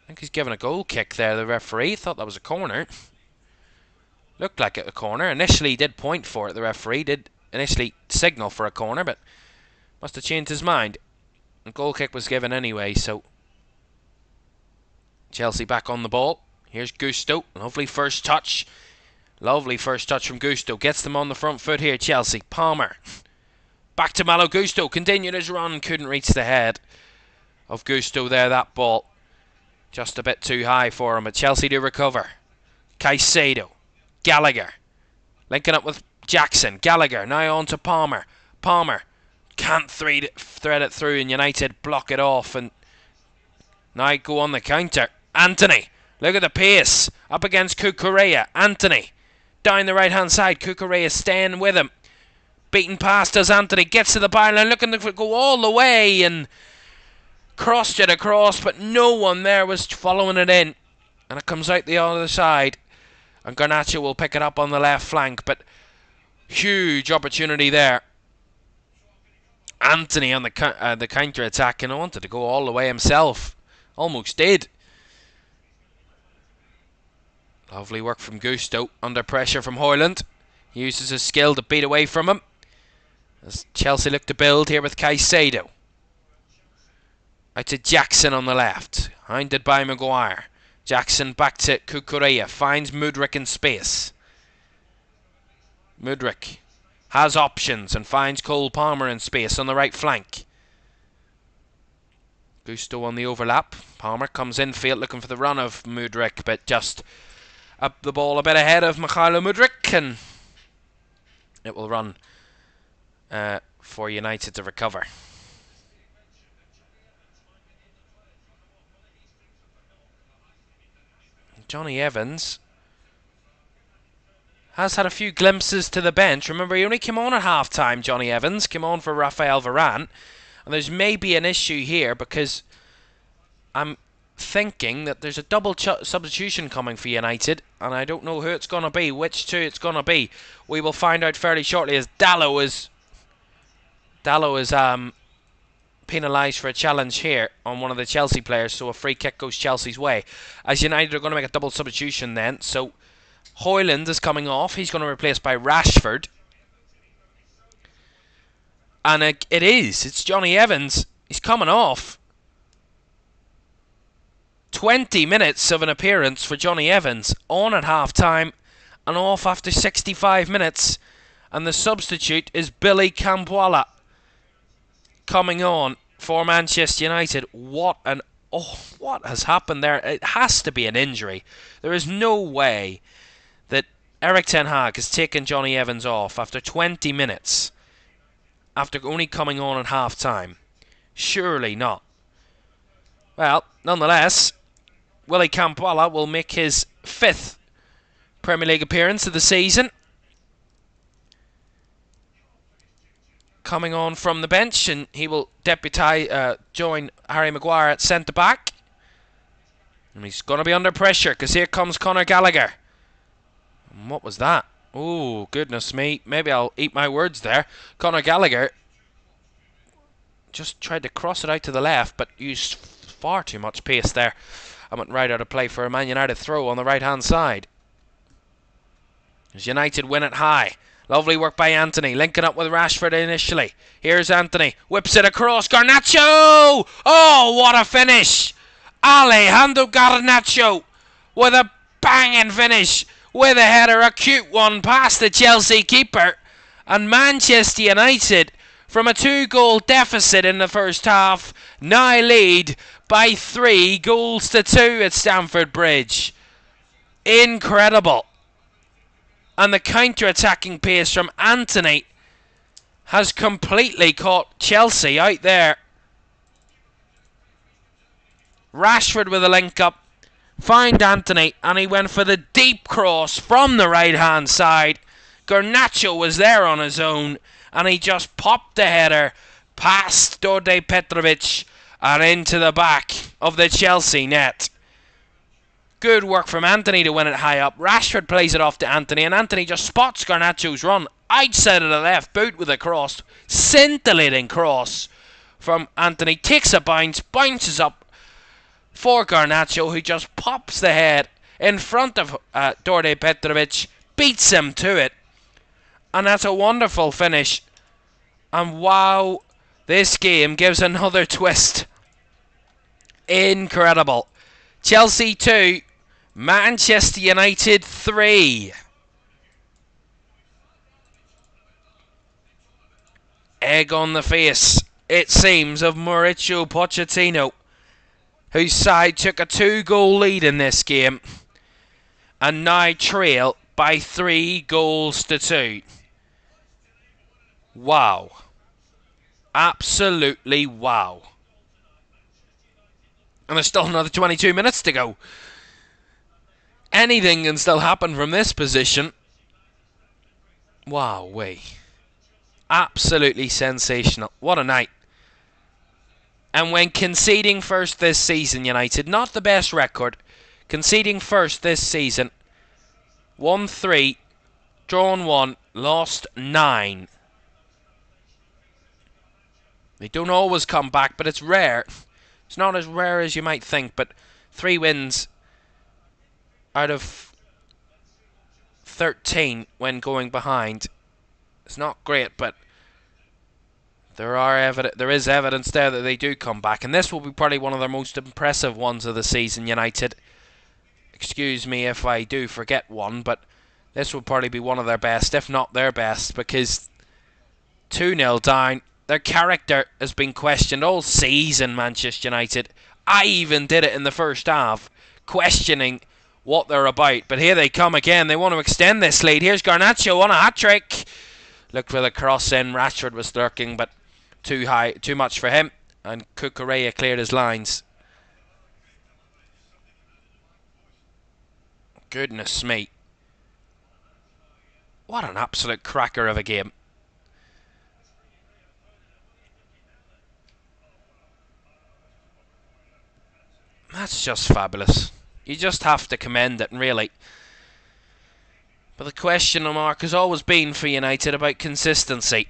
I think he's given a goal kick there, the referee. Thought that was a corner. Looked like it a corner. Initially he did point for it, the referee. Did initially signal for a corner, but must have changed his mind. A goal kick was given anyway, so Chelsea back on the ball. Here's Gusto, and hopefully first touch. Lovely first touch from Gusto. Gets them on the front foot here, Chelsea. Palmer. Back to Malo Gusto. Continued his run. Couldn't reach the head of Gusto there, that ball. Just a bit too high for him, but Chelsea do recover. Caicedo. Gallagher. Linking up with Jackson. Gallagher now on to Palmer. Palmer can't thread it through, and United block it off and now go on the counter. Anthony. Look at the pace. Up against Cucurella. Anthony. Down the right hand side. Cucurella staying with him. Beaten past as Anthony gets to the byline, looking to go all the way and crossed it across, but no one there was following it in. And it comes out the other side. And Garnacho will pick it up on the left flank, but huge opportunity there Anthony on the counter attack and wanted to go all the way himself. Almost did. Lovely work from Gusto. Under pressure from Hoyland. Uses his skill to beat away from him. As Chelsea look to build here with Caicedo. Out to Jackson on the left. Hounded by Maguire. Jackson back to Cucurella. Finds Mudryk in space. Mudryk has options and finds Cole Palmer in space on the right flank. Gusto on the overlap. Palmer comes infield looking for the run of Mudryk, but just up the ball a bit ahead of Mikhailo Mudryk, and it will run for United to recover. Johnny Evans has had a few glimpses to the bench. Remember, he only came on at half-time, Johnny Evans. Came on for Rafael Varane. And there's maybe an issue here because I'm thinking that there's a double substitution coming for United. And I don't know who it's going to be, which two it's going to be. We will find out fairly shortly as Dallo is penalised for a challenge here on one of the Chelsea players. So a free kick goes Chelsea's way. As United are going to make a double substitution then. So Hoyland is coming off. He's going to be replaced by Rashford. And it's Johnny Evans. He's coming off. 20 minutes of an appearance for Johnny Evans. On at half-time and off after 65 minutes. And the substitute is Billy Campoala coming on for Manchester United. What has happened there? It has to be an injury. There is no way that Erik ten Hag has taken Johnny Evans off after 20 minutes, after only coming on at half-time. Surely not. Well, nonetheless, Willy Campoala will make his 5th Premier League appearance of the season. Coming on from the bench, and he will join Harry Maguire at centre-back. And he's going to be under pressure, because here comes Conor Gallagher. And what was that? Oh, goodness me. Maybe I'll eat my words there. Conor Gallagher just tried to cross it out to the left, but used far too much pace there. I went right out of play for a Man United throw on the right-hand side. As United win it high. Lovely work by Anthony, linking up with Rashford initially. Here's Anthony, whips it across. Garnacho! Oh, what a finish! Alejandro Garnacho with a banging finish, with a header, a cute one past the Chelsea keeper. And Manchester United, from a 2-goal deficit in the first half, now lead by 3 goals to 2 at Stamford Bridge. Incredible. And the counter-attacking pace from Anthony has completely caught Chelsea out there. Rashford with a link-up. Found Anthony, and he went for the deep cross from the right-hand side. Garnacho was there on his own, and he just popped the header past Dorde Petrovic and into the back of the Chelsea net. Good work from Anthony to win it high up. Rashford plays it off to Anthony, and Anthony just spots Garnacho's run outside of the left boot with a cross. Scintillating cross from Anthony. Takes a bounce, bounces up for Garnacho, who just pops the head in front of Dorde Petrovic, beats him to it. And that's a wonderful finish. And wow, this game gives another twist. Incredible. Chelsea 2, Manchester United 3. Egg on the face, it seems, of Mauricio Pochettino, whose side took a 2-goal lead in this game and now trail by 3 goals to 2. Wow. Absolutely wow. And there's still another 22 minutes to go. Anything can still happen from this position. Wow-wee. Absolutely sensational. What a night. And when conceding first this season, United, not the best record, conceding first this season, won 3, drawn 1, lost 9. They don't always come back, but it's rare. It's not as rare as you might think, but 3 wins out of 13 when going behind. It's not great, but there is evidence there that they do come back, and this will be probably one of their most impressive ones of the season, United. Excuse me if I do forget one, but this will probably be one of their best, if not their best, because 2-0 down. Their character has been questioned all season, Manchester United. I even did it in the first half, questioning what they're about. But here they come again. They want to extend this lead. Here's Garnacho on a hat-trick. Looked for the cross in. Rashford was lurking, but too high, too much for him. And Cucurella cleared his lines. Goodness me. What an absolute cracker of a game. That's just fabulous. You just have to commend it, really. But the question mark has always been for United about consistency.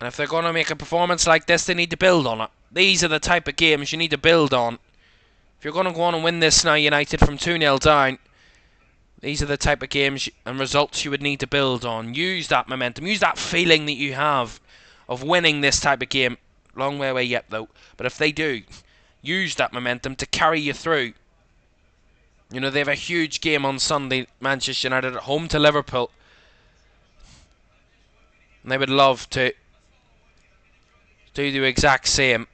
And if they're going to make a performance like this, they need to build on it. These are the type of games you need to build on. If you're going to go on and win this now, United, from 2-0 down, these are the type of games and results you would need to build on. Use that momentum. Use that feeling that you have of winning this type of game. Long way away yet, though. But if they do, use that momentum to carry you through. You know, they have a huge game on Sunday, Manchester United at home to Liverpool. And they would love to do the exact same.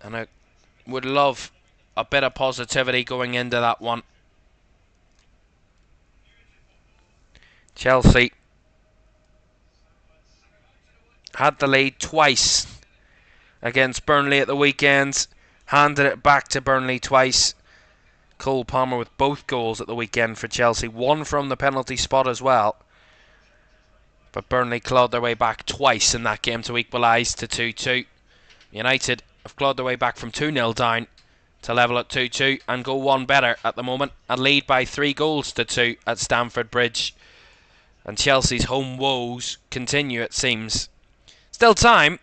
And I would love a bit of positivity going into that one. Chelsea had the lead twice against Burnley at the weekend. Handed it back to Burnley twice. Cole Palmer with both goals at the weekend for Chelsea. One from the penalty spot as well. But Burnley clawed their way back twice in that game to equalise to 2-2. United have clawed their way back from 2-0 down to level at 2-2 and go one better at the moment and lead by 3-2 at Stamford Bridge. And Chelsea's home woes continue, it seems. Still time.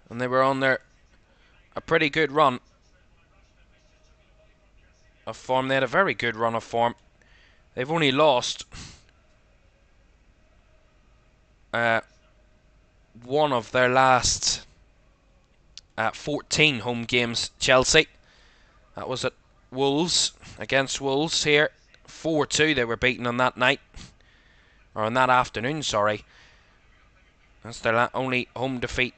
And they were on a pretty good run of form. They had a very good run of form. They've only lost one of their last 14 home games, Chelsea. That was at Wolves, against Wolves here. 4-2 they were beaten on that night. Or on that afternoon, sorry. That's their only home defeat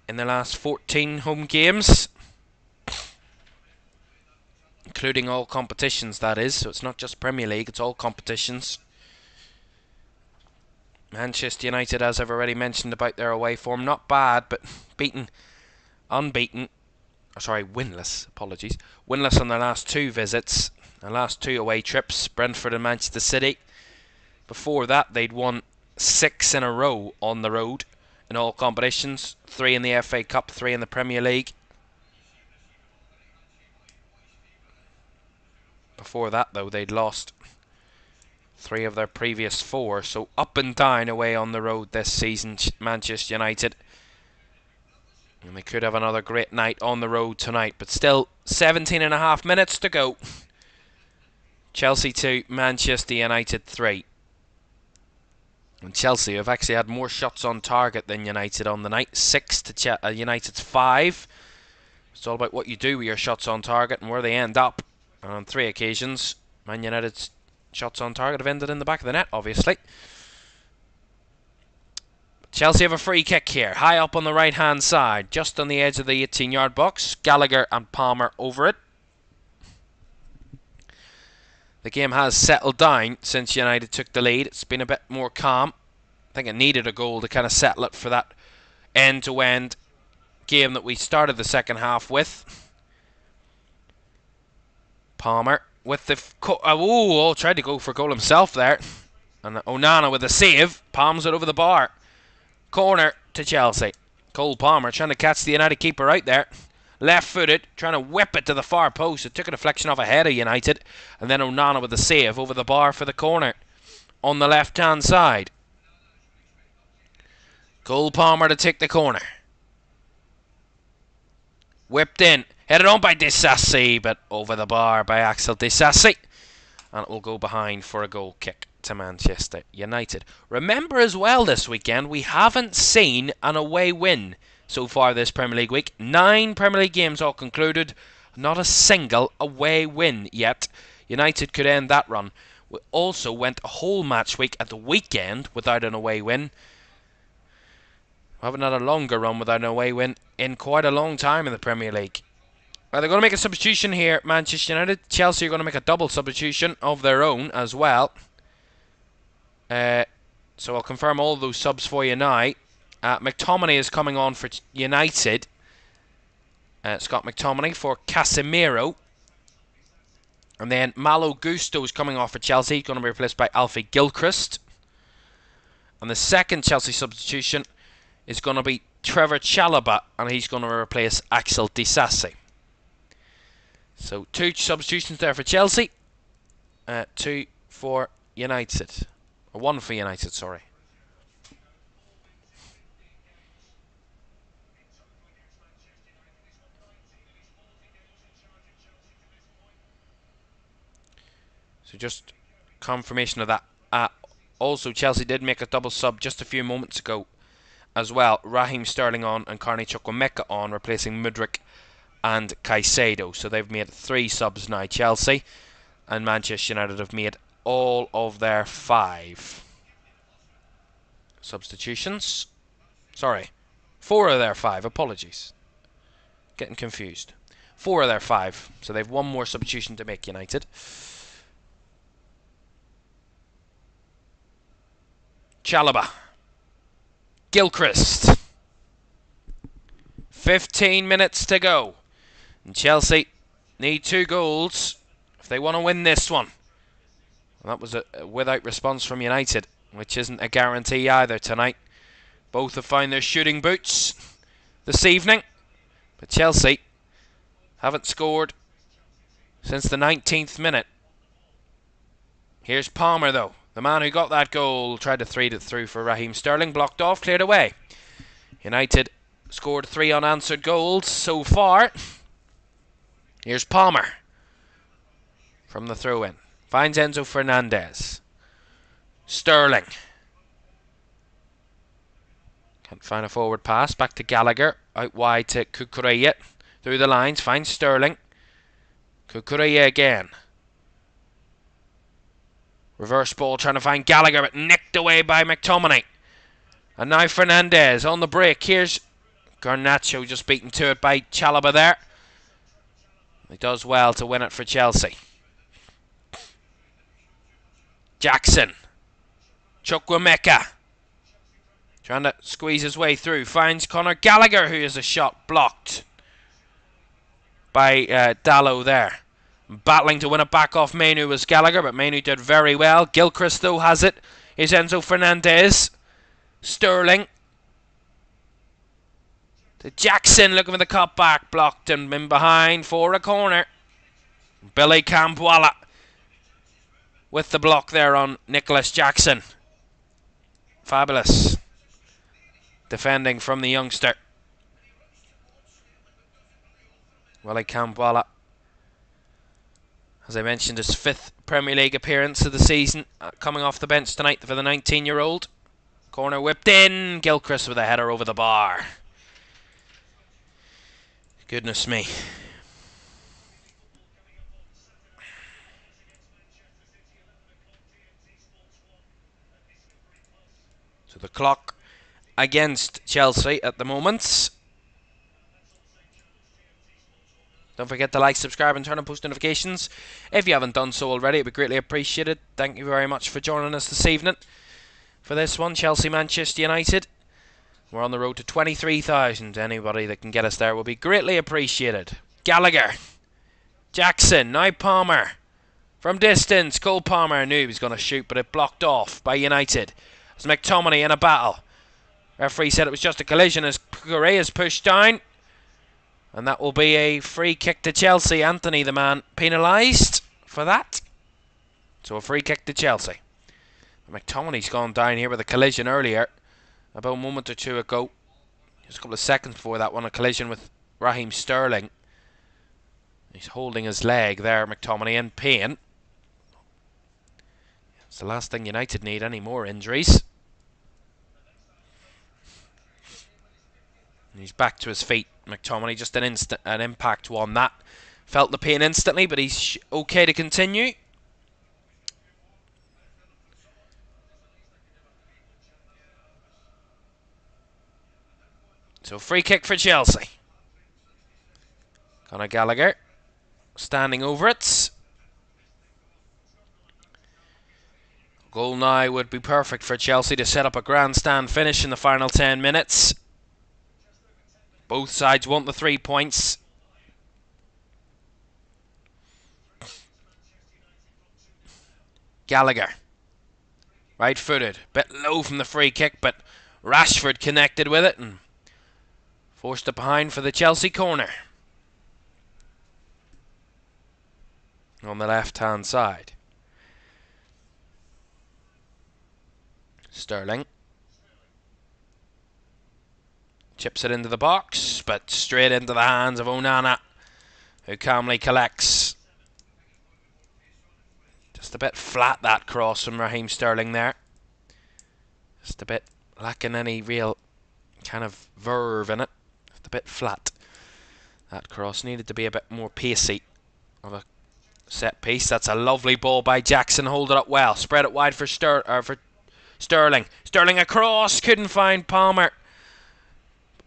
in the last 14 home games, including all competitions, that is. So it's not just Premier League, it's all competitions. Manchester United, as I've already mentioned about their away form, not bad, but winless, apologies. Winless on their last 2 visits, their last 2 away trips, Brentford and Manchester City. Before that, they'd won 6 in a row on the road in all competitions. 3 in the FA Cup, 3 in the Premier League. Before that, though, they'd lost 3 of their previous 4. So up and down away on the road this season, Manchester United. And they could have another great night on the road tonight. But still, 17.5 minutes to go. Chelsea 2, Manchester United 3. And Chelsea have actually had more shots on target than United on the night. 6 to United's 5. It's all about what you do with your shots on target and where they end up. And on 3 occasions, Man United's shots on target have ended in the back of the net, obviously. Chelsea have a free kick here, high up on the right-hand side, just on the edge of the 18-yard box. Gallagher and Palmer over it. The game has settled down since United took the lead. It's been a bit more calm. I think it needed a goal to kind of settle it for that end-to-end game that we started the second half with. Palmer with the... tried to go for goal himself there. And Onana with a save. Palms it over the bar. Corner to Chelsea. Cole Palmer trying to catch the United keeper out there. Left-footed, trying to whip it to the far post. It took a deflection off a head of United. And then Onana with the save over the bar for the corner. On the left-hand side. Cole Palmer to take the corner. Whipped in. Headed on by Disasi, but over the bar by Axel Disasi. And it will go behind for a goal kick to Manchester United. Remember as well this weekend, we haven't seen an away win so far this Premier League week. 9 Premier League games all concluded. Not a single away win yet. United could end that run. We also went a whole match week at the weekend without an away win. We haven't had a longer run without an away win in quite a long time in the Premier League. They're going to make a substitution here, Manchester United. Chelsea are going to make a double substitution of their own as well. So I'll confirm all those subs for you now. McTominay is coming on for United. Scott McTominay for Casemiro. And then Malo Gusto is coming off for Chelsea. He's going to be replaced by Alfie Gilchrist. And the second Chelsea substitution is going to be Trevor Chalobah. And he's going to replace Axel Disasi. So 2 substitutions there for Chelsea. 2 for United. Or 1 for United, sorry. So just confirmation of that. Also, Chelsea did make a double sub just a few moments ago as well. Raheem Sterling on and Carney Chukwuemeka on, replacing Mudryk and Caicedo. So they've made 3 subs now, Chelsea. And Manchester United have made all of their 5 substitutions. Sorry, 4 of their 5, apologies. Getting confused. 4 of their 5. So they've 1 more substitution to make, United. Chalobah. Gilchrist. 15 minutes to go. And Chelsea need 2 goals if they want to win this one. And that was a without response from United, which isn't a guarantee either tonight. Both have found their shooting boots this evening. But Chelsea haven't scored since the 19th minute. Here's Palmer though. The man who got that goal tried to thread it through for Raheem Sterling. Blocked off, cleared away. United scored 3 unanswered goals so far. Here's Palmer from the throw-in. Finds Enzo Fernandez. Sterling. Can't find a forward pass. Back to Gallagher. Out wide to Cucurella. Through the lines. Finds Sterling. Cucurella again. Reverse ball trying to find Gallagher, but nicked away by McTominay. And now Fernandez on the break. Here's Garnacho just beaten to it by Chalobah there. He does well to win it for Chelsea. Jackson. Chukwuemeka. Trying to squeeze his way through. Finds Conor Gallagher, who has a shot blocked by Dalot there. Battling to win it back off Mainu was Gallagher, but Mainu did very well. Gilchrist though has it. Is Enzo Fernandez. Sterling. To Jackson, looking for the cut back. Blocked and in behind for a corner. Billy Campbell with the block there on Nicholas Jackson. Fabulous defending from the youngster. Willie Campbell, as I mentioned, his 5th Premier League appearance of the season, coming off the bench tonight for the 19-year-old. Corner whipped in. Gilchrist with a header over the bar. Goodness me. So the clock against Chelsea at the moment. Don't forget to like, subscribe and turn on post notifications. If you haven't done so already, it would be greatly appreciated. Thank you very much for joining us this evening for this one, Chelsea-Manchester United. We're on the road to 23,000. Anybody that can get us there will be greatly appreciated. Gallagher. Jackson. Now Palmer. From distance, Cole Palmer knew he was going to shoot, but it blocked off by United. It's McTominay in a battle. Referee said it was just a collision as Correa's pushed down. And that will be a free kick to Chelsea. Anthony, the man, penalised for that. So a free kick to Chelsea. McTominay's gone down here with a collision earlier, about a moment or two ago. Just a couple of seconds before that one, a collision with Raheem Sterling. He's holding his leg there, McTominay, in pain. It's the last thing United need, any more injuries. And he's back to his feet. McTominay, just an impact one. That felt the pain instantly, but he's okay to continue. So free kick for Chelsea. Conor Gallagher standing over it. Goal now would be perfect for Chelsea to set up a grandstand finish in the final 10 minutes. Both sides want the 3 points. Gallagher, right-footed, bit low from the free kick, but Rashford connected with it and forced it behind for the Chelsea corner. On the left-hand side. Sterling chips it into the box, but straight into the hands of Onana, who calmly collects. Just a bit flat, that cross from Raheem Sterling there. Just a bit lacking any real kind of verve in it. Just a bit flat. That cross needed to be a bit more pacey of a set piece. That's a lovely ball by Jackson. Hold it up well. Spread it wide for Sterling. Sterling across. Couldn't find Palmer.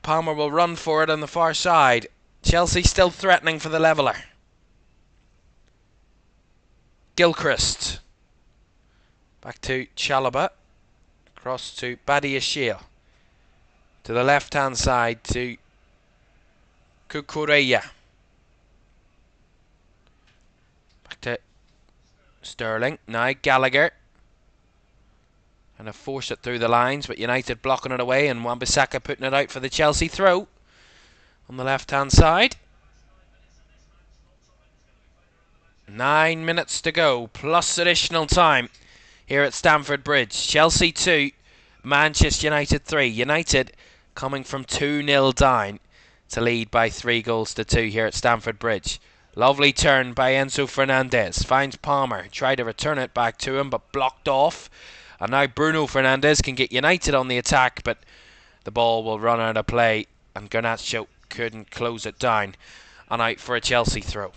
Palmer will run for it on the far side. Chelsea still threatening for the leveller. Gilchrist. Back to Chalobah. Across to Badiashile. To the left-hand side to Cucurella. Back to Sterling. Now Gallagher. And force it through the lines, but United blocking it away, and Wan-Bissaka putting it out for the Chelsea throw on the left-hand side. 9 minutes to go, plus additional time here at Stamford Bridge. Chelsea 2, Manchester United 3. United coming from 2-0 down to lead by 3-2 here at Stamford Bridge. Lovely turn by Enzo Fernandez. Finds Palmer. Tried to return it back to him, but blocked off. And now Bruno Fernandes can get United on the attack, but the ball will run out of play, and Garnacho couldn't close it down. And out for a Chelsea throw.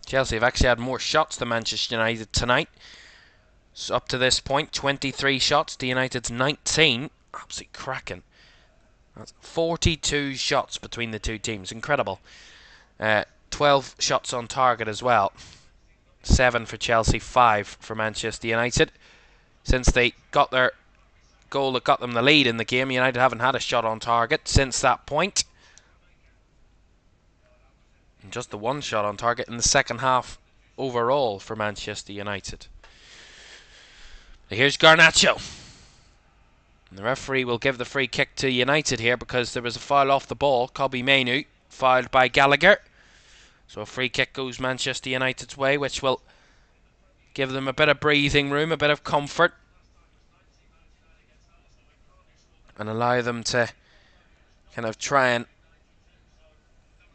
Chelsea have actually had more shots than Manchester United tonight. So up to this point, 23 shots to United's 19. Absolutely cracking. That's 42 shots between the two teams. Incredible. 12 shots on target as well. 7 for Chelsea, 5 for Manchester United. Since they got their goal that got them the lead in the game, United haven't had a shot on target since that point. And just the one shot on target in the second half overall for Manchester United. Here's Garnacho. And the referee will give the free kick to United here because there was a foul off the ball. Kobbie Mainoo fouled by Gallagher. So a free kick goes Manchester United's way, which will give them a bit of breathing room, a bit of comfort, and allow them to kind of try and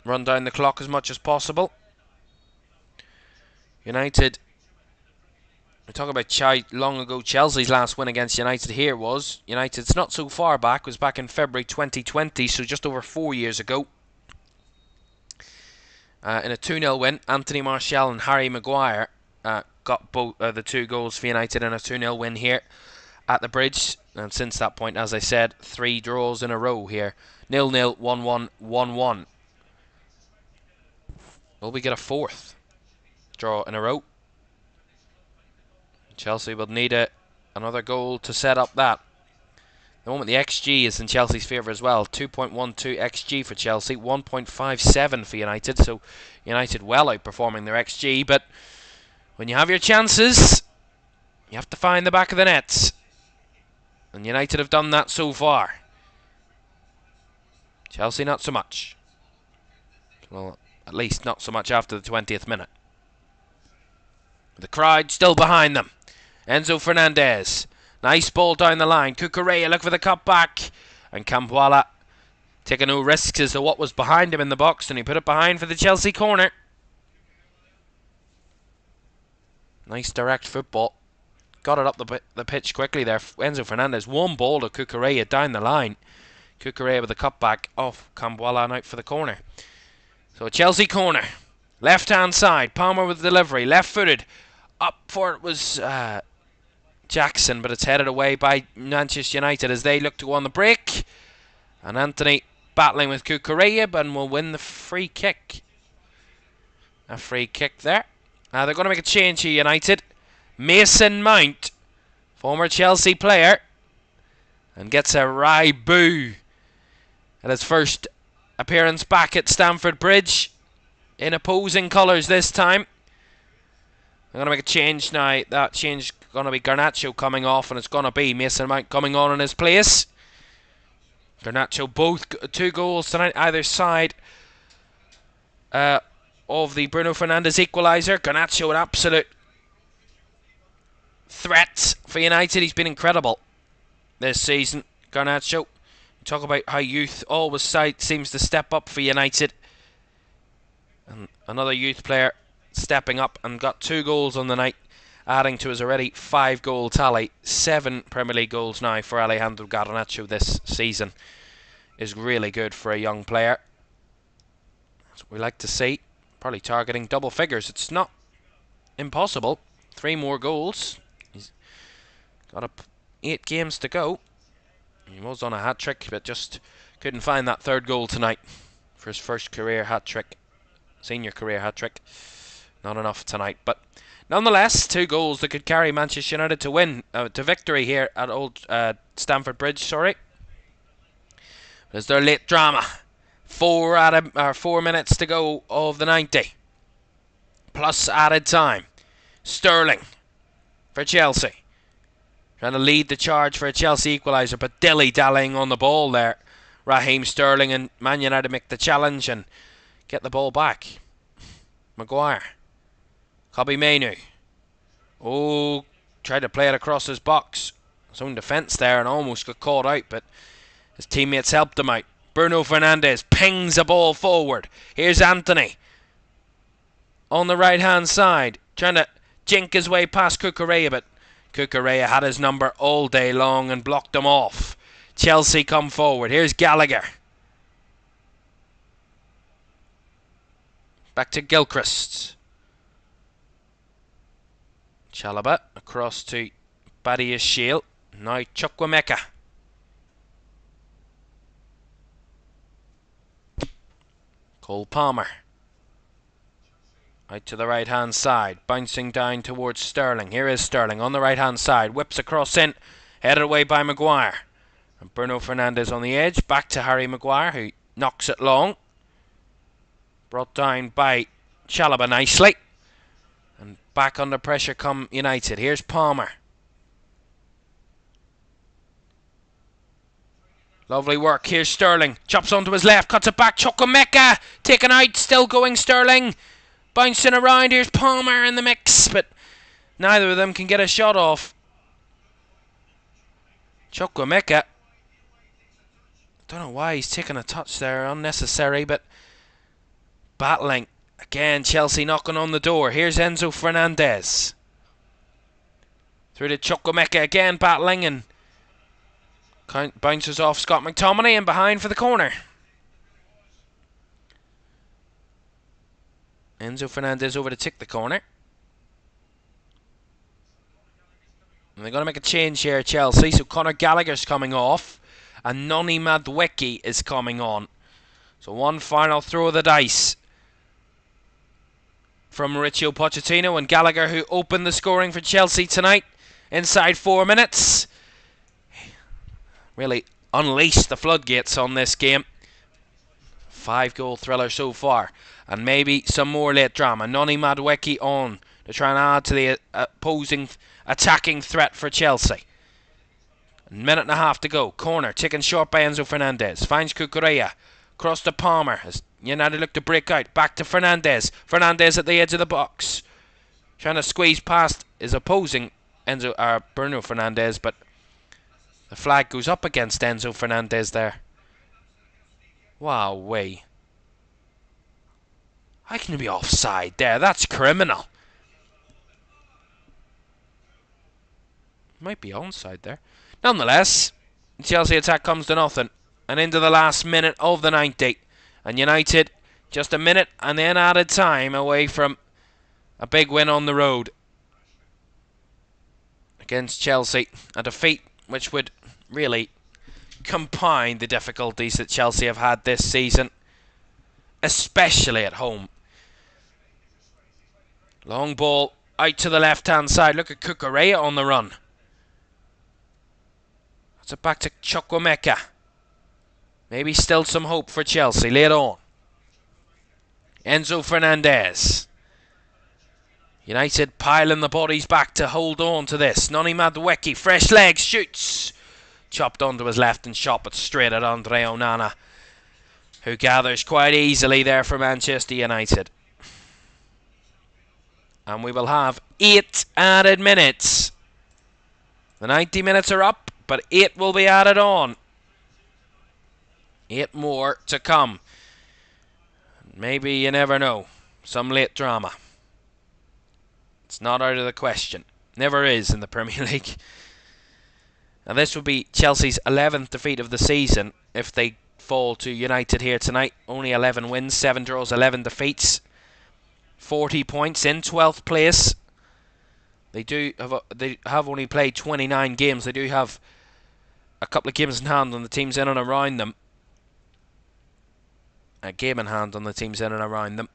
run down the clock as much as possible. United, we talk about how long ago Chelsea's last win against United here was. United's not so far back, was back in February 2020, so just over 4 years ago. In a 2-0 win, Anthony Martial and Harry Maguire got both the 2 goals for United in a 2-0 win here at the Bridge. And since that point, as I said, 3 draws in a row here. 0-0, 1-1, 1-1. Will we get a 4th draw in a row? Chelsea will need another goal to set up that the moment the XG is in Chelsea's favour as well. 2.12 XG for Chelsea, 1.57 for United. So United well outperforming their XG. But when you have your chances, you have to find the back of the net. And United have done that so far. Chelsea not so much. Well, at least not so much after the 20th minute. The crowd still behind them. Enzo Fernandez. Nice ball down the line. Cucurella look for the cut back. And Campbell taking no risks as to what was behind him in the box. And he put it behind for the Chelsea corner. Nice direct football. Got it up the pitch quickly there. Enzo Fernandez. One ball to Cucurella down the line. Cucurella with the cut back off Campbell and out for the corner. So a Chelsea corner. Left hand side. Palmer with the delivery. Left footed. Up for it was Jackson, but it's headed away by Manchester United as they look to go on the break. And Anthony battling with Cucurella, but will win the free kick. A free kick there. They're going to make a change here, United. Mason Mount, former Chelsea player, and gets a wry boo at his first appearance back at Stamford Bridge in opposing colours this time. They're going to make a change now. That change is going to be Garnacho coming off, and it's going to be Mason Mount coming on in his place. Garnacho, both 2 goals tonight, either side of the Bruno Fernandes equaliser. Garnacho, an absolute threat for United. He's been incredible this season. Garnacho, talk about how youth always seems to step up for United. And another youth player stepping up and got 2 goals on the night, adding to his already 5-goal tally. 7 Premier League goals now for Alejandro Garnacho this season is really good for a young player. That's what we like to see. Probably targeting double figures. It's not impossible. 3 more goals. He's got 8 games to go. He was on a hat-trick, but just couldn't find that 3rd goal tonight for his first career hat-trick. Senior career hat-trick. Not enough tonight, but nonetheless, 2 goals that could carry Manchester United to win, to victory here at Old Stamford Bridge. Sorry, there's their late drama. 4 minutes to go of the 90, plus added time. Sterling for Chelsea, trying to lead the charge for a Chelsea equaliser, but dilly-dallying on the ball there. Raheem Sterling, and Man United make the challenge and get the ball back. Maguire. Kobbie Mainoo. Oh, tried to play it across his box. His own defence there and almost got caught out, but his teammates helped him out. Bruno Fernandes pings a ball forward. Here's Anthony on the right hand side, trying to jink his way past Cucurella, but Cucurella had his number all day long and blocked him off. Chelsea come forward. Here's Gallagher. Back to Gilchrist. Chalobah across to Badiashile. Now Chukwuemeka. Cole Palmer. Out to the right hand side. Bouncing down towards Sterling. Here is Sterling on the right hand side. Whips across in. Headed away by Maguire. And Bruno Fernandes on the edge. Back to Harry Maguire, who knocks it long. Brought down by Chalobah nicely. And back under pressure come United. Here's Palmer. Lovely work. Here's Sterling. Chops onto his left. Cuts it back. Chukwuemeka taken out. Still going Sterling. Bouncing around. Here's Palmer in the mix. But neither of them can get a shot off. Chukwuemeka. Don't know why he's taking a touch there. Unnecessary, but battling. Again, Chelsea knocking on the door. Here's Enzo Fernandez. Through to Chukwuemeka again, battling, and bounces off Scott McTominay and behind for the corner. Enzo Fernandez over to take the corner. And they're going to make a change here, Chelsea. So Conor Gallagher's coming off, and Noni Madueke is coming on. So one final throw of the dice from Mauricio Pochettino, and Gallagher, who opened the scoring for Chelsea tonight inside 4 minutes. really unleashed the floodgates on this game. 5-goal thriller so far, and maybe some more late drama. Noni Madueke on to try and add to the opposing attacking threat for Chelsea. A minute and a half to go. Corner taken short by Enzo Fernandez. Finds Cucurella. Cross to Palmer as United look to break out. Back to Fernandez. Fernandez at the edge of the box, trying to squeeze past his opposing Bruno Fernandez, but the flag goes up against Enzo Fernandez there. Wow, way. How can you be offside there? That's criminal. Might be onside there. Nonetheless, Chelsea attack comes to nothing. And into the last minute of the 90. And United just a minute and then added time away from a big win on the road against Chelsea. A defeat which would really compound the difficulties that Chelsea have had this season, especially at home. Long ball out to the left hand side. Look at Cucurella on the run. That's it back to Chukwuemeka. Maybe still some hope for Chelsea later on. Enzo Fernandez. United piling the bodies back to hold on to this. Noni Madueke, fresh legs, shoots. Chopped onto his left and shot, but straight at Andre Onana, who gathers quite easily there for Manchester United. And we will have 8 added minutes. The 90 minutes are up, but 8 will be added on. 8 more to come. Maybe, you never know, some late drama. It's not out of the question. Never is in the Premier League. Now this would be Chelsea's 11th defeat of the season if they fall to United here tonight. Only 11 wins, 7 draws, 11 defeats. 40 points in 12th place. They have only played 29 games. They do have a couple of games in hand on the teams in and around them. A game in hand on the teams in and around them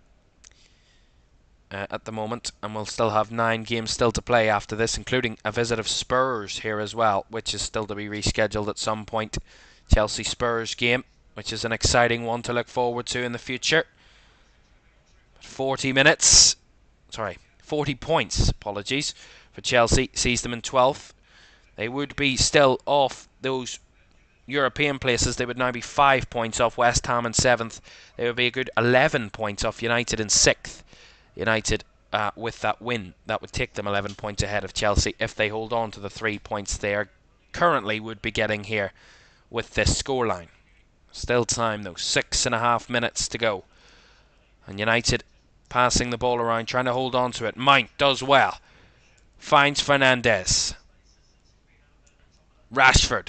at the moment, and we'll still have 9 games still to play after this, including a visit of Spurs here as well, which is still to be rescheduled at some point. Chelsea-Spurs game, which is an exciting one to look forward to in the future. 40 points, apologies, for Chelsea, sees them in 12th. They would be still off those European places. They would now be 5 points off West Ham in 7th. They would be a good 11 points off United in 6th. United, with that win, that would take them 11 points ahead of Chelsea if they hold on to the 3 points they are currently would be getting here with this scoreline. Still time though, 6.5 minutes to go. And United passing the ball around, trying to hold on to it. Mount does well. Finds Fernandez. Rashford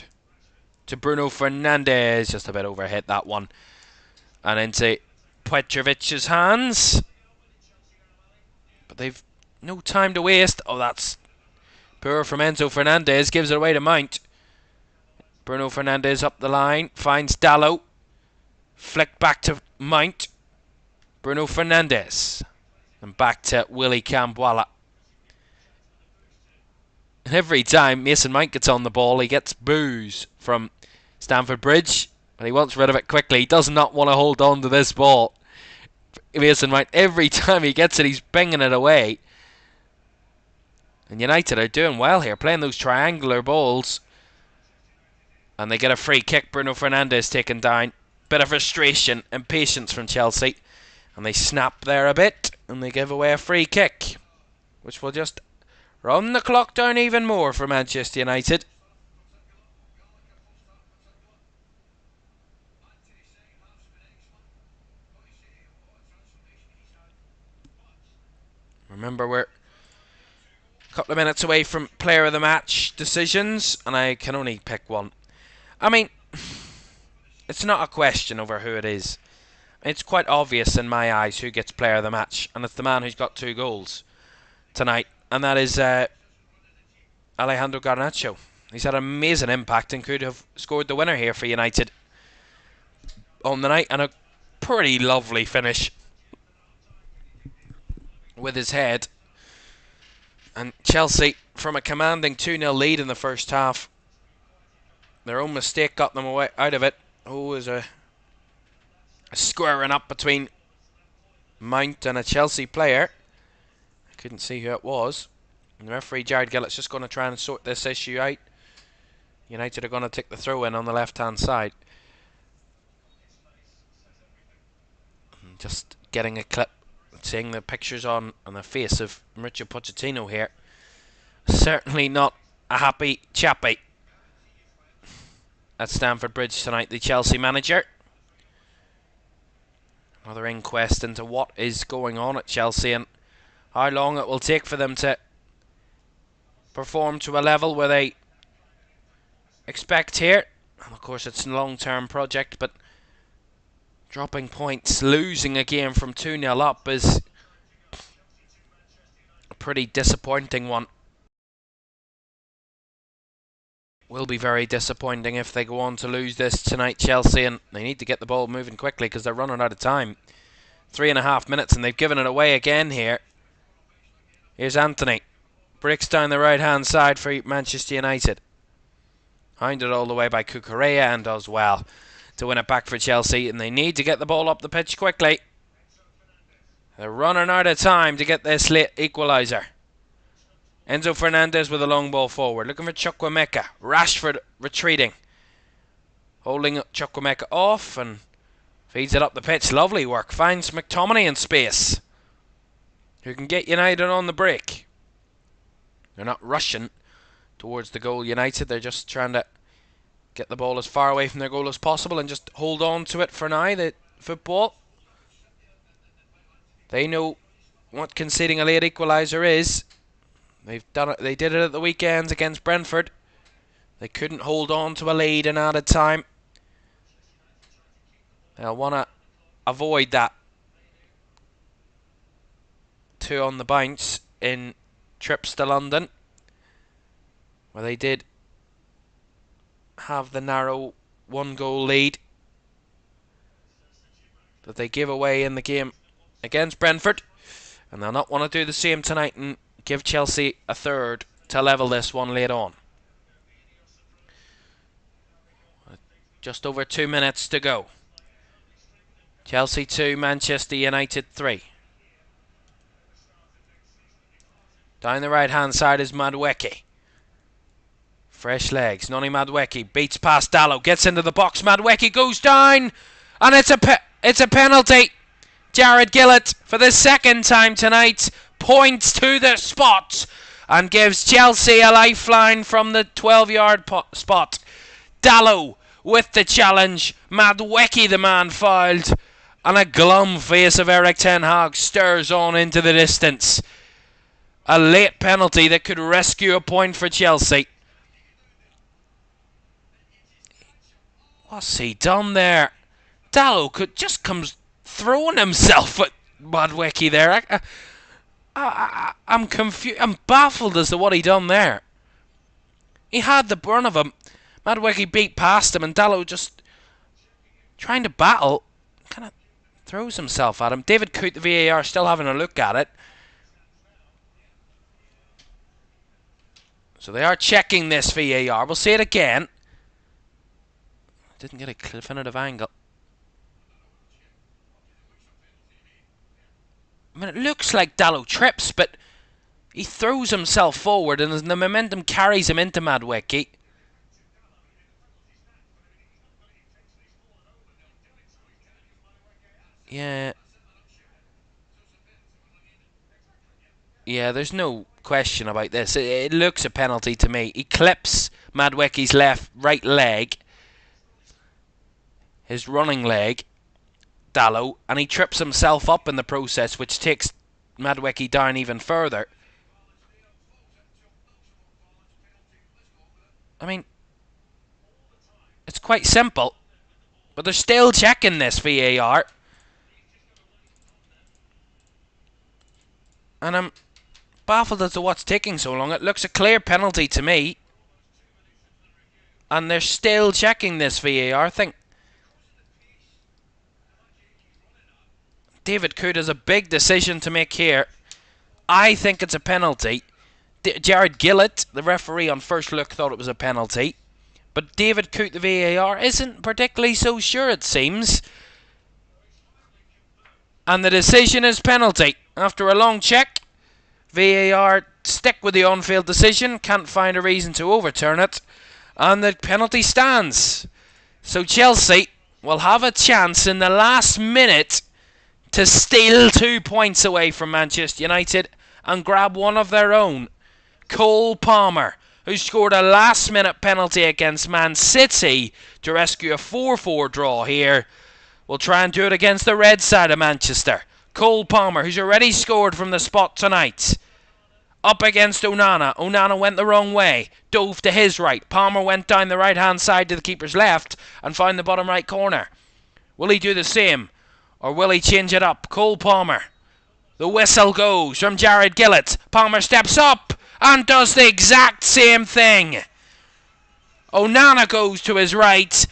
to Bruno Fernandes. Just a bit overhit that one. And into Petrovic's hands. But they've no time to waste. Oh, that's poor from Enzo Fernandez. Gives it away to Mount. Bruno Fernandes up the line. Finds Dalot. Flick back to Mount. Bruno Fernandes. And back to Willy Kambwala. And every time Mason Mount gets on the ball, he gets boos from Stamford Bridge. And he wants rid of it quickly. He does not want to hold on to this ball. Mason Mount, every time he gets it, he's binging it away. And United are doing well here, playing those triangular balls. And they get a free kick. Bruno Fernandes taken down. Bit of frustration, impatience from Chelsea. And they snap there a bit. And they give away a free kick, which will just run the clock down even more for Manchester United. Remember, we're a couple of minutes away from player of the match decisions, and I can only pick one. I mean, it's not a question over who it is. It's quite obvious in my eyes who gets player of the match, and it's the man who's got 2 goals tonight, and that is Alejandro Garnacho. He's had an amazing impact and could have scored the winner here for United on the night, and a pretty lovely finish with his head. And Chelsea, from a commanding 2-0 lead in the first half, Their own mistake got them away out of it. Oh, was a squaring up between Mount and a Chelsea player. I couldn't see who it was. And the referee, Jared Gillett's just going to try and sort this issue out. United are going to take the throw in on the left-hand side. And just getting a clip, seeing the pictures on the face of Mauricio Pochettino here. Certainly not a happy chappy at Stamford Bridge tonight, the Chelsea manager. Another inquest into what is going on at Chelsea and how long it will take for them to perform to a level where they expect here. And of course it's a long-term project, but dropping points, losing a game from 2-0 up is a pretty disappointing one. Will be very disappointing if they go on to lose this tonight, Chelsea, and they need to get the ball moving quickly because they're running out of time. 3.5 minutes and they've given it away again here. Here's Anthony. Breaks down the right-hand side for Manchester United. Hounded all the way by Cucurella and does well to win it back for Chelsea, and they need to get the ball up the pitch quickly. They're running out of time to get this late equaliser. Enzo Fernandez with a long ball forward, looking for Chukwuemeka. Rashford retreating, holding Chukwuemeka off and feeds it up the pitch. Lovely work. Finds McTominay in space, who can get United on the break. They're not rushing towards the goal, United. They're just trying to get the ball as far away from their goal as possible and just hold on to it for now. The football, they know what conceding a late equaliser is. They've done it. They did it at the weekends against Brentford. They couldn't hold on to a lead in added time. They'll want to avoid that. 2 on the bounce in trips to London, where they did have the narrow 1-goal lead that they give away in the game against Brentford, and they'll not want to do the same tonight and give Chelsea a third to level this one late on. Just over 2 minutes to go. Chelsea 2, Manchester United 3. Down the right-hand side is Madueke. Fresh legs. Noni Madueke beats past Dallo. Gets into the box. Madueke goes down. And it's a penalty. Jared Gillett, for the second time tonight, points to the spot and gives Chelsea a lifeline from the 12-yard spot. Dallo with the challenge. Madueke, the man fouled. And a glum face of Erik ten Hag stirs on into the distance. A late penalty that could rescue a point for Chelsea. What's he done there? Dallo just comes throwing himself at Madueke there. I'm confused. I'm baffled as to what he done there. He had the burn of him. Madueke beat past him, and Dallo just trying to battle, kind of throws himself at him. David Coote, the VAR, still having a look at it. So they are checking this VAR. We'll see it again. Didn't get a definitive angle. I mean, it looks like Dallo trips, but he throws himself forward and the momentum carries him into Madueke. Yeah, there's no question about this. It looks a penalty to me. He clips Madueke's right leg, his running leg, Dallo, and he trips himself up in the process, which takes Madueke down even further. I mean, it's quite simple, but they're still checking this VAR. And I'm baffled as to what's taking so long. It looks a clear penalty to me, and they're still checking this VAR. I think David Coote has a big decision to make here. I think it's a penalty. Jared Gillett, the referee on first look, thought it was a penalty. But David Coote, the VAR, isn't particularly so sure, it seems. And the decision is penalty. After a long check, VAR stick with the on-field decision, can't find a reason to overturn it, and the penalty stands. So Chelsea will have a chance in the last minute to steal 2 points away from Manchester United and grab one of their own. Cole Palmer, who scored a last-minute penalty against Man City to rescue a 4-4 draw here, will try and do it against the red side of Manchester. Cole Palmer, who's already scored from the spot tonight. Up against Onana. Onana went the wrong way. Dove to his right. Palmer went down the right-hand side to the keeper's left and found the bottom right corner. Will he do the same? Or will he change it up? Cole Palmer. The whistle goes from Jared Gillett. Palmer steps up and does the exact same thing. Onana goes to his right.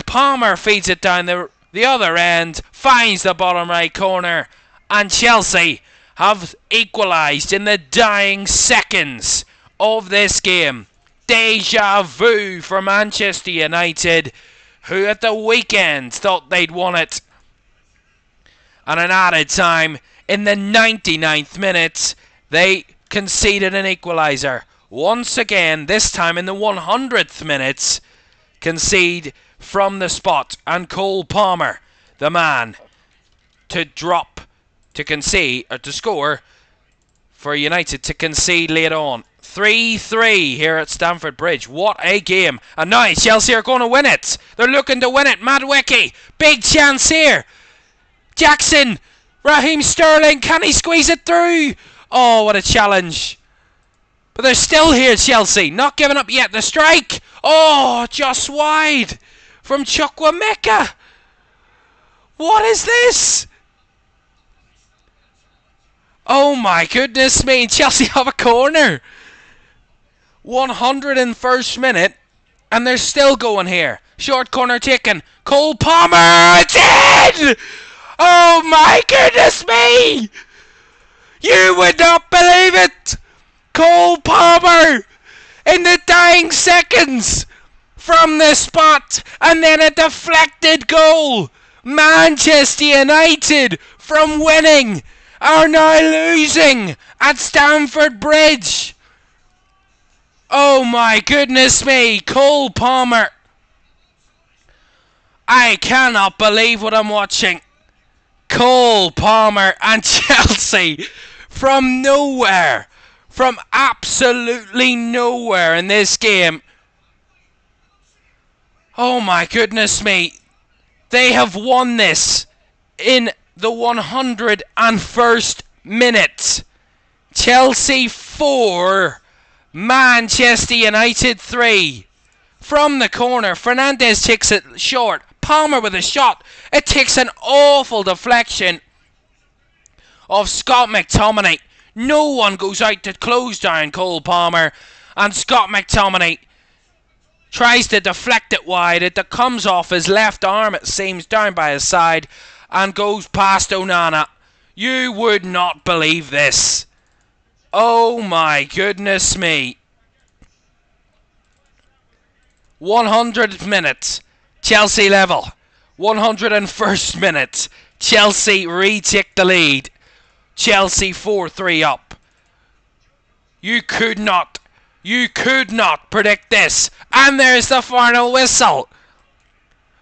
Palmer feeds it down the other end. Finds the bottom right corner. And Chelsea have equalised in the dying seconds of this game. Deja vu for Manchester United, who at the weekend thought they'd won it. And an added time, in the 99th minute, they conceded an equaliser. Once again, this time in the 100th minute, concede from the spot. And Cole Palmer, the man to drop, to concede, or to score for United to concede late on. 3-3 here at Stamford Bridge. What a game. And now Chelsea are going to win it. They're looking to win it. Madueke, big chance here. Jackson, Raheem Sterling, can he squeeze it through? Oh, what a challenge. But they're still here, Chelsea. Not giving up yet. The strike. Oh, just wide from Chukwuemeka. What is this? Oh my goodness me, Chelsea have a corner. 101st minute, and they're still going here. Short corner taken. Cole Palmer, it's in! Oh my goodness me! You would not believe it! Cole Palmer in the dying seconds from the spot, and then a deflected goal. Manchester United from winning are now losing at Stamford Bridge. Oh my goodness me, Cole Palmer. I cannot believe what I'm watching. Cole Palmer and Chelsea from nowhere, from absolutely nowhere in this game. Oh my goodness me. They have won this in the 101st minute. Chelsea 4, Manchester United 3. From the corner, Fernandes takes it short. Palmer with a shot. It takes an awful deflection of Scott McTominay. No one goes out to close down Cole Palmer, and Scott McTominay tries to deflect it wide. It comes off his left arm, it seems, down by his side, and goes past Onana. You would not believe this. Oh my goodness me. 100th minute, Chelsea level. 101st minute, Chelsea retake the lead. Chelsea 4-3 up. You could not predict this. And there's the final whistle.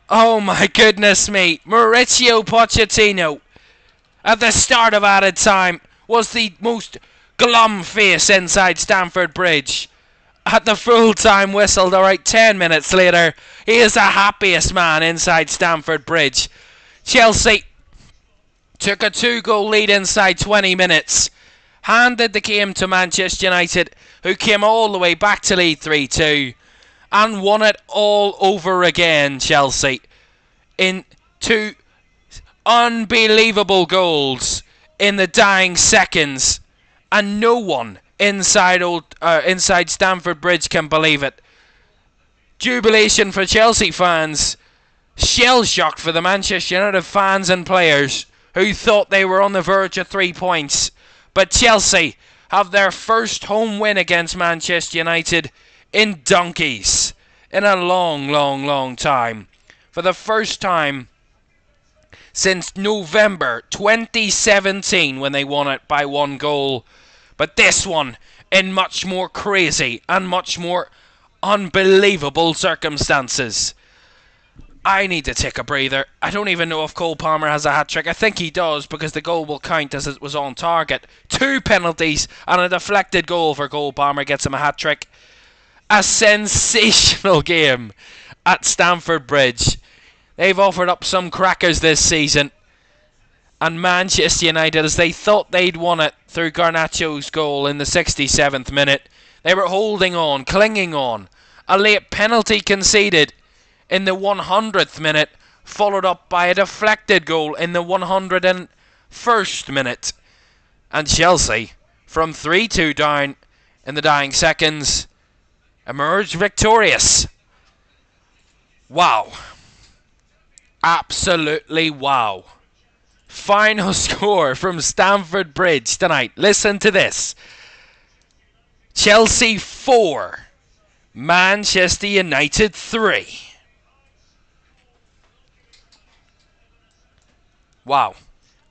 Oh my goodness me. Mauricio Pochettino, at the start of added time, was the most glum face inside Stamford Bridge. At the full-time whistle, right 10 minutes later, he is the happiest man inside Stamford Bridge. Chelsea took a 2-goal lead inside 20 minutes. Handed the game to Manchester United, who came all the way back to lead 3-2. And won it all over again, Chelsea. In 2 unbelievable goals in the dying seconds. And no one inside Stamford Bridge can believe it. Jubilation for Chelsea fans. Shell-shocked for the Manchester United fans and players who thought they were on the verge of 3 points. But Chelsea have their first home win against Manchester United in donkeys. in a long, long, long time. For the first time since November 2017 when they won it by 1 goal. But this one in much more crazy and much more unbelievable circumstances. I need to take a breather. I don't even know if Cole Palmer has a hat-trick. I think he does because the goal will count as it was on target. 2 penalties and a deflected goal for Cole Palmer gets him a hat-trick. A sensational game at Stamford Bridge. They've offered up some crackers this season. And Manchester United, as they thought they'd won it through Garnacho's goal in the 67th minute, they were holding on, clinging on. A late penalty conceded in the 100th minute, followed up by a deflected goal in the 101st minute. And Chelsea, from 3-2 down in the dying seconds, emerged victorious. Wow. Absolutely wow. Final score from Stamford Bridge tonight. Listen to this. Chelsea 4, Manchester United 3. Wow.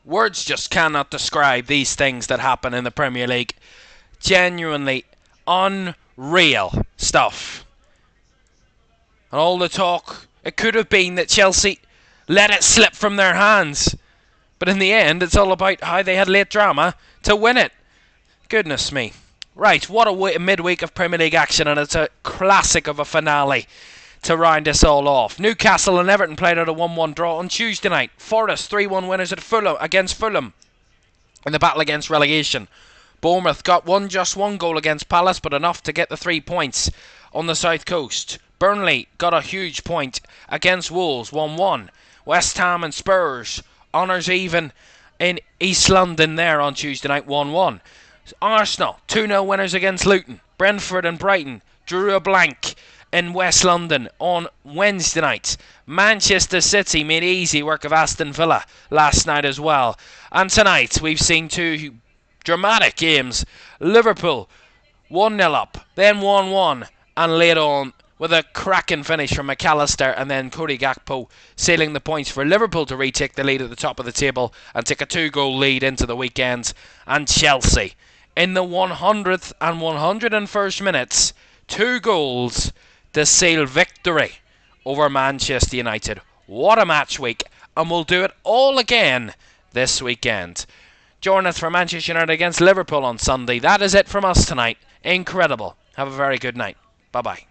Words just cannot describe these things that happen in the Premier League. Genuinely unreal stuff. And all the talk, it could have been that Chelsea let it slip from their hands. But in the end, it's all about how they had late drama to win it. Goodness me. Right, what a midweek of Premier League action, and it's a classic of a finale to round us all off. Newcastle and Everton played out a 1-1 draw on Tuesday night. Forest 3-1 winners at Fulham against Fulham in the battle against relegation. Bournemouth got just one goal against Palace, but enough to get the 3 points on the south coast. Burnley got a huge point against Wolves, 1-1. West Ham and Spurs, honours even in East London there on Tuesday night, 1-1. Arsenal, 2-0 winners against Luton. Brentford and Brighton drew a blank in West London on Wednesday night. Manchester City made easy work of Aston Villa last night as well. And tonight we've seen 2 dramatic games. Liverpool 1-0 up, then 1-1, and laid on with a cracking finish from McAllister and then Cody Gakpo sealing the points for Liverpool to retake the lead at the top of the table and take a 2-goal lead into the weekend. And Chelsea, in the 100th and 101st minutes, 2 goals to seal victory over Manchester United. What a match week, and we'll do it all again this weekend. Join us for Manchester United against Liverpool on Sunday. That is it from us tonight. Incredible. Have a very good night. Bye-bye.